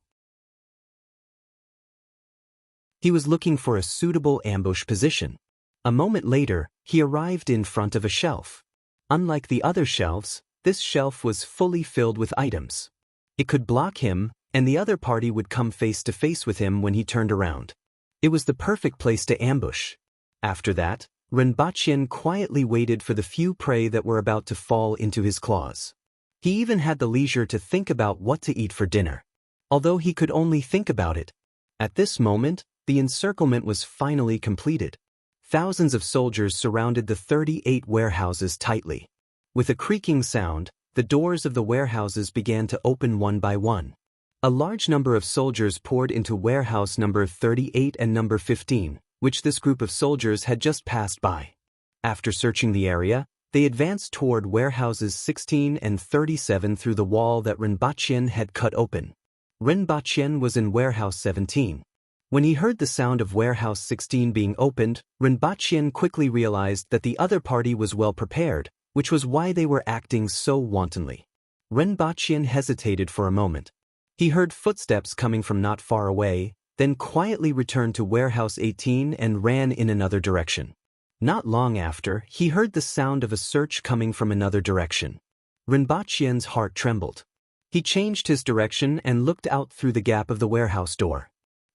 [SPEAKER 1] He was looking for a suitable ambush position. A moment later, he arrived in front of a shelf. Unlike the other shelves, this shelf was fully filled with items. It could block him, and the other party would come face to face with him when he turned around. It was the perfect place to ambush. After that, Renbachien quietly waited for the few prey that were about to fall into his claws. He even had the leisure to think about what to eat for dinner. Although he could only think about it. At this moment, the encirclement was finally completed. Thousands of soldiers surrounded the 38 warehouses tightly. With a creaking sound, the doors of the warehouses began to open one by one. A large number of soldiers poured into warehouse number 38 and number 15, which this group of soldiers had just passed by. After searching the area, they advanced toward warehouses 16 and 37 through the wall that Renbachien had cut open. Renbachien was in warehouse 17. When he heard the sound of warehouse 16 being opened, Renbachien quickly realized that the other party was well prepared, which was why they were acting so wantonly. Renbachien hesitated for a moment. He heard footsteps coming from not far away, then quietly returned to warehouse 18 and ran in another direction. Not long after, he heard the sound of a search coming from another direction. Renbachien's heart trembled. He changed his direction and looked out through the gap of the warehouse door.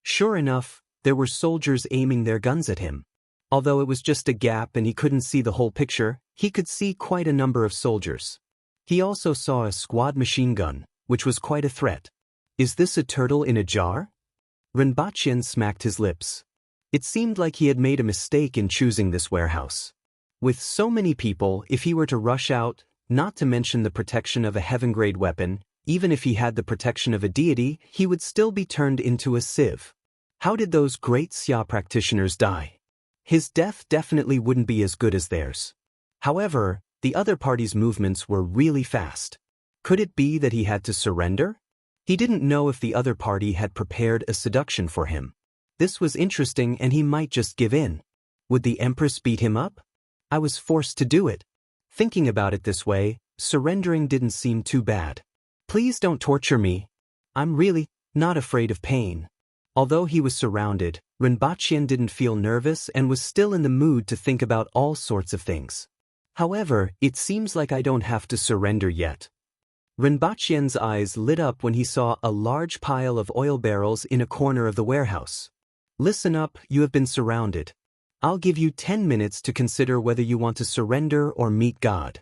[SPEAKER 1] Sure enough, there were soldiers aiming their guns at him. Although it was just a gap and he couldn't see the whole picture, he could see quite a number of soldiers. He also saw a squad machine gun, which was quite a threat. Is this a turtle in a jar? Renbachien smacked his lips. It seemed like he had made a mistake in choosing this warehouse. With so many people, if he were to rush out, not to mention the protection of a heaven-grade weapon, even if he had the protection of a deity, he would still be turned into a sieve. How did those great Xia practitioners die? His death definitely wouldn't be as good as theirs. However, the other party's movements were really fast. Could it be that he had to surrender? He didn't know if the other party had prepared a seduction for him. This was interesting and he might just give in. Would the Empress beat him up? I was forced to do it. Thinking about it this way, surrendering didn't seem too bad. Please don't torture me. I'm really not afraid of pain. Although he was surrounded, Renbachien didn't feel nervous and was still in the mood to think about all sorts of things. However, it seems like I don't have to surrender yet. Renbachien's eyes lit up when he saw a large pile of oil barrels in a corner of the warehouse. Listen up, you have been surrounded. I'll give you 10 minutes to consider whether you want to surrender or meet God.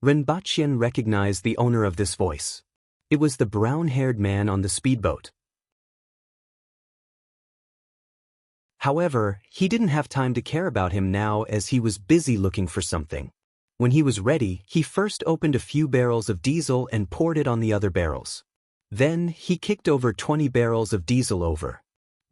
[SPEAKER 1] Renbachien recognized the owner of this voice. It was the brown-haired man on the speedboat. However, he didn't have time to care about him now as he was busy looking for something. When he was ready, he first opened a few barrels of diesel and poured it on the other barrels. Then, he kicked over 20 barrels of diesel over.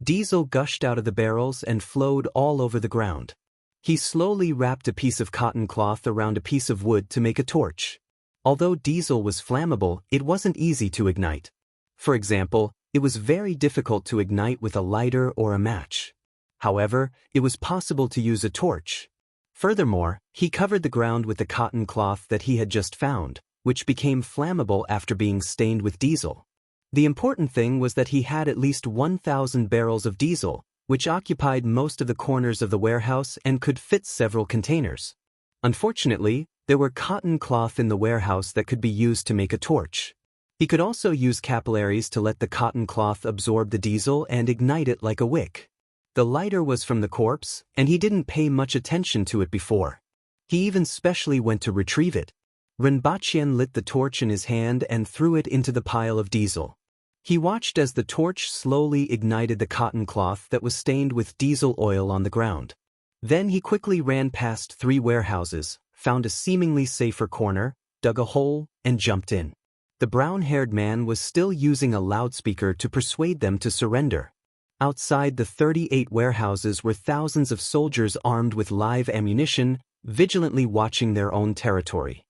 [SPEAKER 1] Diesel gushed out of the barrels and flowed all over the ground. He slowly wrapped a piece of cotton cloth around a piece of wood to make a torch. Although diesel was flammable, it wasn't easy to ignite. For example, it was very difficult to ignite with a lighter or a match. However, it was possible to use a torch. Furthermore, he covered the ground with the cotton cloth that he had just found, which became flammable after being stained with diesel. The important thing was that he had at least 1,000 barrels of diesel, which occupied most of the corners of the warehouse and could fit several containers. Unfortunately, there were cotton cloth in the warehouse that could be used to make a torch. He could also use capillaries to let the cotton cloth absorb the diesel and ignite it like a wick. The lighter was from the corpse, and he didn't pay much attention to it before. He even specially went to retrieve it. Rinpoche lit the torch in his hand and threw it into the pile of diesel. He watched as the torch slowly ignited the cotton cloth that was stained with diesel oil on the ground. Then he quickly ran past 3 warehouses, found a seemingly safer corner, dug a hole, and jumped in. The brown-haired man was still using a loudspeaker to persuade them to surrender. Outside the 38 warehouses were thousands of soldiers armed with live ammunition, vigilantly watching their own territory.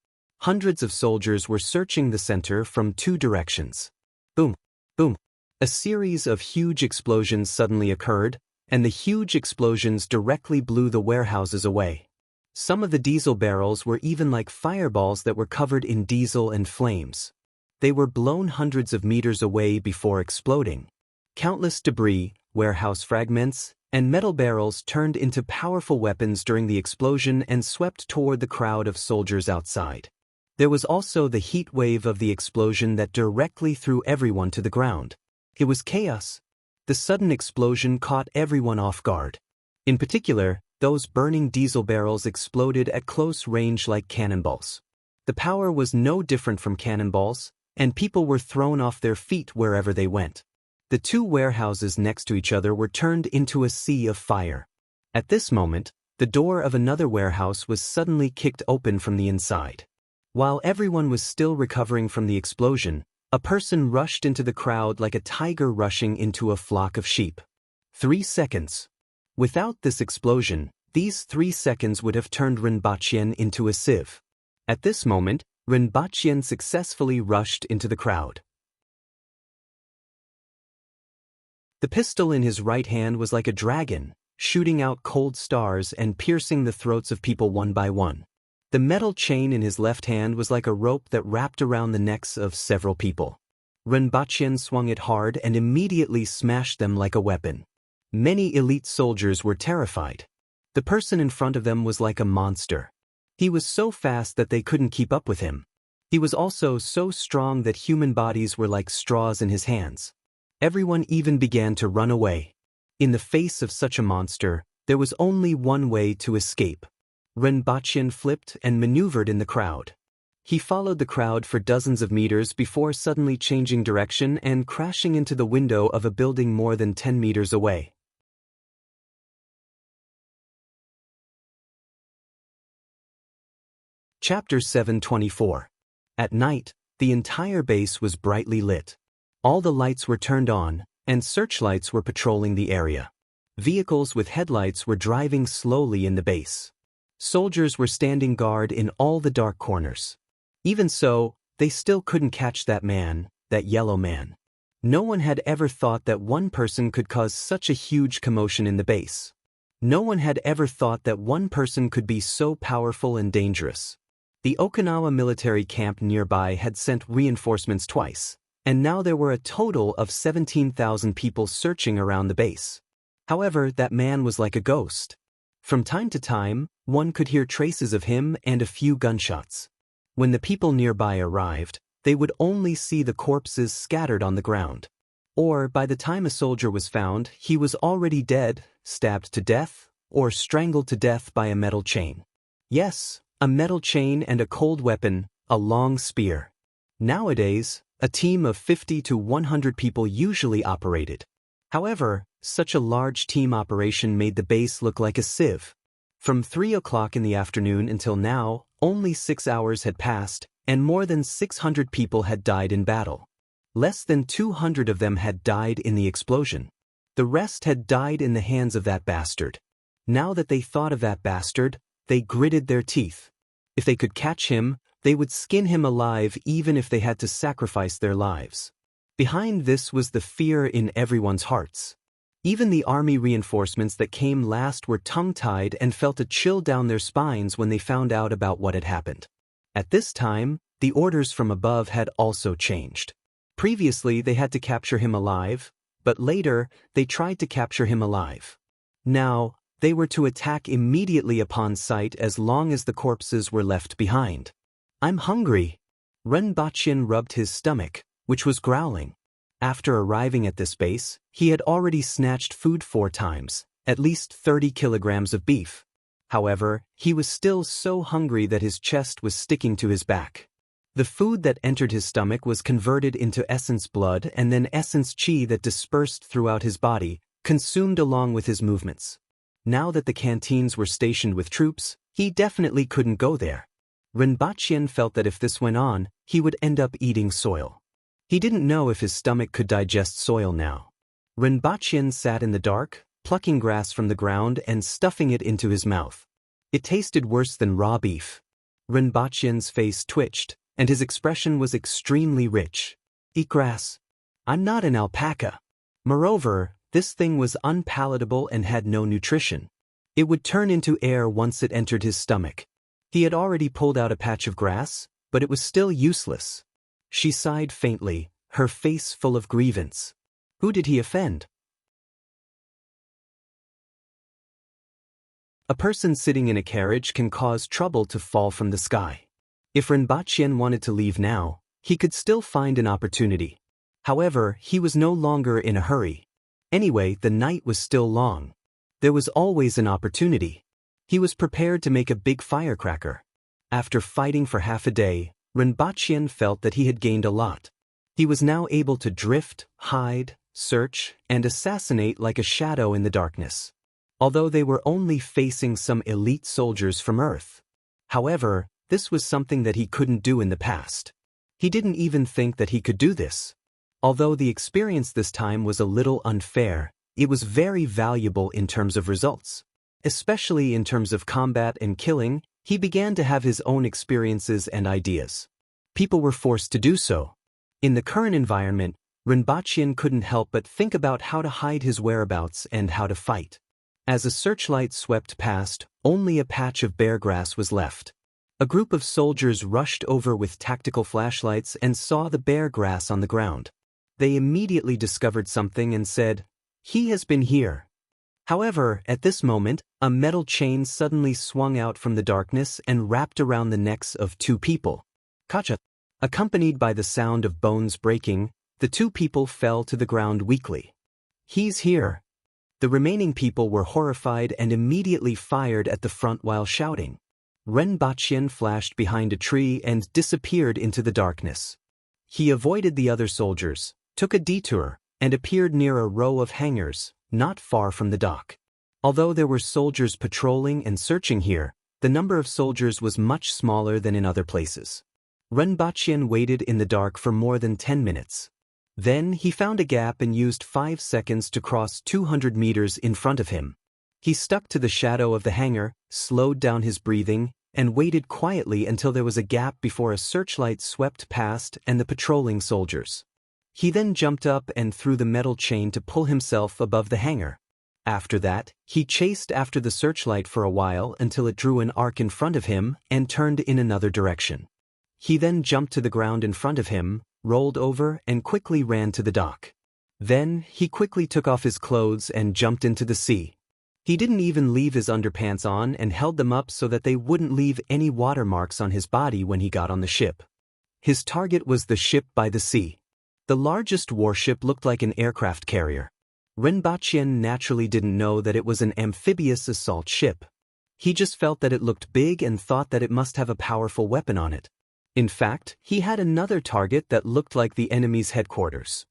[SPEAKER 1] Hundreds of soldiers were searching the center from 2 directions. Boom, boom. A series of huge explosions suddenly occurred, and the huge explosions directly blew the warehouses away. Some of the diesel barrels were even like fireballs that were covered in diesel and flames. They were blown hundreds of meters away before exploding. Countless debris, warehouse fragments, and metal barrels turned into powerful weapons during the explosion and swept toward the crowd of soldiers outside. There was also the heat wave of the explosion that directly threw everyone to the ground. It was chaos. The sudden explosion caught everyone off guard. In particular, those burning diesel barrels exploded at close range like cannonballs. The power was no different from cannonballs, and people were thrown off their feet wherever they went. The 2 warehouses next to each other were turned into a sea of fire. At this moment, the door of another warehouse was suddenly kicked open from the inside. While everyone was still recovering from the explosion, a person rushed into the crowd like a tiger rushing into a flock of sheep. 3 seconds. Without this explosion, these 3 seconds would have turned Rinpoche into a sieve. At this moment, Rinpoche successfully rushed into the crowd. The pistol in his right hand was like a dragon, shooting out cold stars and piercing the throats of people one by one. The metal chain in his left hand was like a rope that wrapped around the necks of several people. Rinpoche swung it hard and immediately smashed them like a weapon. Many elite soldiers were terrified. The person in front of them was like a monster. He was so fast that they couldn't keep up with him. He was also so strong that human bodies were like straws in his hands. Everyone even began to run away. In the face of such a monster, there was only one way to escape. Rinpoche flipped and maneuvered in the crowd. He followed the crowd for dozens of meters before suddenly changing direction and crashing into the window of a building more than 10 meters away. Chapter 724. At night, the entire base was brightly lit. All the lights were turned on, and searchlights were patrolling the area. Vehicles with headlights were driving slowly in the base. Soldiers were standing guard in all the dark corners. Even so, they still couldn't catch that man, that yellow man. No one had ever thought that one person could cause such a huge commotion in the base. No one had ever thought that one person could be so powerful and dangerous. The Okinawa military camp nearby had sent reinforcements twice, and now there were a total of 17,000 people searching around the base. However, that man was like a ghost. From time to time, one could hear traces of him and a few gunshots. When the people nearby arrived, they would only see the corpses scattered on the ground. Or by the time a soldier was found, he was already dead, stabbed to death, or strangled to death by a metal chain. Yes, a metal chain and a cold weapon, a long spear. Nowadays, a team of 50 to 100 people usually operated. However, such a large team operation made the base look like a sieve. From 3 o'clock in the afternoon until now, only 6 hours had passed, and more than 600 people had died in battle. Less than 200 of them had died in the explosion. The rest had died in the hands of that bastard. Now that they thought of that bastard, they gritted their teeth. If they could catch him, they would skin him alive even if they had to sacrifice their lives. Behind this was the fear in everyone's hearts. Even the army reinforcements that came last were tongue-tied and felt a chill down their spines when they found out about what had happened. At this time, the orders from above had also changed. Previously, they had to capture him alive, but later, they tried to capture him alive. Now, they were to attack immediately upon sight as long as the corpses were left behind. "I'm hungry." Rinpoche rubbed his stomach, which was growling. After arriving at this base, he had already snatched food 4 times, at least 30 kilograms of beef. However, he was still so hungry that his chest was sticking to his back. The food that entered his stomach was converted into essence blood and then essence chi that dispersed throughout his body, consumed along with his movements. Now that the canteens were stationed with troops, he definitely couldn't go there. Rinpoche felt that if this went on, he would end up eating soil. He didn't know if his stomach could digest soil now. Rinpoche sat in the dark, plucking grass from the ground and stuffing it into his mouth. It tasted worse than raw beef. Rinpoche's face twitched, and his expression was extremely rich. Eat grass. I'm not an alpaca. Moreover, this thing was unpalatable and had no nutrition. It would turn into air once it entered his stomach. He had already pulled out a patch of grass, but it was still useless. She sighed faintly, her face full of grievance. Who did he offend? A person sitting in a carriage can cause trouble to fall from the sky. If Rinpoche wanted to leave now, he could still find an opportunity. However, he was no longer in a hurry. Anyway, the night was still long. There was always an opportunity. He was prepared to make a big firecracker. After fighting for half a day, Rinpoche felt that he had gained a lot. He was now able to drift, hide, search, and assassinate like a shadow in the darkness. Although they were only facing some elite soldiers from Earth. However, this was something that he couldn't do in the past. He didn't even think that he could do this. Although the experience this time was a little unfair, it was very valuable in terms of results. Especially in terms of combat and killing, he began to have his own experiences and ideas. People were forced to do so. In the current environment, Rinpoche couldn't help but think about how to hide his whereabouts and how to fight. As a searchlight swept past, only a patch of bare grass was left. A group of soldiers rushed over with tactical flashlights and saw the bare grass on the ground. They immediately discovered something and said, "He has been here." However, at this moment, a metal chain suddenly swung out from the darkness and wrapped around the necks of two people. Kacha. Accompanied by the sound of bones breaking, the two people fell to the ground weakly. "He's here." The remaining people were horrified and immediately fired at the front while shouting. Rinpoche flashed behind a tree and disappeared into the darkness. He avoided the other soldiers, took a detour, and appeared near a row of hangars, not far from the dock. Although there were soldiers patrolling and searching here, the number of soldiers was much smaller than in other places. Rinpoche waited in the dark for more than 10 minutes. Then he found a gap and used 5 seconds to cross 200 meters in front of him. He stuck to the shadow of the hangar, slowed down his breathing, and waited quietly until there was a gap before a searchlight swept past and the patrolling soldiers. He then jumped up and threw the metal chain to pull himself above the hangar. After that, he chased after the searchlight for a while until it drew an arc in front of him and turned in another direction. He then jumped to the ground in front of him, rolled over, and quickly ran to the dock. Then, he quickly took off his clothes and jumped into the sea. He didn't even leave his underpants on and held them up so that they wouldn't leave any watermarks on his body when he got on the ship. His target was the ship by the sea. The largest warship looked like an aircraft carrier. Rinpoche naturally didn't know that it was an amphibious assault ship. He just felt that it looked big and thought that it must have a powerful weapon on it. In fact, he had another target that looked like the enemy's headquarters.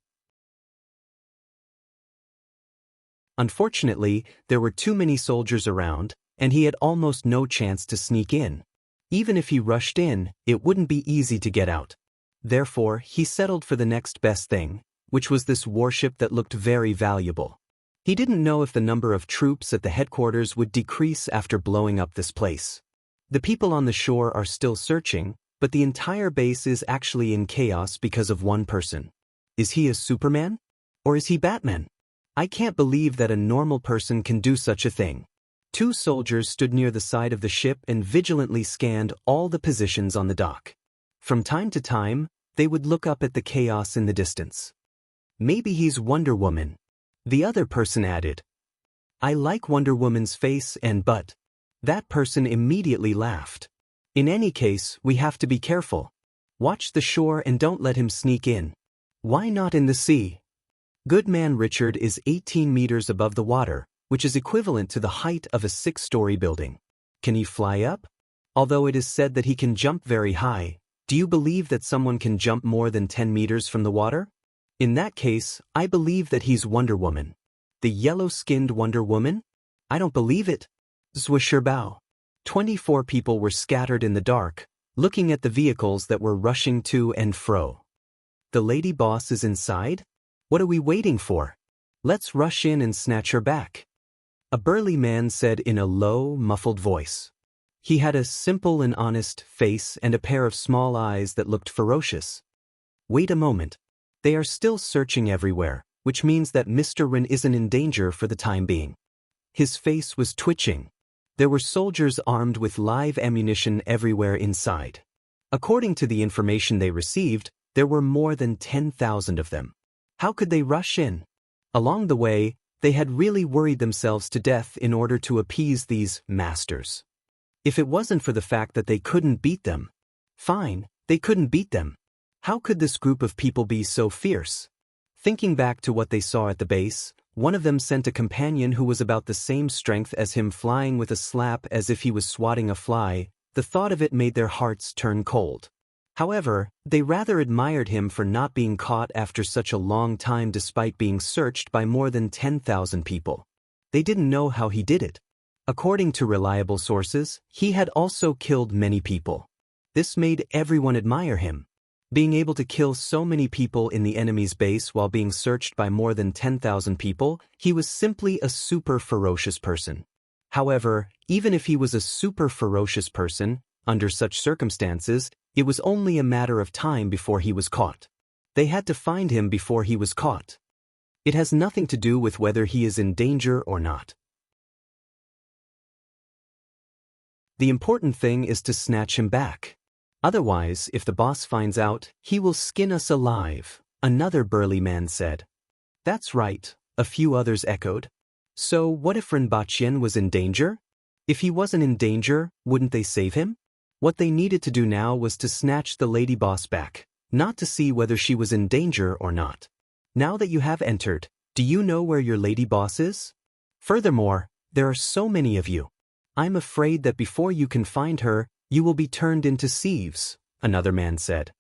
[SPEAKER 1] Unfortunately, there were too many soldiers around, and he had almost no chance to sneak in. Even if he rushed in, it wouldn't be easy to get out. Therefore, he settled for the next best thing, which was this warship that looked very valuable. He didn't know if the number of troops at the headquarters would decrease after blowing up this place. The people on the shore are still searching, but the entire base is actually in chaos because of one person. Is he a Superman? Or is he Batman? I can't believe that a normal person can do such a thing. Two soldiers stood near the side of the ship and vigilantly scanned all the positions on the dock. From time to time, they would look up at the chaos in the distance. Maybe he's Wonder Woman. The other person added. I like Wonder Woman's face and butt. That person immediately laughed. In any case, we have to be careful. Watch the shore and don't let him sneak in. Why not in the sea? Goodman Richard is 18 meters above the water, which is equivalent to the height of a 6-story building. Can he fly up? Although it is said that he can jump very high, do you believe that someone can jump more than 10 meters from the water? In that case, I believe that he's Wonder Woman. The yellow-skinned Wonder Woman? I don't believe it. Zwisherbao. 24 people were scattered in the dark, looking at the vehicles that were rushing to and fro. The lady boss is inside? What are we waiting for? Let's rush in and snatch her back. A burly man said in a low, muffled voice. He had a simple and honest face and a pair of small eyes that looked ferocious. Wait a moment. They are still searching everywhere, which means that Mr. Rin isn't in danger for the time being. His face was twitching. There were soldiers armed with live ammunition everywhere inside. According to the information they received, there were more than 10,000 of them. How could they rush in? Along the way, they had really worried themselves to death in order to appease these masters. If it wasn't for the fact that they couldn't beat them. Fine, they couldn't beat them. How could this group of people be so fierce? Thinking back to what they saw at the base, one of them sent a companion who was about the same strength as him flying with a slap as if he was swatting a fly. The thought of it made their hearts turn cold. However, they rather admired him for not being caught after such a long time despite being searched by more than 10,000 people. They didn't know how he did it. According to reliable sources, he had also killed many people. This made everyone admire him. Being able to kill so many people in the enemy's base while being searched by more than 10,000 people, he was simply a super ferocious person. However, even if he was a super ferocious person, under such circumstances, it was only a matter of time before he was caught. They had to find him before he was caught. It has nothing to do with whether he is in danger or not. The important thing is to snatch him back. Otherwise, if the boss finds out, he will skin us alive, another burly man said. That's right, a few others echoed. So what if Rinpochen was in danger? If he wasn't in danger, wouldn't they save him? What they needed to do now was to snatch the lady boss back, not to see whether she was in danger or not. Now that you have entered, do you know where your lady boss is? Furthermore, there are so many of you. I'm afraid that before you can find her, you will be turned into sieves, another man said.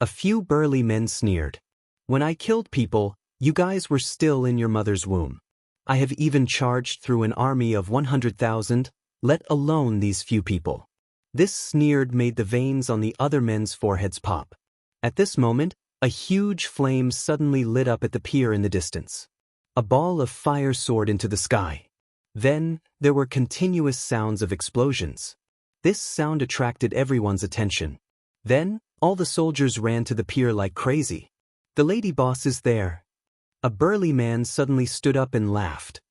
[SPEAKER 1] A few burly men sneered. When I killed people, you guys were still in your mother's womb. I have even charged through an army of 100,000, let alone these few people. This sneered made the veins on the other men's foreheads pop. At this moment, a huge flame suddenly lit up at the pier in the distance. A ball of fire soared into the sky. Then, there were continuous sounds of explosions. This sound attracted everyone's attention. Then, all the soldiers ran to the pier like crazy. The lady boss is there. A burly man suddenly stood up and laughed.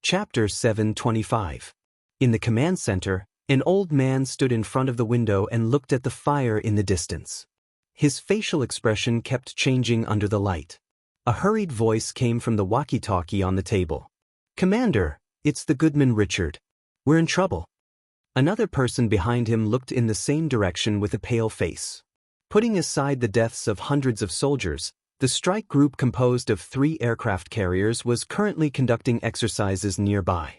[SPEAKER 1] Chapter 725. In the command center, an old man stood in front of the window and looked at the fire in the distance. His facial expression kept changing under the light. A hurried voice came from the walkie-talkie on the table. Commander, it's the Goodman Richard. We're in trouble. Another person behind him looked in the same direction with a pale face. Putting aside the deaths of hundreds of soldiers, the strike group composed of 3 aircraft carriers was currently conducting exercises nearby.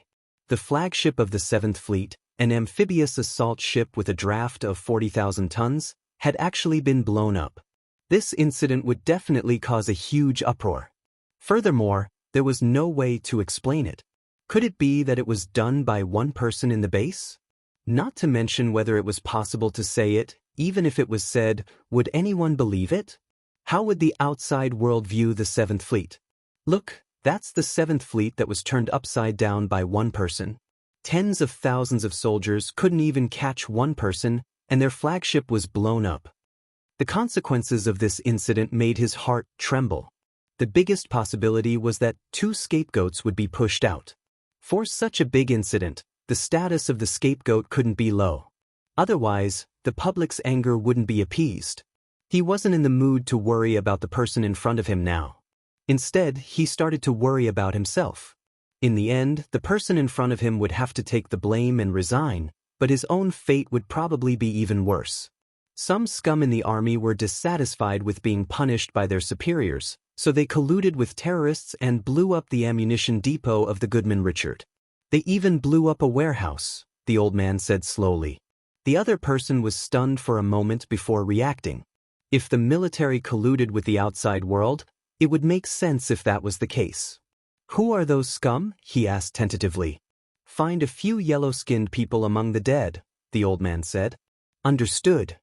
[SPEAKER 1] The flagship of the 7th Fleet, an amphibious assault ship with a draft of 40,000 tons, had actually been blown up. This incident would definitely cause a huge uproar. Furthermore, there was no way to explain it. Could it be that it was done by one person in the base? Not to mention whether it was possible to say it, even if it was said, would anyone believe it? How would the outside world view the 7th Fleet? Look, that's the 7th Fleet that was turned upside down by one person. Tens of thousands of soldiers couldn't even catch one person, and their flagship was blown up. The consequences of this incident made his heart tremble. The biggest possibility was that 2 scapegoats would be pushed out. For such a big incident, the status of the scapegoat couldn't be low. Otherwise, the public's anger wouldn't be appeased. He wasn't in the mood to worry about the person in front of him now. Instead, he started to worry about himself. In the end, the person in front of him would have to take the blame and resign, but his own fate would probably be even worse. Some scum in the army were dissatisfied with being punished by their superiors, so they colluded with terrorists and blew up the ammunition depot of the Goodman Richard. They even blew up a warehouse, the old man said slowly. The other person was stunned for a moment before reacting. If the military colluded with the outside world, it would make sense if that was the case. Who are those scum? He asked tentatively. Find a few yellow-skinned people among the dead, the old man said. Understood.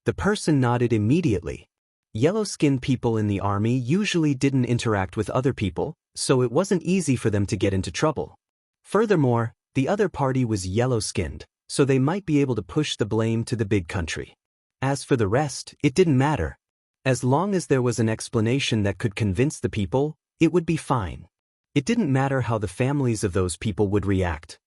[SPEAKER 1] The person nodded immediately. Yellow-skinned people in the army usually didn't interact with other people, so it wasn't easy for them to get into trouble. Furthermore, the other party was yellow-skinned, so they might be able to push the blame to the big country. As for the rest, it didn't matter. As long as there was an explanation that could convince the people, it would be fine. It didn't matter how the families of those people would react.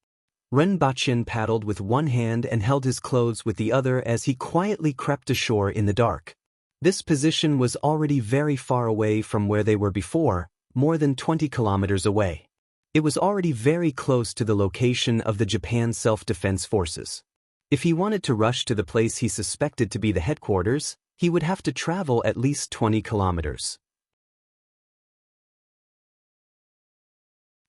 [SPEAKER 1] Ren Bachyan paddled with one hand and held his clothes with the other as he quietly crept ashore in the dark. This position was already very far away from where they were before, more than 20 kilometers away. It was already very close to the location of the Japan Self-Defense Forces. If he wanted to rush to the place he suspected to be the headquarters, he would have to travel at least 20 kilometers.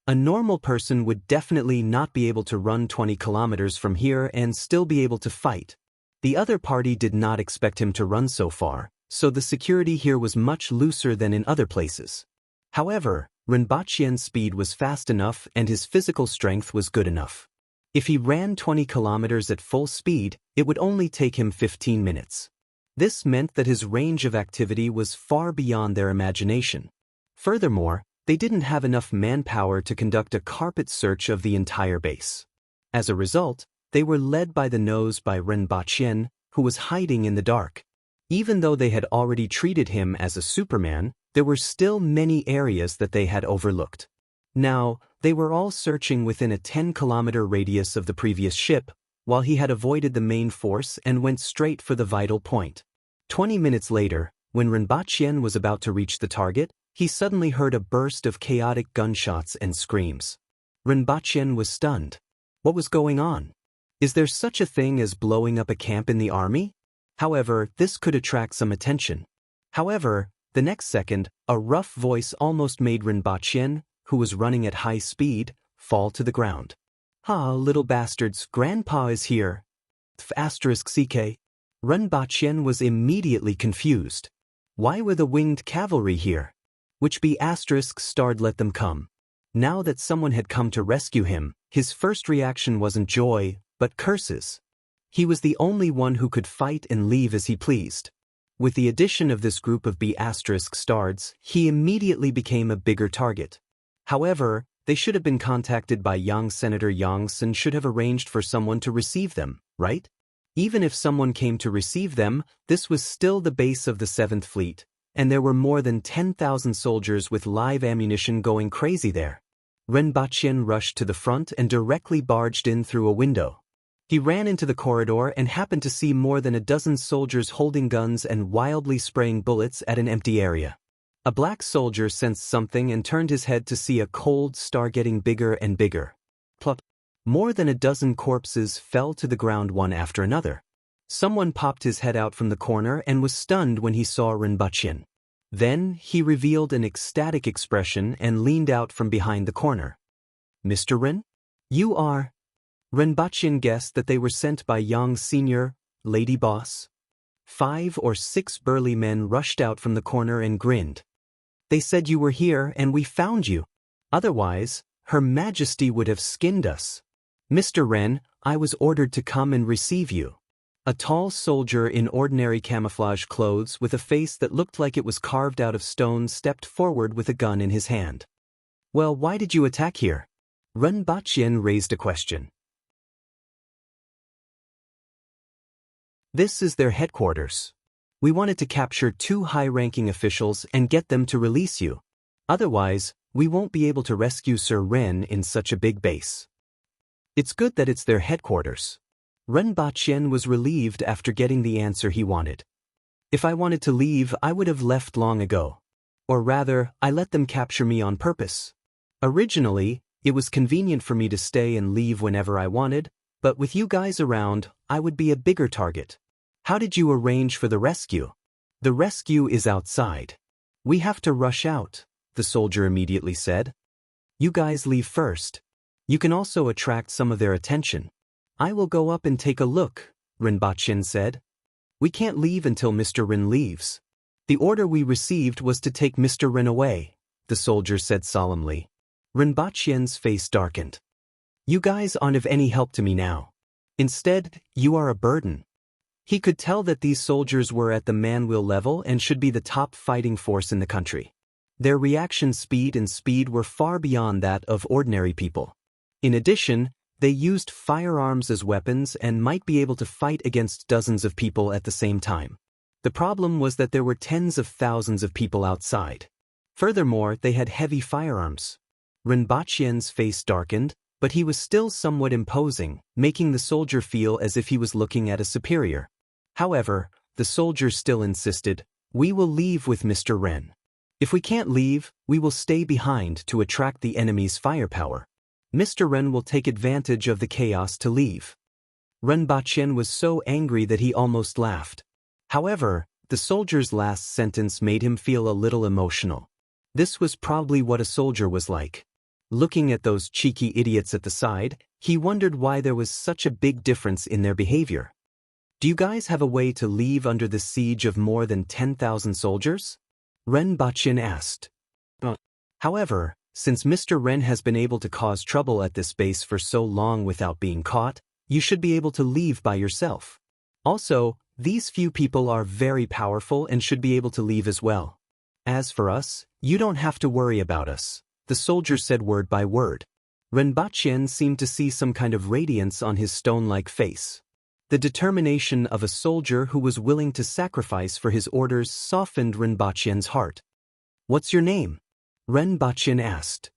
[SPEAKER 1] A normal person would definitely not be able to run 20 kilometers from here and still be able to fight. The other party did not expect him to run so far, so the security here was much looser than in other places. However, Rinpoche's speed was fast enough and his physical strength was good enough. If he ran 20 kilometers at full speed, it would only take him 15 minutes. This meant that his range of activity was far beyond their imagination. Furthermore, they didn't have enough manpower to conduct a carpet search of the entire base. As a result, they were led by the nose by Rinpoche, who was hiding in the dark. Even though they had already treated him as a Superman, there were still many areas that they had overlooked. Now, they were all searching within a 10-kilometer radius of the previous ship, while he had avoided the main force and went straight for the vital point. 20 minutes later, when Rinpoche was about to reach the target, he suddenly heard a burst of chaotic gunshots and screams. Rinpoche was stunned. What was going on? Is there such a thing as blowing up a camp in the army? However, this could attract some attention. However, the next second, a rough voice almost made Rinpoche, who was running at high speed, fall to the ground. "Ah, little bastards, Grandpa is here." *CK. Rinpoche was immediately confused. Why were the winged cavalry here? Which *** let them come. Now that someone had come to rescue him, his first reaction wasn't joy, but curses. He was the only one who could fight and leave as he pleased. With the addition of this group of ***stards, he immediately became a bigger target. However, they should have been contacted by Yang Senator Yangs and should have arranged for someone to receive them, right? Even if someone came to receive them, this was still the base of the 7th Fleet, and there were more than 10,000 soldiers with live ammunition going crazy there. Rinpoche rushed to the front and directly barged in through a window. He ran into the corridor and happened to see more than a dozen soldiers holding guns and wildly spraying bullets at an empty area. A black soldier sensed something and turned his head to see a cold star getting bigger and bigger. Plop. More than a dozen corpses fell to the ground one after another. Someone popped his head out from the corner and was stunned when he saw Rinpoche. Then, he revealed an ecstatic expression and leaned out from behind the corner. "Mr. Rin? You are..." Rinpoche guessed that they were sent by Yang Sr., Lady Boss. 5 or 6 burly men rushed out from the corner and grinned. "They said you were here and we found you. Otherwise, Her Majesty would have skinned us. Mr. Ren, I was ordered to come and receive you." A tall soldier in ordinary camouflage clothes with a face that looked like it was carved out of stone stepped forward with a gun in his hand. "Well, why did you attack here?" Rinpoche raised a question. "This is their headquarters. We wanted to capture 2 high-ranking officials and get them to release you. Otherwise, we won't be able to rescue Sir Ren in such a big base. It's good that it's their headquarters." Rinpoche was relieved after getting the answer he wanted. "If I wanted to leave, I would have left long ago. Or rather, I let them capture me on purpose. Originally, it was convenient for me to stay and leave whenever I wanted, but with you guys around, I would be a bigger target. How did you arrange for the rescue? The rescue is outside. We have to rush out, the soldier immediately said. You guys leave first. You can also attract some of their attention. I will go up and take a look, Rinpoche said. We can't leave until Mr. Rin leaves. The order we received was to take Mr. Rin away, the soldier said solemnly. Rinpoche's face darkened. You guys aren't of any help to me now. Instead, you are a burden. He could tell that these soldiers were at the man-will level and should be the top fighting force in the country. Their reaction speed and speed were far beyond that of ordinary people. In addition, they used firearms as weapons and might be able to fight against dozens of people at the same time. The problem was that there were tens of thousands of people outside. Furthermore, they had heavy firearms. Rinpoche's face darkened, but he was still somewhat imposing, making the soldier feel as if he was looking at a superior. However, the soldier still insisted, we will leave with Mr. Ren. If we can't leave, we will stay behind to attract the enemy's firepower. Mr. Ren will take advantage of the chaos to leave. Rinpoche was so angry that he almost laughed. However, the soldier's last sentence made him feel a little emotional. This was probably what a soldier was like. Looking at those cheeky idiots at the side, he wondered why there was such a big difference in their behavior. Do you guys have a way to leave under the siege of more than 10,000 soldiers? Rinpoche asked. However, since Mr. Ren has been able to cause trouble at this base for so long without being caught, you should be able to leave by yourself. Also, these few people are very powerful and should be able to leave as well. As for us, you don't have to worry about us, the soldier said word by word. Rinpoche seemed to see some kind of radiance on his stone-like face. The determination of a soldier who was willing to sacrifice for his orders softened Rinpoche's heart. What's your name? Rinpoche asked.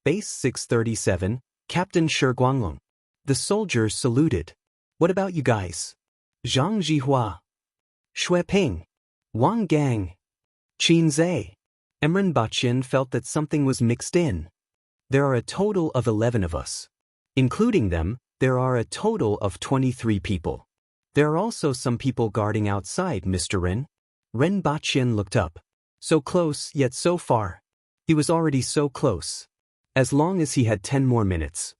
[SPEAKER 1] Base 637, Captain Shi Guanglong. The soldier saluted. What about you guys? Zhang Jihua, Shui Ping, Wang Gang, Qin Zhe. Rinpoche felt that something was mixed in. There are a total of 11 of us. Including them, there are a total of 23 people. There are also some people guarding outside, Mr. Rin. Rinpoche looked up. So close, yet so far. He was already so close. As long as he had 10 more minutes,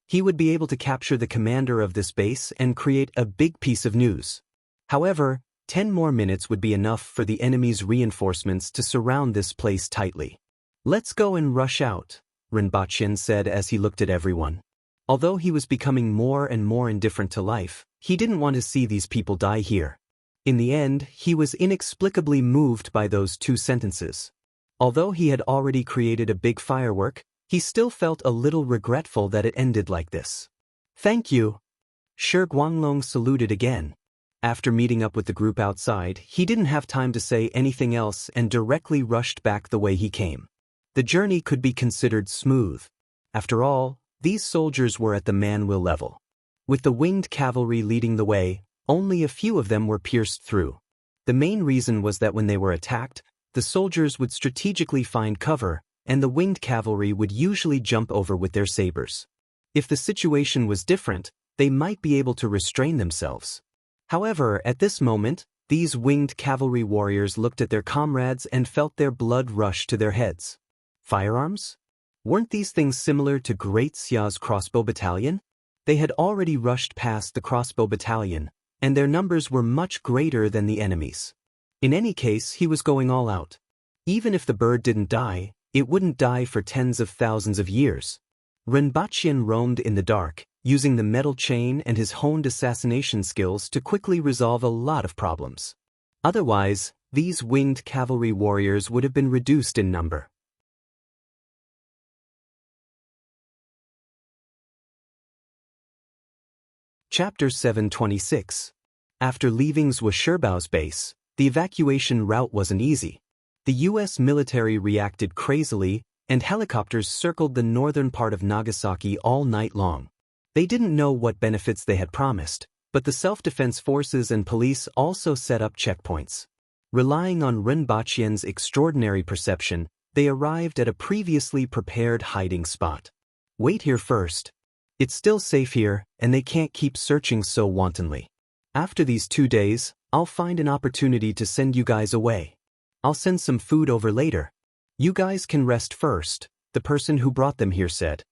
[SPEAKER 1] he would be able to capture the commander of this base and create a big piece of news. However, 10 more minutes would be enough for the enemy's reinforcements to surround this place tightly. Let's go and rush out, Rinpoche said as he looked at everyone. Although he was becoming more and more indifferent to life, he didn't want to see these people die here. In the end, he was inexplicably moved by those two sentences. Although he had already created a big firework, he still felt a little regretful that it ended like this. Thank you. Shi Guanglong saluted again. After meeting up with the group outside, he didn't have time to say anything else and directly rushed back the way he came. The journey could be considered smooth. After all, these soldiers were at the man-will level. With the winged cavalry leading the way, only a few of them were pierced through. The main reason was that when they were attacked, the soldiers would strategically find cover, and the winged cavalry would usually jump over with their sabers. If the situation was different, they might be able to restrain themselves. However, at this moment, these winged cavalry warriors looked at their comrades and felt their blood rush to their heads. Firearms? Weren't these things similar to Great Xia's crossbow battalion? They had already rushed past the crossbow battalion, and their numbers were much greater than the enemy's. In any case, he was going all out. Even if the bird didn't die, it wouldn't die for tens of thousands of years. Rinpoche roamed in the dark, using the metal chain and his honed assassination skills to quickly resolve a lot of problems. Otherwise, these winged cavalry warriors would have been reduced in number. Chapter 726. After leaving Zhuoshibao's base, the evacuation route wasn't easy. The U.S. military reacted crazily, and helicopters circled the northern part of Nagasaki all night long. They didn't know what benefits they had promised, but the self-defense forces and police also set up checkpoints. Relying on Rinpoche's extraordinary perception, they arrived at a previously prepared hiding spot. Wait here first. It's still safe here, and they can't keep searching so wantonly. After these 2 days, I'll find an opportunity to send you guys away. I'll send some food over later. You guys can rest first, the person who brought them here said.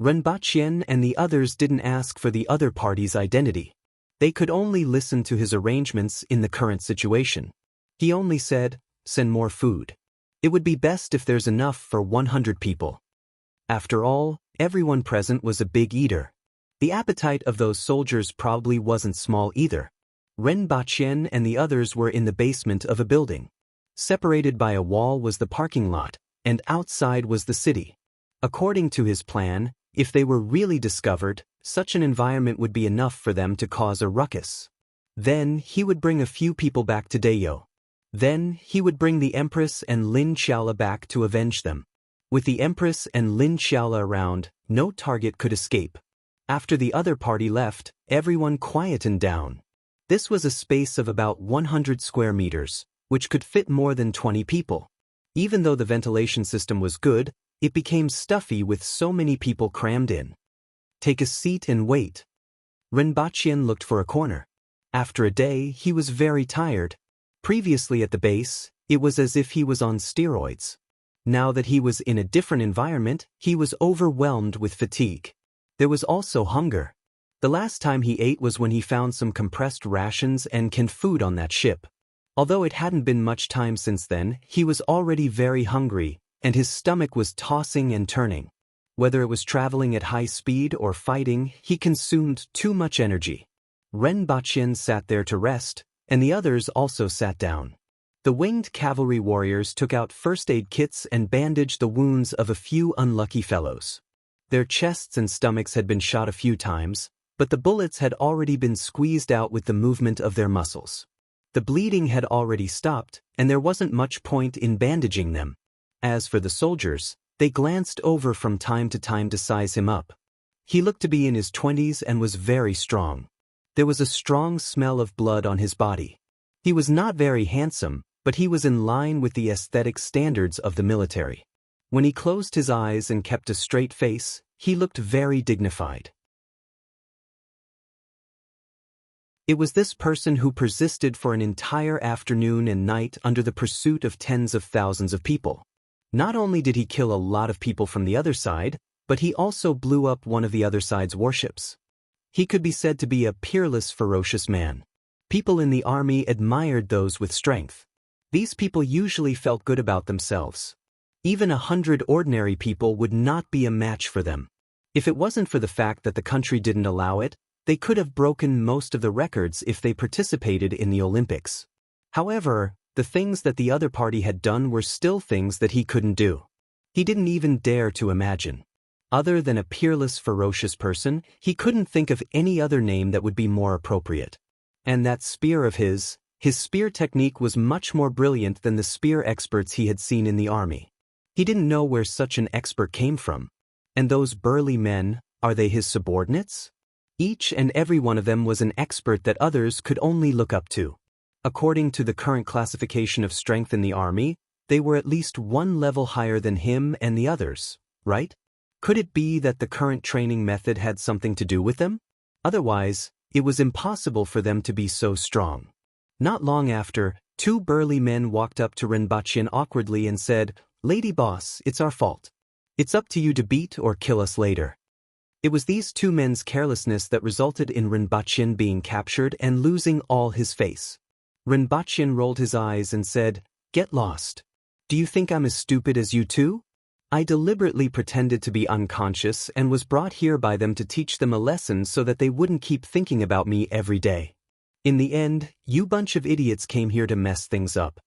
[SPEAKER 1] Renbachien and the others didn't ask for the other party's identity. They could only listen to his arrangements in the current situation. He only said, send more food. It would be best if there's enough for 100 people. After all, everyone present was a big eater. The appetite of those soldiers probably wasn't small either. Renbachien and the others were in the basement of a building. Separated by a wall was the parking lot, and outside was the city. According to his plan, if they were really discovered, such an environment would be enough for them to cause a ruckus. Then he would bring a few people back to Dayo. Then he would bring the Empress and Lin Xiaola back to avenge them. With the Empress and Lin Xiaola around, no target could escape. After the other party left, everyone quietened down. This was a space of about 100 square meters, which could fit more than 20 people. Even though the ventilation system was good, it became stuffy with so many people crammed in. Take a seat and wait. Renbachien looked for a corner. After a day, he was very tired. Previously at the base, it was as if he was on steroids. Now that he was in a different environment, he was overwhelmed with fatigue. There was also hunger. The last time he ate was when he found some compressed rations and canned food on that ship. Although it hadn't been much time since then, he was already very hungry, and his stomach was tossing and turning. Whether it was traveling at high speed or fighting, he consumed too much energy. Renbachien sat there to rest, and the others also sat down. The winged cavalry warriors took out first aid kits and bandaged the wounds of a few unlucky fellows. Their chests and stomachs had been shot a few times, but the bullets had already been squeezed out with the movement of their muscles. The bleeding had already stopped, and there wasn't much point in bandaging them. As for the soldiers, they glanced over from time to time to size him up. He looked to be in his 20s and was very strong. There was a strong smell of blood on his body. He was not very handsome, but he was in line with the aesthetic standards of the military. When he closed his eyes and kept a straight face, he looked very dignified. It was this person who persisted for an entire afternoon and night under the pursuit of tens of thousands of people. Not only did he kill a lot of people from the other side, but he also blew up one of the other side's warships. He could be said to be a peerless, ferocious man. People in the army admired those with strength. These people usually felt good about themselves. Even 100 ordinary people would not be a match for them. If it wasn't for the fact that the country didn't allow it, they could have broken most of the records if they participated in the Olympics. However, the things that the other party had done were still things that he couldn't do. He didn't even dare to imagine. Other than a peerless, ferocious person, he couldn't think of any other name that would be more appropriate. And that spear of his spear technique was much more brilliant than the spear experts he had seen in the army. He didn't know where such an expert came from. And those burly men, are they his subordinates? Each and every one of them was an expert that others could only look up to. According to the current classification of strength in the army, they were at least one level higher than him and the others, right? Could it be that the current training method had something to do with them? Otherwise, it was impossible for them to be so strong. Not long after, two burly men walked up to Renbachien awkwardly and said, "Lady boss, it's our fault. It's up to you to beat or kill us later." It was these two men's carelessness that resulted in Renbachien being captured and losing all his face. Renbachien rolled his eyes and said, "Get lost. Do you think I'm as stupid as you two? I deliberately pretended to be unconscious and was brought here by them to teach them a lesson so that they wouldn't keep thinking about me every day. In the end, you bunch of idiots came here to mess things up."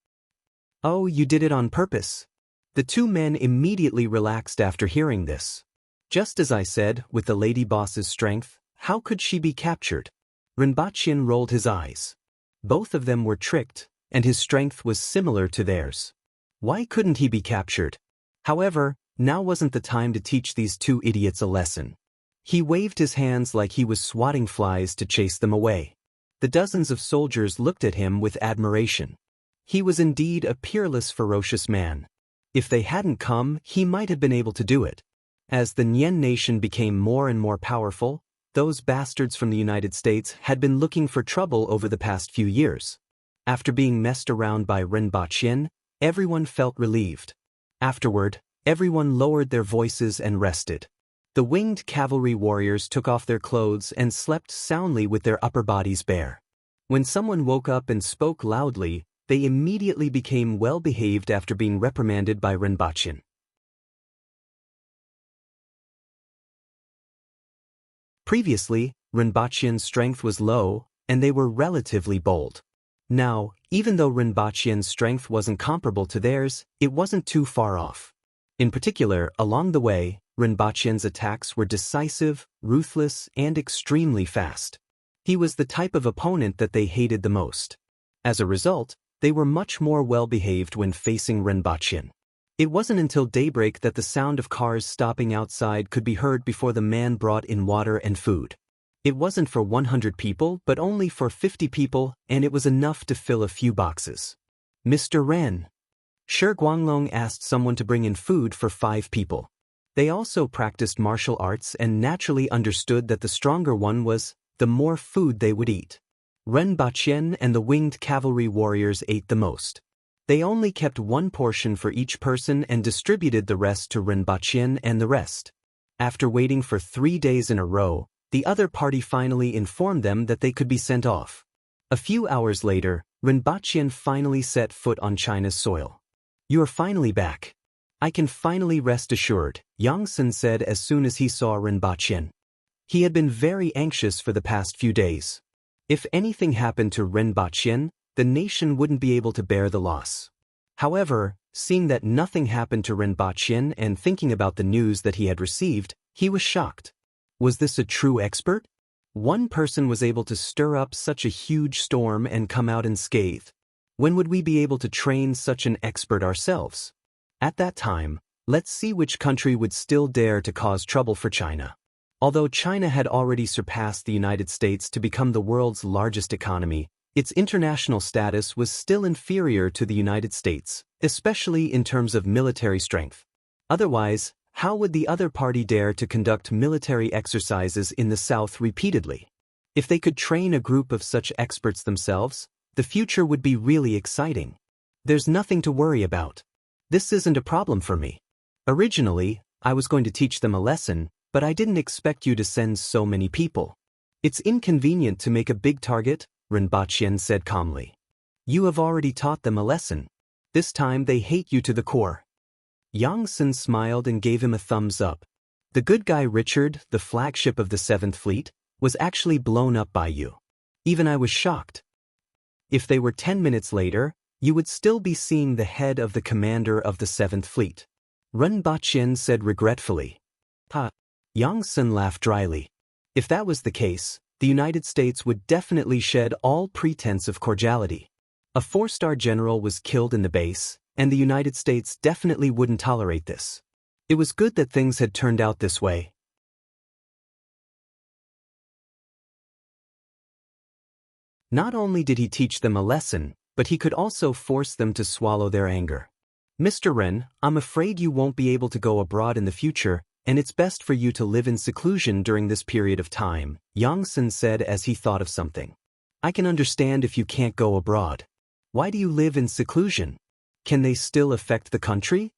[SPEAKER 1] "Oh, you did it on purpose." The two men immediately relaxed after hearing this. Just as I said, with the lady boss's strength, how could she be captured? Renbachien rolled his eyes. Both of them were tricked, and his strength was similar to theirs. Why couldn't he be captured? However, now wasn't the time to teach these two idiots a lesson. He waved his hands like he was swatting flies to chase them away. The dozens of soldiers looked at him with admiration. He was indeed a peerless, ferocious man. If they hadn't come, he might have been able to do it. As the Nyen nation became more and more powerful, those bastards from the United States had been looking for trouble over the past few years. After being messed around by Ren Baqin, everyone felt relieved. Afterward, everyone lowered their voices and rested. The winged cavalry warriors took off their clothes and slept soundly with their upper bodies bare. When someone woke up and spoke loudly, they immediately became well-behaved after being reprimanded by Ren Baqin. Previously, Ren Baqin's strength was low, and they were relatively bold. Now, even though Ren Baqin's strength wasn't comparable to theirs, it wasn't too far off. In particular, along the way, Ren Baqin's attacks were decisive, ruthless, and extremely fast. He was the type of opponent that they hated the most. As a result, they were much more well-behaved when facing Ren Baqin. It wasn't until daybreak that the sound of cars stopping outside could be heard before the man brought in water and food. It wasn't for 100 people but only for 50 people, and it was enough to fill a few boxes. Mr. Ren. Shi Guanglong asked someone to bring in food for 5 people. They also practiced martial arts and naturally understood that the stronger one was, the more food they would eat. Ren Baqin and the winged cavalry warriors ate the most. They only kept one portion for each person and distributed the rest to Ren Baqin and the rest. After waiting for 3 days in a row, the other party finally informed them that they could be sent off. A few hours later, Ren Baqin finally set foot on China's soil. "You are finally back. I can finally rest assured," Yang Sun said as soon as he saw Ren Baqin. He had been very anxious for the past few days. If anything happened to Ren Baqin, the nation wouldn't be able to bear the loss. However, seeing that nothing happened to Ren Baqin and thinking about the news that he had received, he was shocked. Was this a true expert? One person was able to stir up such a huge storm and come out unscathed. When would we be able to train such an expert ourselves? At that time, let's see which country would still dare to cause trouble for China. Although China had already surpassed the United States to become the world's largest economy, its international status was still inferior to the United States, especially in terms of military strength. Otherwise, how would the other party dare to conduct military exercises in the South repeatedly? If they could train a group of such experts themselves, the future would be really exciting. There's nothing to worry about. This isn't a problem for me. Originally, I was going to teach them a lesson, but I didn't expect you to send so many people. It's inconvenient to make a big target, Ren Baqin said calmly. You have already taught them a lesson. This time they hate you to the core. Yang Sun smiled and gave him a thumbs up. The good guy Richard, the flagship of the 7th Fleet, was actually blown up by you. Even I was shocked. If they were 10 minutes later, you would still be seeing the head of the commander of the 7th Fleet. Ren Baqin said regretfully. Ha! Yang Sun laughed dryly. If that was the case, the United States would definitely shed all pretense of cordiality. A 4-star general was killed in the base, and the United States definitely wouldn't tolerate this. It was good that things had turned out this way. Not only did he teach them a lesson, but he could also force them to swallow their anger. Mr. Ren, I'm afraid you won't be able to go abroad in the future, and it's best for you to live in seclusion during this period of time, Yang Sun said as he thought of something. I can understand if you can't go abroad. Why do you live in seclusion? Can they still affect the country?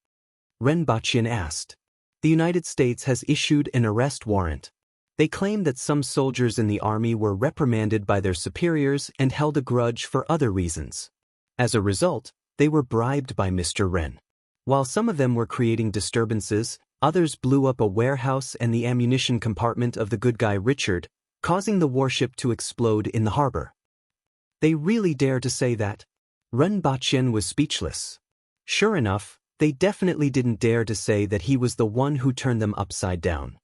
[SPEAKER 1] Ren Baqin asked. The United States has issued an arrest warrant. They claim that some soldiers in the army were reprimanded by their superiors and held a grudge for other reasons. As a result, they were bribed by Mr. Ren. While some of them were creating disturbances, others blew up a warehouse and the ammunition compartment of the good guy Richard, causing the warship to explode in the harbor. They really dare to say that? Ren Baqin was speechless. Sure enough, they definitely didn't dare to say that he was the one who turned them upside down.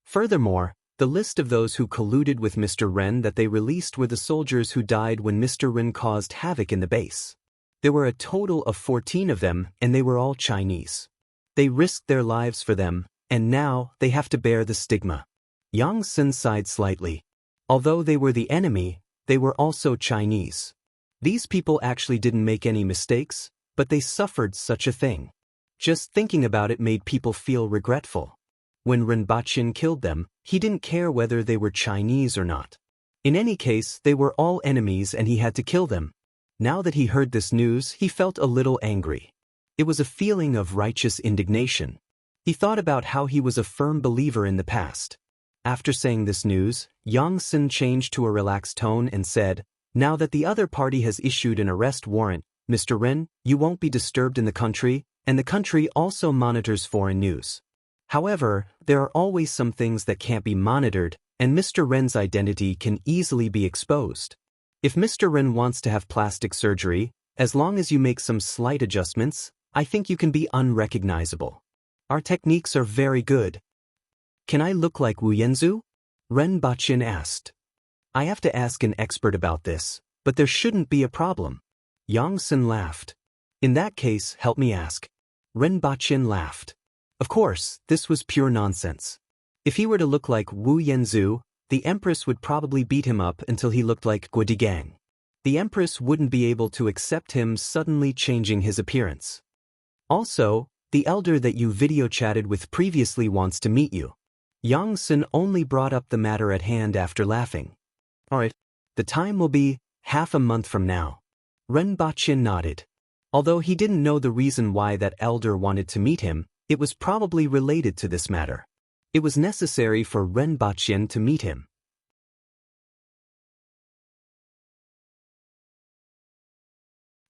[SPEAKER 1] Furthermore, the list of those who colluded with Mr. Ren that they released were the soldiers who died when Mr. Ren caused havoc in the base. There were a total of 14 of them, and they were all Chinese. They risked their lives for them, and now they have to bear the stigma. Yang Sun sighed slightly. Although they were the enemy, they were also Chinese. These people actually didn't make any mistakes, but they suffered such a thing. Just thinking about it made people feel regretful. When Rinpoche killed them, he didn't care whether they were Chinese or not. In any case, they were all enemies and he had to kill them. Now that he heard this news, he felt a little angry. It was a feeling of righteous indignation. He thought about how he was a firm believer in the past. After saying this news, Yang Sen changed to a relaxed tone and said, "Now that the other party has issued an arrest warrant, Mr. Ren, you won't be disturbed in the country, and the country also monitors foreign news. However, there are always some things that can't be monitored, and Mr. Ren's identity can easily be exposed. If Mr. Ren wants to have plastic surgery, as long as you make some slight adjustments, I think you can be unrecognizable. Our techniques are very good." "Can I look like Wu Yanzu?" Rinpoche asked. "I have to ask an expert about this, but there shouldn't be a problem." Yang Sen laughed. "In that case, help me ask." Rinpoche laughed. Of course, this was pure nonsense. If he were to look like Wu Yanzu, the Empress would probably beat him up until he looked like Guodigang. The Empress wouldn't be able to accept him suddenly changing his appearance. Also, the elder that you video chatted with previously wants to meet you. Yang Sen only brought up the matter at hand after laughing. "Alright, the time will be half a month from now." Rinpoche nodded. Although he didn't know the reason why that elder wanted to meet him, it was probably related to this matter. It was necessary for Rinpoche to meet him.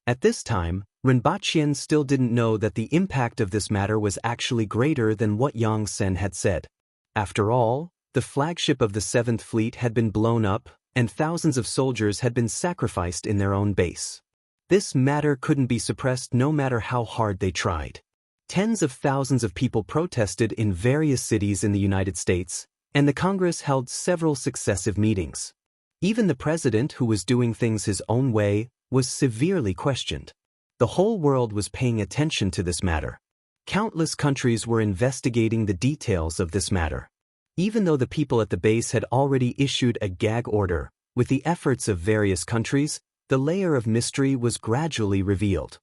[SPEAKER 1] At this time, Rinpoche still didn't know that the impact of this matter was actually greater than what Yang Sen had said. After all, the flagship of the 7th Fleet had been blown up, and thousands of soldiers had been sacrificed in their own base. This matter couldn't be suppressed no matter how hard they tried. Tens of thousands of people protested in various cities in the United States, and the Congress held several successive meetings. Even the president, who was doing things his own way, was severely questioned. The whole world was paying attention to this matter. Countless countries were investigating the details of this matter. Even though the people at the base had already issued a gag order, with the efforts of various countries, the layer of mystery was gradually revealed.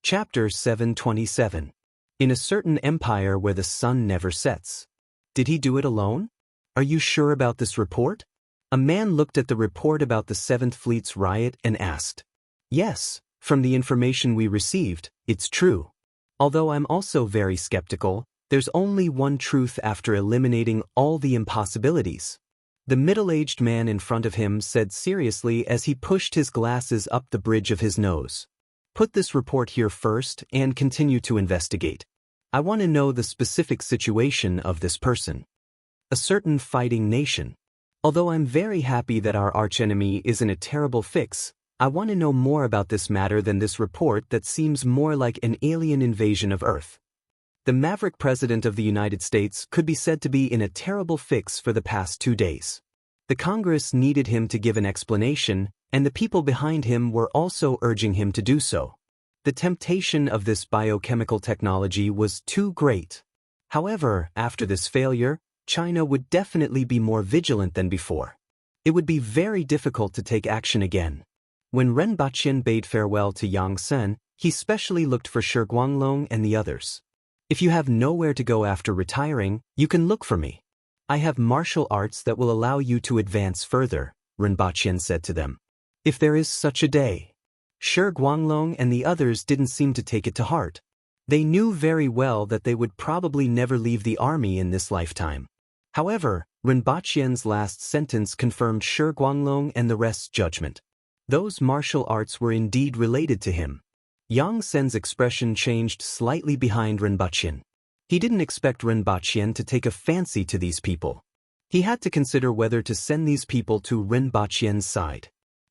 [SPEAKER 1] Chapter 727. In a certain empire where the sun never sets. Did he do it alone? Are you sure about this report? A man looked at the report about the 7th Fleet's riot and asked. Yes, from the information we received, it's true. Although I'm also very skeptical, there's only one truth after eliminating all the impossibilities. The middle-aged man in front of him said seriously as he pushed his glasses up the bridge of his nose. Put this report here first and continue to investigate. I want to know the specific situation of this person. A certain fighting nation. Although I'm very happy that our archenemy is in a terrible fix, I want to know more about this matter than this report that seems more like an alien invasion of Earth. The maverick president of the United States could be said to be in a terrible fix for the past 2 days. The Congress needed him to give an explanation, and the people behind him were also urging him to do so. The temptation of this biochemical technology was too great. However, after this failure, China would definitely be more vigilant than before. It would be very difficult to take action again. When Rinpoche bade farewell to Yang Sen, he specially looked for Shi Guanglong and the others. If you have nowhere to go after retiring, you can look for me. I have martial arts that will allow you to advance further, Rinpoche said to them. If there is such a day. Shi Guanglong and the others didn't seem to take it to heart. They knew very well that they would probably never leave the army in this lifetime. However, Rinpoche's last sentence confirmed Shi Guanglong and the rest's judgment. Those martial arts were indeed related to him. Yang Sen's expression changed slightly behind Rinpoche. He didn't expect Rinpoche to take a fancy to these people. He had to consider whether to send these people to Rinpoche's side.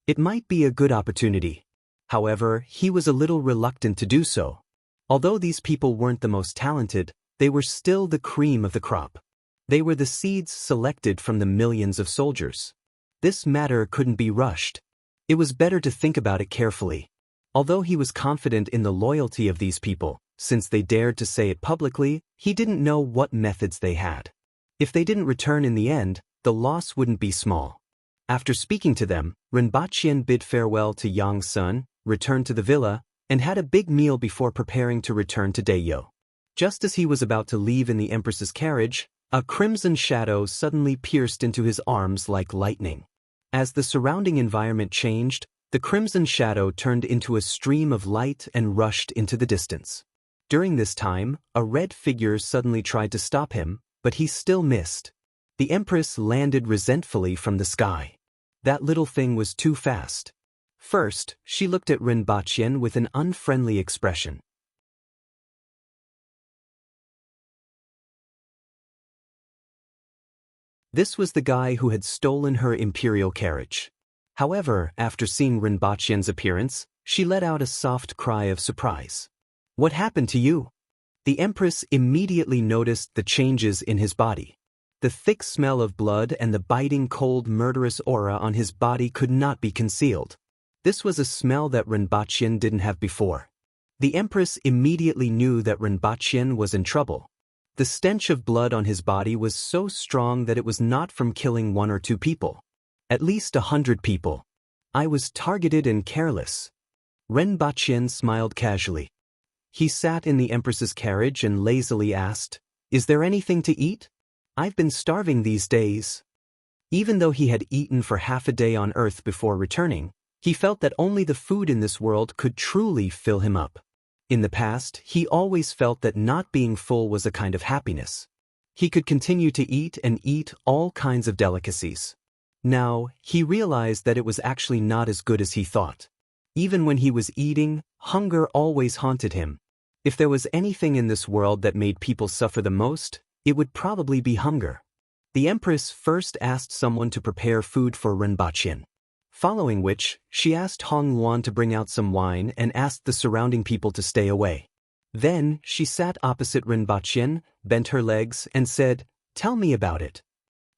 [SPEAKER 1] It might be a good opportunity. However, he was a little reluctant to do so. Although these people weren't the most talented, they were still the cream of the crop. They were the seeds selected from the millions of soldiers. This matter couldn't be rushed. It was better to think about it carefully. Although he was confident in the loyalty of these people, since they dared to say it publicly, he didn't know what methods they had. If they didn't return in the end, the loss wouldn't be small. After speaking to them, Rinpoche bid farewell to Yang's son, returned to the villa, and had a big meal before preparing to return to Daeyo. Just as he was about to leave in the Empress's carriage, a crimson shadow suddenly pierced into his arms like lightning. As the surrounding environment changed, the crimson shadow turned into a stream of light and rushed into the distance. During this time, a red figure suddenly tried to stop him, but he still missed. The Empress landed resentfully from the sky. That little thing was too fast. First, she looked at Rinpoche with an unfriendly expression. This was the guy who had stolen her imperial carriage. However, after seeing Rinpoche's appearance, she let out a soft cry of surprise. "What happened to you?" The Empress immediately noticed the changes in his body. The thick smell of blood and the biting cold murderous aura on his body could not be concealed. This was a smell that Rinpoche didn't have before. The Empress immediately knew that Rinpoche was in trouble. The stench of blood on his body was so strong that it was not from killing 1 or 2 people. At least 100 people. I was targeted and careless. Rinpoche smiled casually. He sat in the Empress's carriage and lazily asked, "Is there anything to eat? I've been starving these days." Even though he had eaten for half a day on Earth before returning, he felt that only the food in this world could truly fill him up. In the past, he always felt that not being full was a kind of happiness. He could continue to eat and eat all kinds of delicacies. Now, he realized that it was actually not as good as he thought. Even when he was eating, hunger always haunted him. If there was anything in this world that made people suffer the most, it would probably be hunger. The Empress first asked someone to prepare food for Rinpoche. Following which, she asked Hong Luan to bring out some wine and asked the surrounding people to stay away. Then, she sat opposite Rinpoche, bent her legs, and said, "Tell me about it."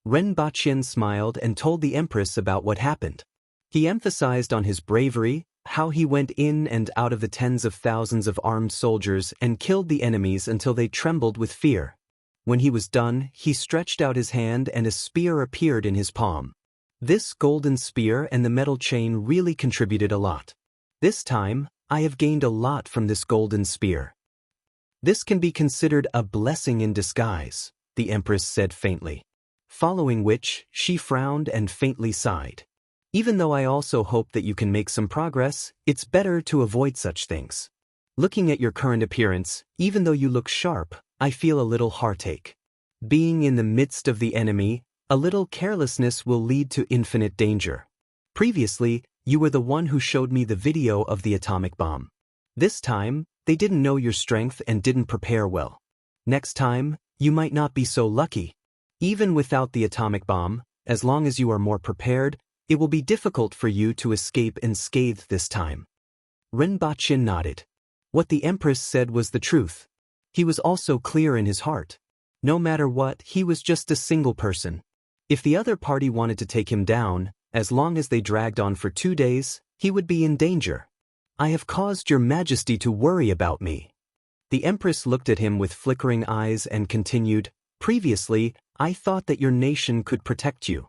[SPEAKER 1] Rinpoche smiled and told the Empress about what happened. He emphasized on his bravery, how he went in and out of the tens of thousands of armed soldiers and killed the enemies until they trembled with fear. When he was done, he stretched out his hand and a spear appeared in his palm. This golden spear and the metal chain really contributed a lot. This time, I have gained a lot from this golden spear. This can be considered a blessing in disguise, the Empress said faintly. Following which, she frowned and faintly sighed. Even though I also hope that you can make some progress, it's better to avoid such things. Looking at your current appearance, even though you look sharp, I feel a little heartache. Being in the midst of the enemy, a little carelessness will lead to infinite danger. Previously, you were the one who showed me the video of the atomic bomb. This time, they didn't know your strength and didn't prepare well. Next time, you might not be so lucky. Even without the atomic bomb, as long as you are more prepared, it will be difficult for you to escape unscathed this time. Rinpoche nodded. What the Empress said was the truth. He was also clear in his heart. No matter what, he was just a single person. If the other party wanted to take him down, as long as they dragged on for 2 days, he would be in danger. "I have caused your Majesty to worry about me." The Empress looked at him with flickering eyes and continued, "Previously, I thought that your nation could protect you.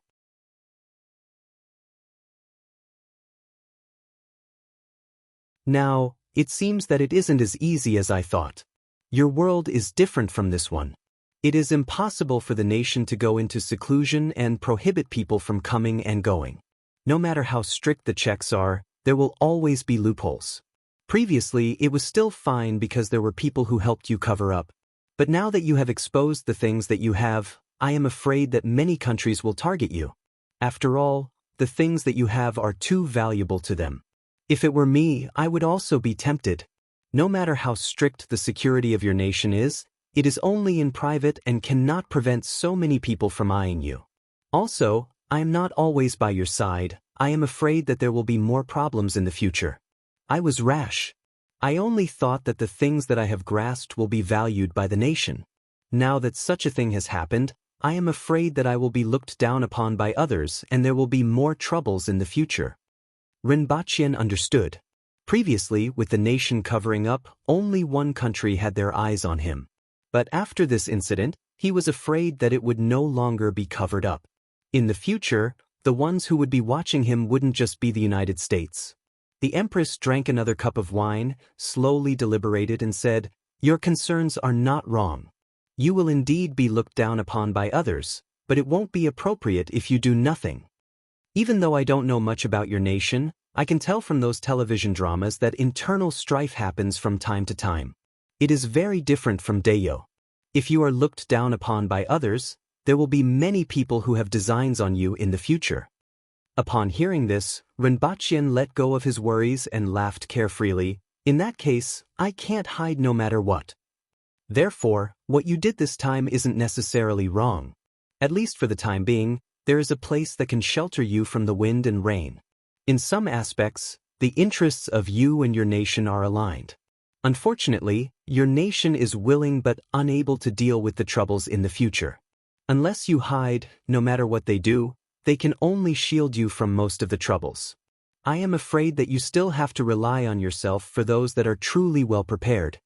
[SPEAKER 1] Now, it seems that it isn't as easy as I thought. Your world is different from this one. It is impossible for the nation to go into seclusion and prohibit people from coming and going. No matter how strict the checks are, there will always be loopholes. Previously, it was still fine because there were people who helped you cover up. But now that you have exposed the things that you have, I am afraid that many countries will target you. After all, the things that you have are too valuable to them. If it were me, I would also be tempted. No matter how strict the security of your nation is, it is only in private and cannot prevent so many people from eyeing you. Also, I am not always by your side. I am afraid that there will be more problems in the future. I was rash. I only thought that the things that I have grasped will be valued by the nation. Now that such a thing has happened, I am afraid that I will be looked down upon by others and there will be more troubles in the future. Rinpoche understood. Previously, with the nation covering up, only one country had their eyes on him. But after this incident, he was afraid that it would no longer be covered up. In the future, The ones who would be watching him wouldn't just be the United States. The Empress drank another cup of wine, slowly deliberated and said, "Your concerns are not wrong. You will indeed be looked down upon by others, but it won't be appropriate if you do nothing. Even though I don't know much about your nation, I can tell from those television dramas that internal strife happens from time to time. It is very different from Dayo. If you are looked down upon by others, there will be many people who have designs on you in the future." Upon hearing this, Rinpoche let go of his worries and laughed carefreely. "In that case, I can't hide no matter what. Therefore, what you did this time isn't necessarily wrong. At least for the time being, there is a place that can shelter you from the wind and rain. In some aspects, the interests of you and your nation are aligned. Unfortunately, your nation is willing but unable to deal with the troubles in the future. Unless you hide, no matter what they do, they can only shield you from most of the troubles. I am afraid that you still have to rely on yourself for those that are truly well prepared.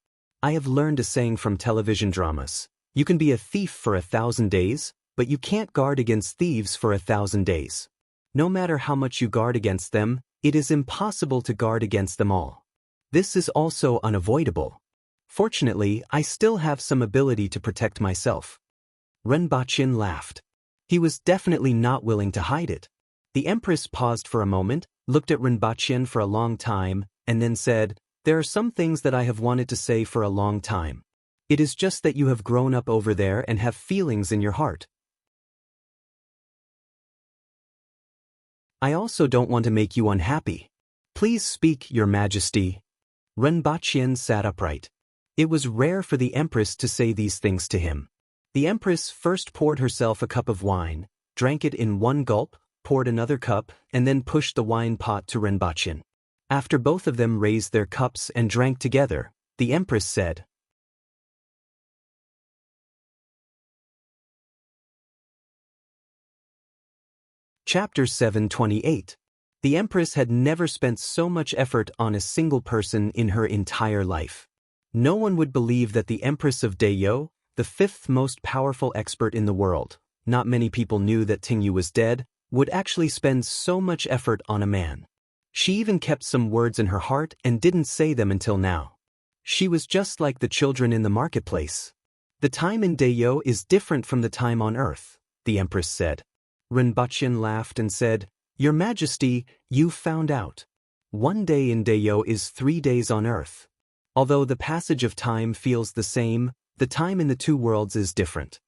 [SPEAKER 1] I have learned a saying from television dramas. You can be a thief for 1,000 days, but you can't guard against thieves for 1,000 days. No matter how much you guard against them, it is impossible to guard against them all. This is also unavoidable. Fortunately, I still have some ability to protect myself." Rinpoche laughed. He was definitely not willing to hide it. The Empress paused for a moment, looked at Rinpoche for a long time, and then said, "There are some things that I have wanted to say for a long time. It is just that you have grown up over there and have feelings in your heart. I also don't want to make you unhappy. Please speak, Your Majesty." Rinpoche sat upright. It was rare for the Empress to say these things to him. The Empress first poured herself a cup of wine, drank it in one gulp, poured another cup, and then pushed the wine pot to Rinpoche. After both of them raised their cups and drank together, the Empress said, Chapter 728. The Empress had never spent so much effort on a single person in her entire life. No one would believe that the Empress of Dayo, the fifth most powerful expert in the world, not many people knew that Tingyu was dead, would actually spend so much effort on a man. She even kept some words in her heart and didn't say them until now. She was just like the children in the marketplace. "The time in Dayo is different from the time on Earth," the Empress said. Rinpoche laughed and said, "Your Majesty, you found out. One day in Dayo is 3 days on Earth. Although the passage of time feels the same, the time in the two worlds is different."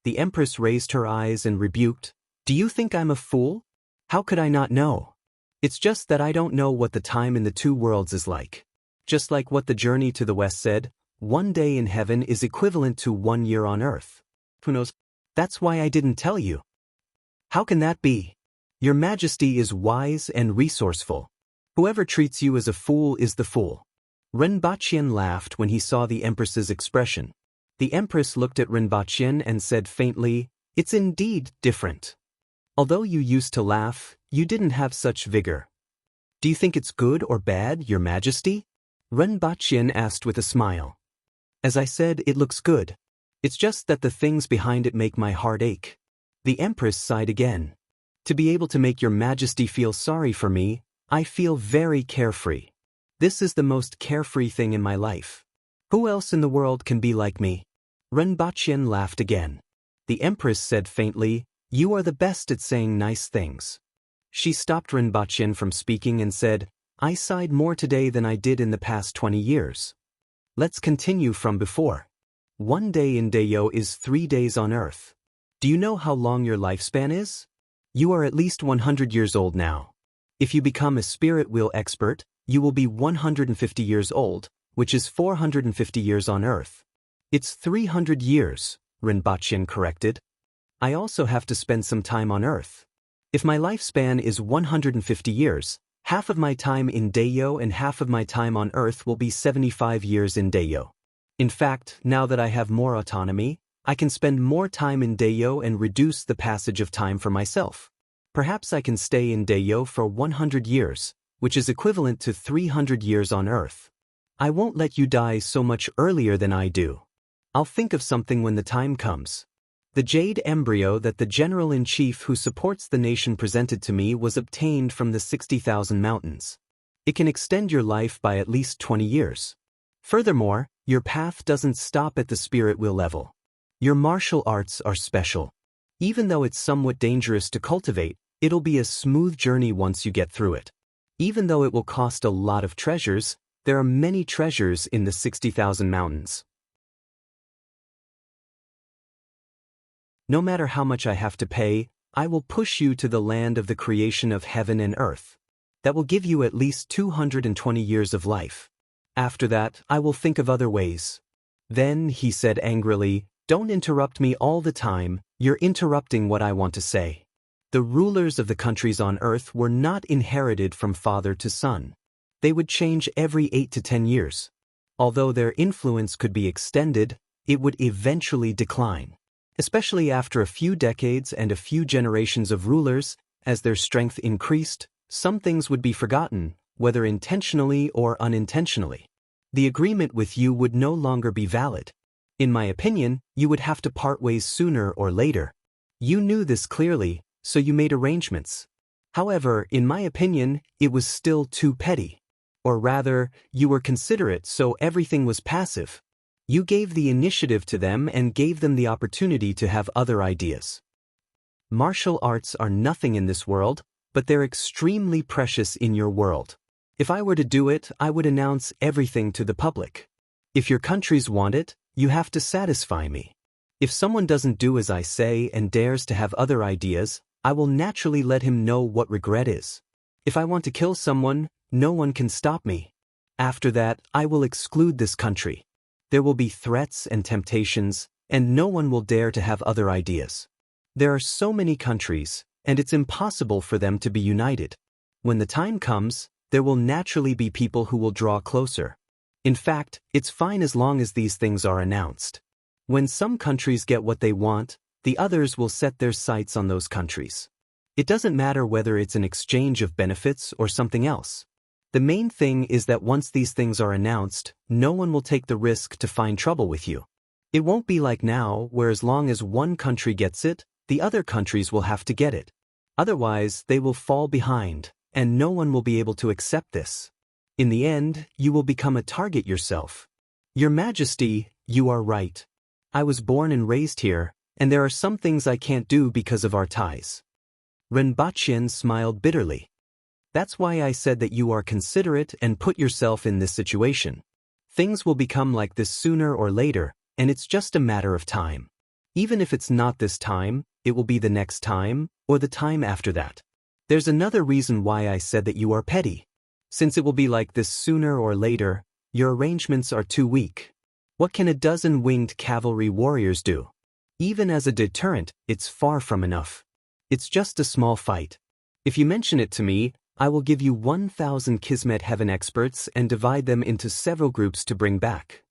[SPEAKER 1] The Empress raised her eyes and rebuked, "Do you think I'm a fool? How could I not know? It's just that I don't know what the time in the two worlds is like. Just like what the journey to the West said, 1 day in heaven is equivalent to 1 year on Earth. Who knows? That's why I didn't tell you." "How can that be? Your Majesty is wise and resourceful. Whoever treats you as a fool is the fool." Rinpoche laughed when he saw the Empress's expression. The Empress looked at Rinpoche and said faintly, "It's indeed different. Although you used to laugh, you didn't have such vigor. Do you think it's good or bad, Your Majesty?" Rinpoche asked with a smile. "As I said, it looks good. It's just that the things behind it make my heart ache." The Empress sighed again. "To be able to make Your Majesty feel sorry for me, I feel very carefree. This is the most carefree thing in my life. Who else in the world can be like me?" Rinpoche laughed again. The Empress said faintly, "You are the best at saying nice things." She stopped Rinpoche from speaking and said, "I sighed more today than I did in the past 20 years. Let's continue from before. 1 day in Dayo is 3 days on Earth. Do you know how long your lifespan is? You are at least 100 years old now. If you become a spirit wheel expert, you will be 150 years old, which is 450 years on Earth. It's 300 years, Rinpoche corrected. I also have to spend some time on Earth. If my lifespan is 150 years, half of my time in Dayo and half of my time on Earth will be 75 years in Dayo. In fact, now that I have more autonomy, I can spend more time in Dayo and reduce the passage of time for myself. Perhaps I can stay in Dayo for 100 years, which is equivalent to 300 years on Earth. I won't let you die so much earlier than I do. I'll think of something when the time comes." The jade embryo that the general-in-chief who supports the nation presented to me was obtained from the 60,000 mountains. It can extend your life by at least 20 years. Furthermore, your path doesn't stop at the spirit wheel level. Your martial arts are special. Even though it's somewhat dangerous to cultivate, it'll be a smooth journey once you get through it. Even though it will cost a lot of treasures, there are many treasures in the 60,000 mountains. No matter how much I have to pay, I will push you to the land of the creation of heaven and earth. That will give you at least 220 years of life. After that, I will think of other ways. Then, he said angrily, don't interrupt me all the time, you're interrupting what I want to say. The rulers of the countries on earth were not inherited from father to son. They would change every 8 to 10 years. Although their influence could be extended, it would eventually decline. Especially after a few decades and a few generations of rulers, as their strength increased, some things would be forgotten, whether intentionally or unintentionally. The agreement with you would no longer be valid. In my opinion, you would have to part ways sooner or later. You knew this clearly, so you made arrangements. However, in my opinion, it was still too petty. Or rather, you were considerate, so everything was passive. You gave the initiative to them and gave them the opportunity to have other ideas. Martial arts are nothing in this world, but they're extremely precious in your world. If I were to do it, I would announce everything to the public. If your countries want it, you have to satisfy me. If someone doesn't do as I say and dares to have other ideas, I will naturally let him know what regret is. If I want to kill someone, no one can stop me. After that, I will exclude this country. There will be threats and temptations, and no one will dare to have other ideas. There are so many countries, and it's impossible for them to be united. When the time comes, there will naturally be people who will draw closer. In fact, it's fine as long as these things are announced. When some countries get what they want, the others will set their sights on those countries. It doesn't matter whether it's an exchange of benefits or something else. The main thing is that once these things are announced, no one will take the risk to find trouble with you. It won't be like now, where as long as one country gets it, the other countries will have to get it. Otherwise, they will fall behind, and no one will be able to accept this. In the end, you will become a target yourself. Your Majesty, you are right. I was born and raised here, and there are some things I can't do because of our ties. Renbachian smiled bitterly. That's why I said that you are considerate and put yourself in this situation. Things will become like this sooner or later, and it's just a matter of time. Even if it's not this time, it will be the next time, or the time after that. There's another reason why I said that you are petty. Since it will be like this sooner or later, your arrangements are too weak. What can a dozen winged cavalry warriors do? Even as a deterrent, it's far from enough. It's just a small fight. If you mention it to me, I will give you 1,000 Kismet Heaven experts and divide them into several groups to bring back.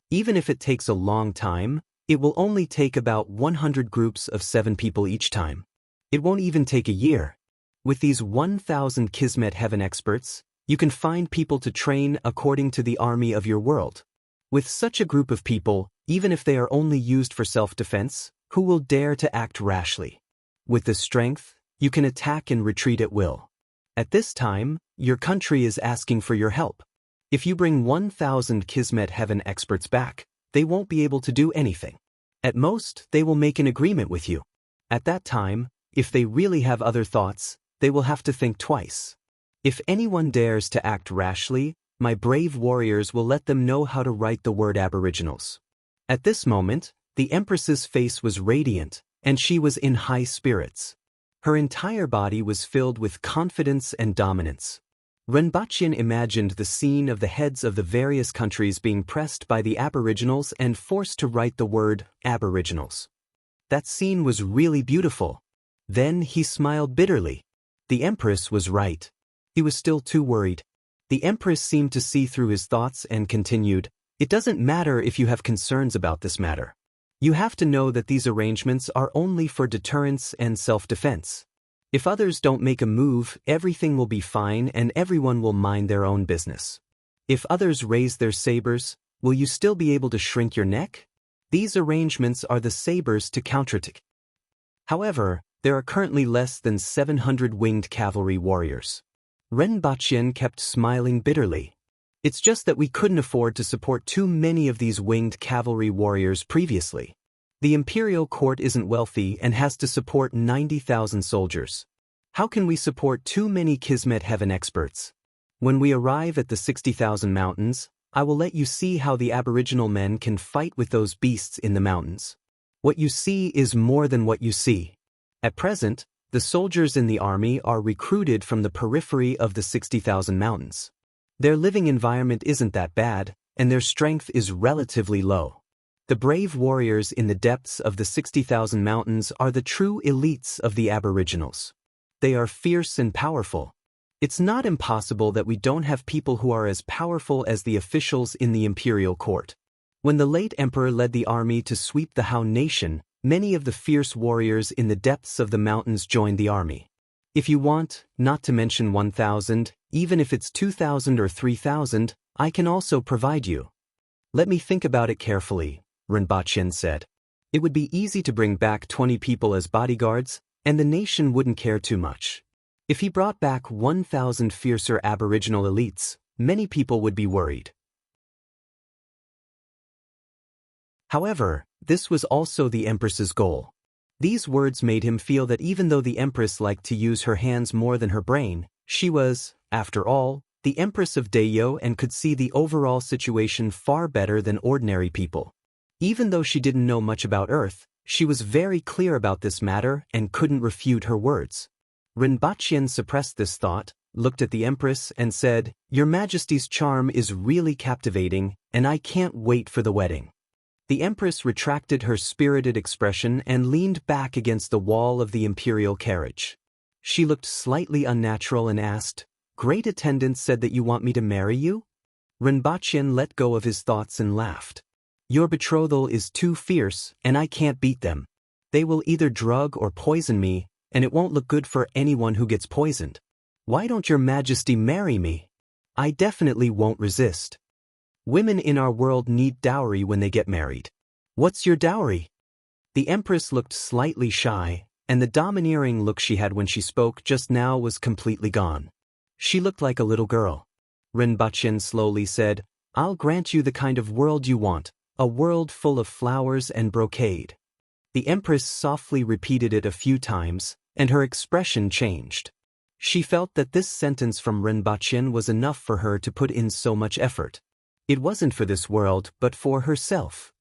[SPEAKER 1] Even if it takes a long time, it will only take about 100 groups of 7 people each time. It won't even take a year. With these 1,000 Kismet Heaven experts, you can find people to train according to the army of your world. With such a group of people, even if they are only used for self-defense, who will dare to act rashly? With this strength, you can attack and retreat at will. At this time, your country is asking for your help. If you bring 1,000 Kismet Heaven experts back, they won't be able to do anything. At most, they will make an agreement with you. At that time, if they really have other thoughts, they will have to think twice. If anyone dares to act rashly, my brave warriors will let them know how to write the word Aboriginals. At this moment, the Empress's face was radiant, and she was in high spirits. Her entire body was filled with confidence and dominance. Renbachian imagined the scene of the heads of the various countries being pressed by the Aboriginals and forced to write the word Aboriginals. That scene was really beautiful. Then he smiled bitterly. The Empress was right. He was still too worried. The Empress seemed to see through his thoughts and continued, "It doesn't matter if you have concerns about this matter. You have to know that these arrangements are only for deterrence and self-defense. If others don't make a move, everything will be fine and everyone will mind their own business. If others raise their sabers, Will you still be able to shrink your neck? These arrangements are the sabers to counterattack. However, there are currently less than 700 winged cavalry warriors. Ren Baqian kept smiling bitterly. It's just that we couldn't afford to support too many of these winged cavalry warriors previously. The imperial court isn't wealthy and has to support 90,000 soldiers. How can we support too many Kismet Heaven experts? When we arrive at the 60,000 mountains, I will let you see how the aboriginal men can fight with those beasts in the mountains. What you see is more than what you see. At present, the soldiers in the army are recruited from the periphery of the 60,000 mountains. Their living environment isn't that bad, and their strength is relatively low. The brave warriors in the depths of the 60,000 mountains are the true elites of the aboriginals. They are fierce and powerful. It's not impossible that we don't have people who are as powerful as the officials in the imperial court. When the late emperor led the army to sweep the Han nation, many of the fierce warriors in the depths of the mountains joined the army. If you want, not to mention 1,000, even if it's 2,000 or 3,000, I can also provide you. Let me think about it carefully, Rinpoche said. It would be easy to bring back 20 people as bodyguards, and the nation wouldn't care too much. If he brought back 1,000 fiercer aboriginal elites, many people would be worried. However, this was also the Empress's goal. These words made him feel that even though the Empress liked to use her hands more than her brain, she was, after all, the Empress of Dayo and could see the overall situation far better than ordinary people. Even though she didn't know much about Earth, she was very clear about this matter and couldn't refute her words. Rinpoche suppressed this thought, looked at the Empress and said, "Your Majesty's charm is really captivating, and I can't wait for the wedding." The Empress retracted her spirited expression and leaned back against the wall of the imperial carriage. She looked slightly unnatural and asked, "Great attendants said that you want me to marry you?" Rinpoche let go of his thoughts and laughed. "Your betrothal is too fierce, and I can't beat them. They will either drug or poison me, and it won't look good for anyone who gets poisoned. Why don't your Majesty marry me? I definitely won't resist. Women in our world need dowry when they get married. What's your dowry?" The Empress looked slightly shy, and the domineering look she had when she spoke just now was completely gone. She looked like a little girl. Rinpoche slowly said, "I'll grant you the kind of world you want, a world full of flowers and brocade." The Empress softly repeated it a few times, and her expression changed. She felt that this sentence from Rinpoche was enough for her to put in so much effort. It wasn't for this world, but for herself.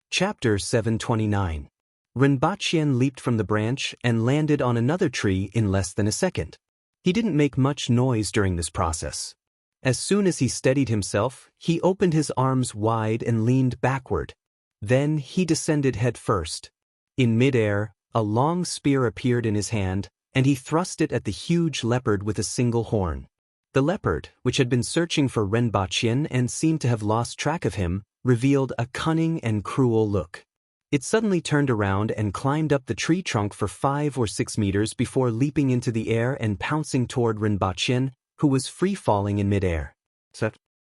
[SPEAKER 1] Chapter 729. Rinpoche leaped from the branch and landed on another tree in less than a second. He didn't make much noise during this process. As soon as he steadied himself, he opened his arms wide and leaned backward. Then he descended head first. In midair, a long spear appeared in his hand, and he thrust it at the huge leopard with a single horn. The leopard, which had been searching for Rinpoche and seemed to have lost track of him, revealed a cunning and cruel look. It suddenly turned around and climbed up the tree trunk for 5 or 6 meters before leaping into the air and pouncing toward Rinpoche, who was free-falling in midair.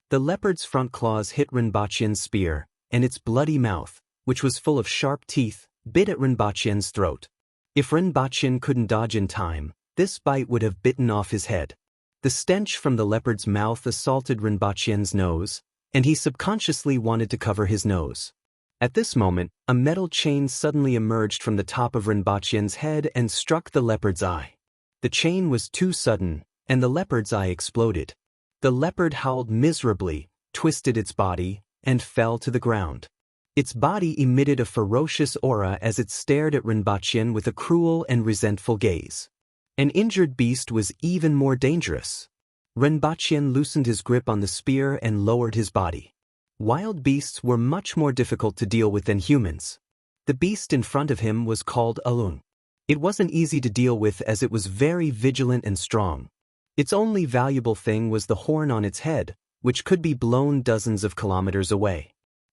[SPEAKER 1] The leopard's front claws hit Rinpoche's spear, and its bloody mouth, which was full of sharp teeth, bit at Rinpoche's throat. If Rinpoche couldn't dodge in time, this bite would have bitten off his head. The stench from the leopard's mouth assaulted Rinpoche's nose, and he subconsciously wanted to cover his nose. At this moment, a metal chain suddenly emerged from the top of Rinpoche's head and struck the leopard's eye. The chain was too sudden, and the leopard's eye exploded. The leopard howled miserably, twisted its body, and fell to the ground. Its body emitted a ferocious aura as it stared at Rinpoche with a cruel and resentful gaze. An injured beast was even more dangerous. Rinpoche loosened his grip on the spear and lowered his body. Wild beasts were much more difficult to deal with than humans. The beast in front of him was called Alun. It wasn't easy to deal with as it was very vigilant and strong. Its only valuable thing was the horn on its head, which could be blown dozens of kilometers away.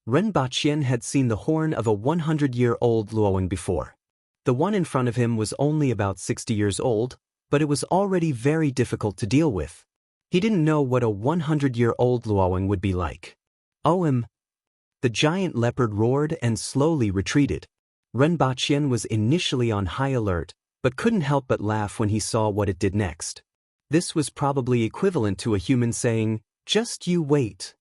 [SPEAKER 1] Rinpoche had seen the horn of a 100-year-old Luoyang before. The one in front of him was only about 60 years old, but it was already very difficult to deal with. He didn't know what a 100-year-old Luoyang would be like. The giant leopard roared and slowly retreated. Ren Baqian was initially on high alert, but couldn't help but laugh when he saw what it did next. This was probably equivalent to a human saying, "Just you wait."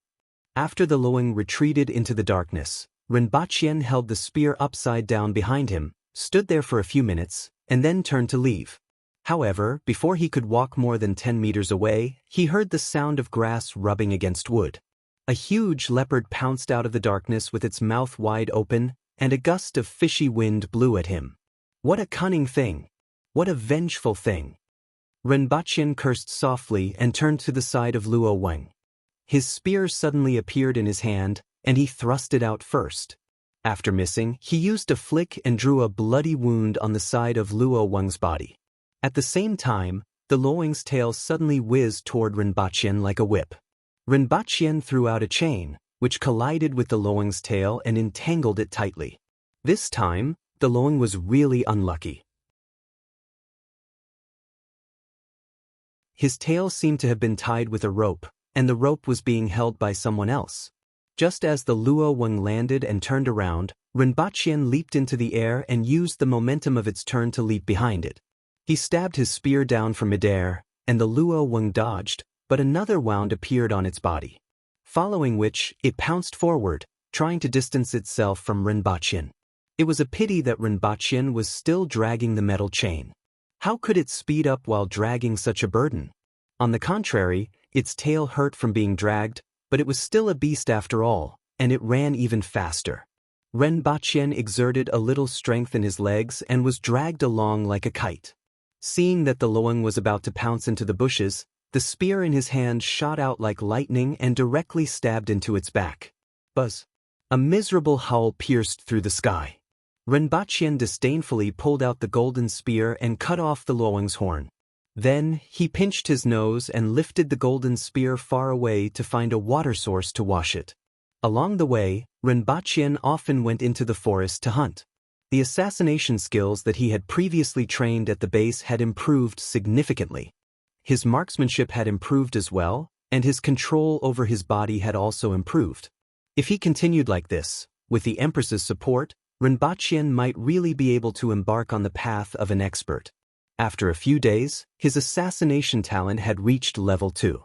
[SPEAKER 1] After the Luoyang retreated into the darkness, Ren Baqian held the spear upside down behind him, stood there for a few minutes, and then turned to leave. However, before he could walk more than 10 meters away, he heard the sound of grass rubbing against wood. A huge leopard pounced out of the darkness with its mouth wide open, and a gust of fishy wind blew at him. What a cunning thing! What a vengeful thing! Ren Baqian cursed softly and turned to the side of Luoyang. His spear suddenly appeared in his hand, and he thrust it out first. After missing, he used a flick and drew a bloody wound on the side of Luoyang's body. At the same time, the Luoyang's tail suddenly whizzed toward Ren Baqian like a whip. Ren Baqian threw out a chain, which collided with the Luoyang's tail and entangled it tightly. This time, the Luoyang was really unlucky. His tail seemed to have been tied with a rope, and the rope was being held by someone else. Just as the Luoyang landed and turned around, Ren Baqian leaped into the air and used the momentum of its turn to leap behind it. He stabbed his spear down from midair, and the Luoyang dodged, but another wound appeared on its body. Following which, it pounced forward, trying to distance itself from Ren Baqian. It was a pity that Ren Baqian was still dragging the metal chain. How could it speed up while dragging such a burden? On the contrary, its tail hurt from being dragged, but it was still a beast after all, and it ran even faster. Ren Baqian exerted a little strength in his legs and was dragged along like a kite. Seeing that the Luoyang was about to pounce into the bushes, the spear in his hand shot out like lightning and directly stabbed into its back. Buzz! A miserable howl pierced through the sky. Ren Baqian disdainfully pulled out the golden spear and cut off the Luoyang's horn. Then, he pinched his nose and lifted the golden spear far away to find a water source to wash it. Along the way, Ren Baqian often went into the forest to hunt. The assassination skills that he had previously trained at the base had improved significantly. His marksmanship had improved as well, and his control over his body had also improved. If he continued like this, with the Empress's support, Ren Baqian might really be able to embark on the path of an expert. After a few days, his assassination talent had reached level 2.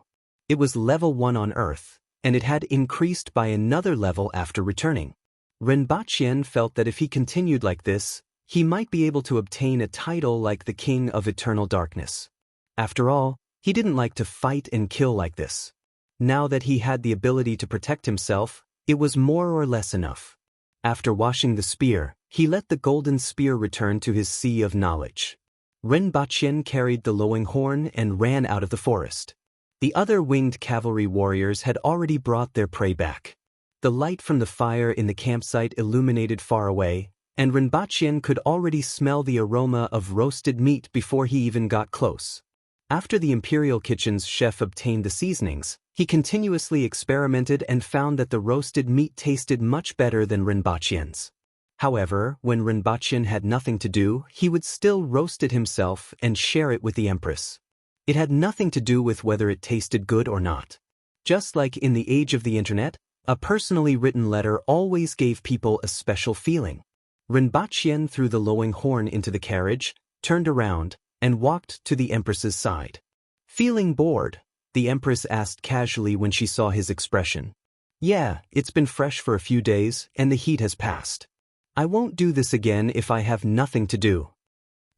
[SPEAKER 1] It was level 1 on Earth, and it had increased by another level after returning. Ren Baqian felt that if he continued like this, he might be able to obtain a title like the King of Eternal Darkness. After all, he didn't like to fight and kill like this. Now that he had the ability to protect himself, it was more or less enough. After washing the spear, he let the golden spear return to his sea of knowledge. Ren Baqian carried the Luoyang horn and ran out of the forest. The other winged cavalry warriors had already brought their prey back. The light from the fire in the campsite illuminated far away, and Ren Baqian could already smell the aroma of roasted meat before he even got close. After the Imperial Kitchen's chef obtained the seasonings, he continuously experimented and found that the roasted meat tasted much better than Ren Baqian's. However, when Ren Baqian had nothing to do, he would still roast it himself and share it with the Empress. It had nothing to do with whether it tasted good or not. Just like in the age of the internet, a personally written letter always gave people a special feeling. Ren Baqian threw the Luoyang horn into the carriage, turned around, and walked to the Empress's side. Feeling bored, the Empress asked casually when she saw his expression. "Yeah, it's been fresh for a few days, and the heat has passed. I won't do this again if I have nothing to do."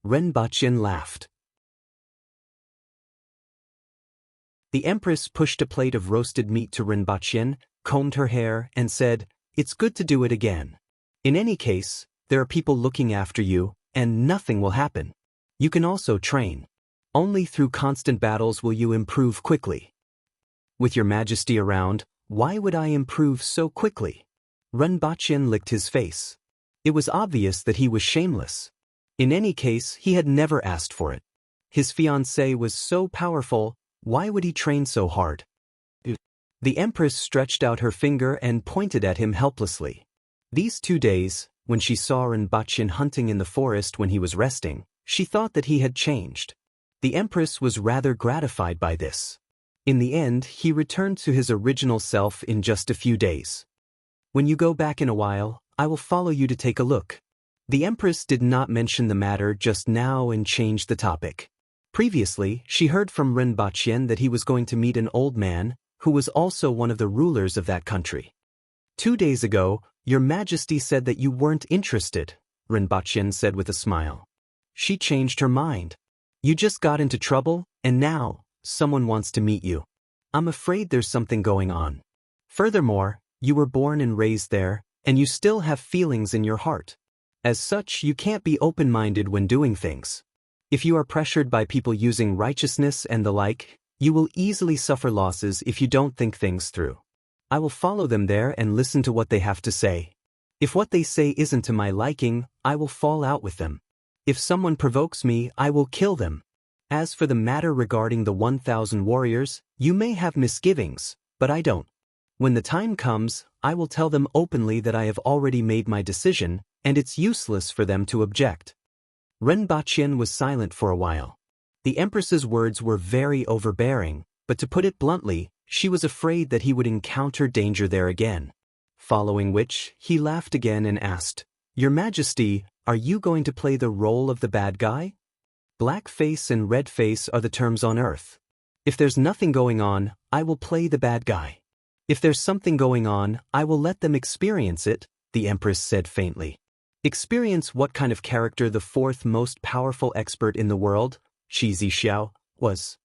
[SPEAKER 1] Ren Baqian laughed. The Empress pushed a plate of roasted meat to Ren Baqian, combed her hair, and said, "It's good to do it again. In any case, there are people looking after you, and nothing will happen. You can also train. Only through constant battles will you improve quickly. With your Majesty around, why would I improve so quickly?" Ren Baqian licked his face. It was obvious that he was shameless. In any case, he had never asked for it. His fiancée was so powerful, why would he train so hard? The Empress stretched out her finger and pointed at him helplessly. These 2 days, when she saw Ren Baqian hunting in the forest when he was resting, she thought that he had changed. The Empress was rather gratified by this. In the end, he returned to his original self in just a few days. When you go back in a while, I will follow you to take a look. The Empress did not mention the matter just now and changed the topic. Previously, she heard from Renbaqian that he was going to meet an old man, who was also one of the rulers of that country. 2 days ago, Your Majesty said that you weren't interested, Renbaqian said with a smile. She changed her mind. You just got into trouble, and now, someone wants to meet you. I'm afraid there's something going on. Furthermore, you were born and raised there, and you still have feelings in your heart. As such, you can't be open-minded when doing things. If you are pressured by people using righteousness and the like, you will easily suffer losses if you don't think things through. I will follow them there and listen to what they have to say. If what they say isn't to my liking, I will fall out with them. If someone provokes me, I will kill them. As for the matter regarding the 1,000 warriors, you may have misgivings, but I don't. When the time comes, I will tell them openly that I have already made my decision, and it's useless for them to object. Renbaqian was silent for a while. The Empress's words were very overbearing, but to put it bluntly, she was afraid that he would encounter danger there again. Following which, he laughed again and asked, Your Majesty, are you going to play the role of the bad guy? Black face and red face are the terms on Earth. If there's nothing going on, I will play the bad guy. If there's something going on, I will let them experience it, the Empress said faintly. Experience what kind of character the fourth most powerful expert in the world, Shi Zixiao, was.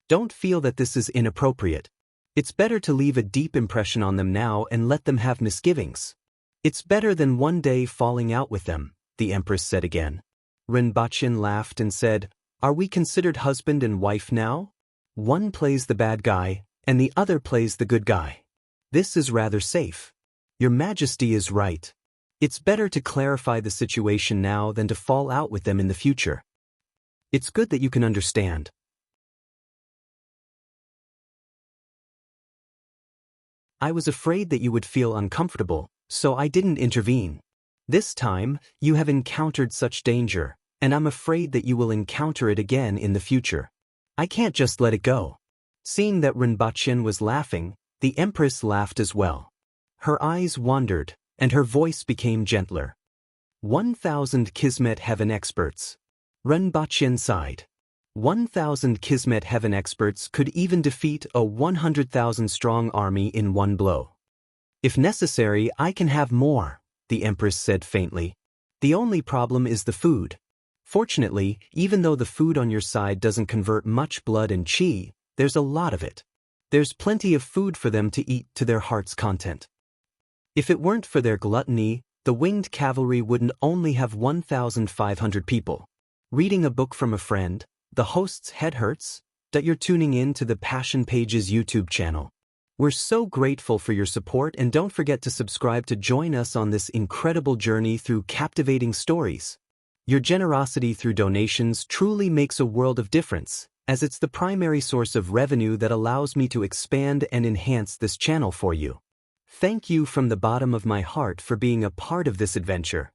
[SPEAKER 1] Don't feel that this is inappropriate. It's better to leave a deep impression on them now and let them have misgivings. It's better than one day falling out with them, the Empress said again. Renbaqian laughed and said, Are we considered husband and wife now? One plays the bad guy, and the other plays the good guy. This is rather safe. Your Majesty is right. It's better to clarify the situation now than to fall out with them in the future. It's good that you can understand. I was afraid that you would feel uncomfortable, so I didn't intervene. This time, you have encountered such danger, and I'm afraid that you will encounter it again in the future. I can't just let it go. Seeing that Renbaqian was laughing, the Empress laughed as well. Her eyes wandered, and her voice became gentler. 1,000 Kismet Heaven experts. Renbaqian sighed. 1,000 Kismet Heaven experts could even defeat a 100,000-strong army in one blow. If necessary, I can have more, the Empress said faintly. The only problem is the food. Fortunately, even though the food on your side doesn't convert much blood and qi, there's a lot of it. There's plenty of food for them to eat to their heart's content. If it weren't for their gluttony, the winged cavalry wouldn't only have 1,500 people. Reading a book from a friend, the host's head hurts, that you're tuning in to the Passion Pages YouTube channel. We're so grateful for your support, and don't forget to subscribe to join us on this incredible journey through captivating stories. Your generosity through donations truly makes a world of difference, as it's the primary source of revenue that allows me to expand and enhance this channel for you. Thank you from the bottom of my heart for being a part of this adventure.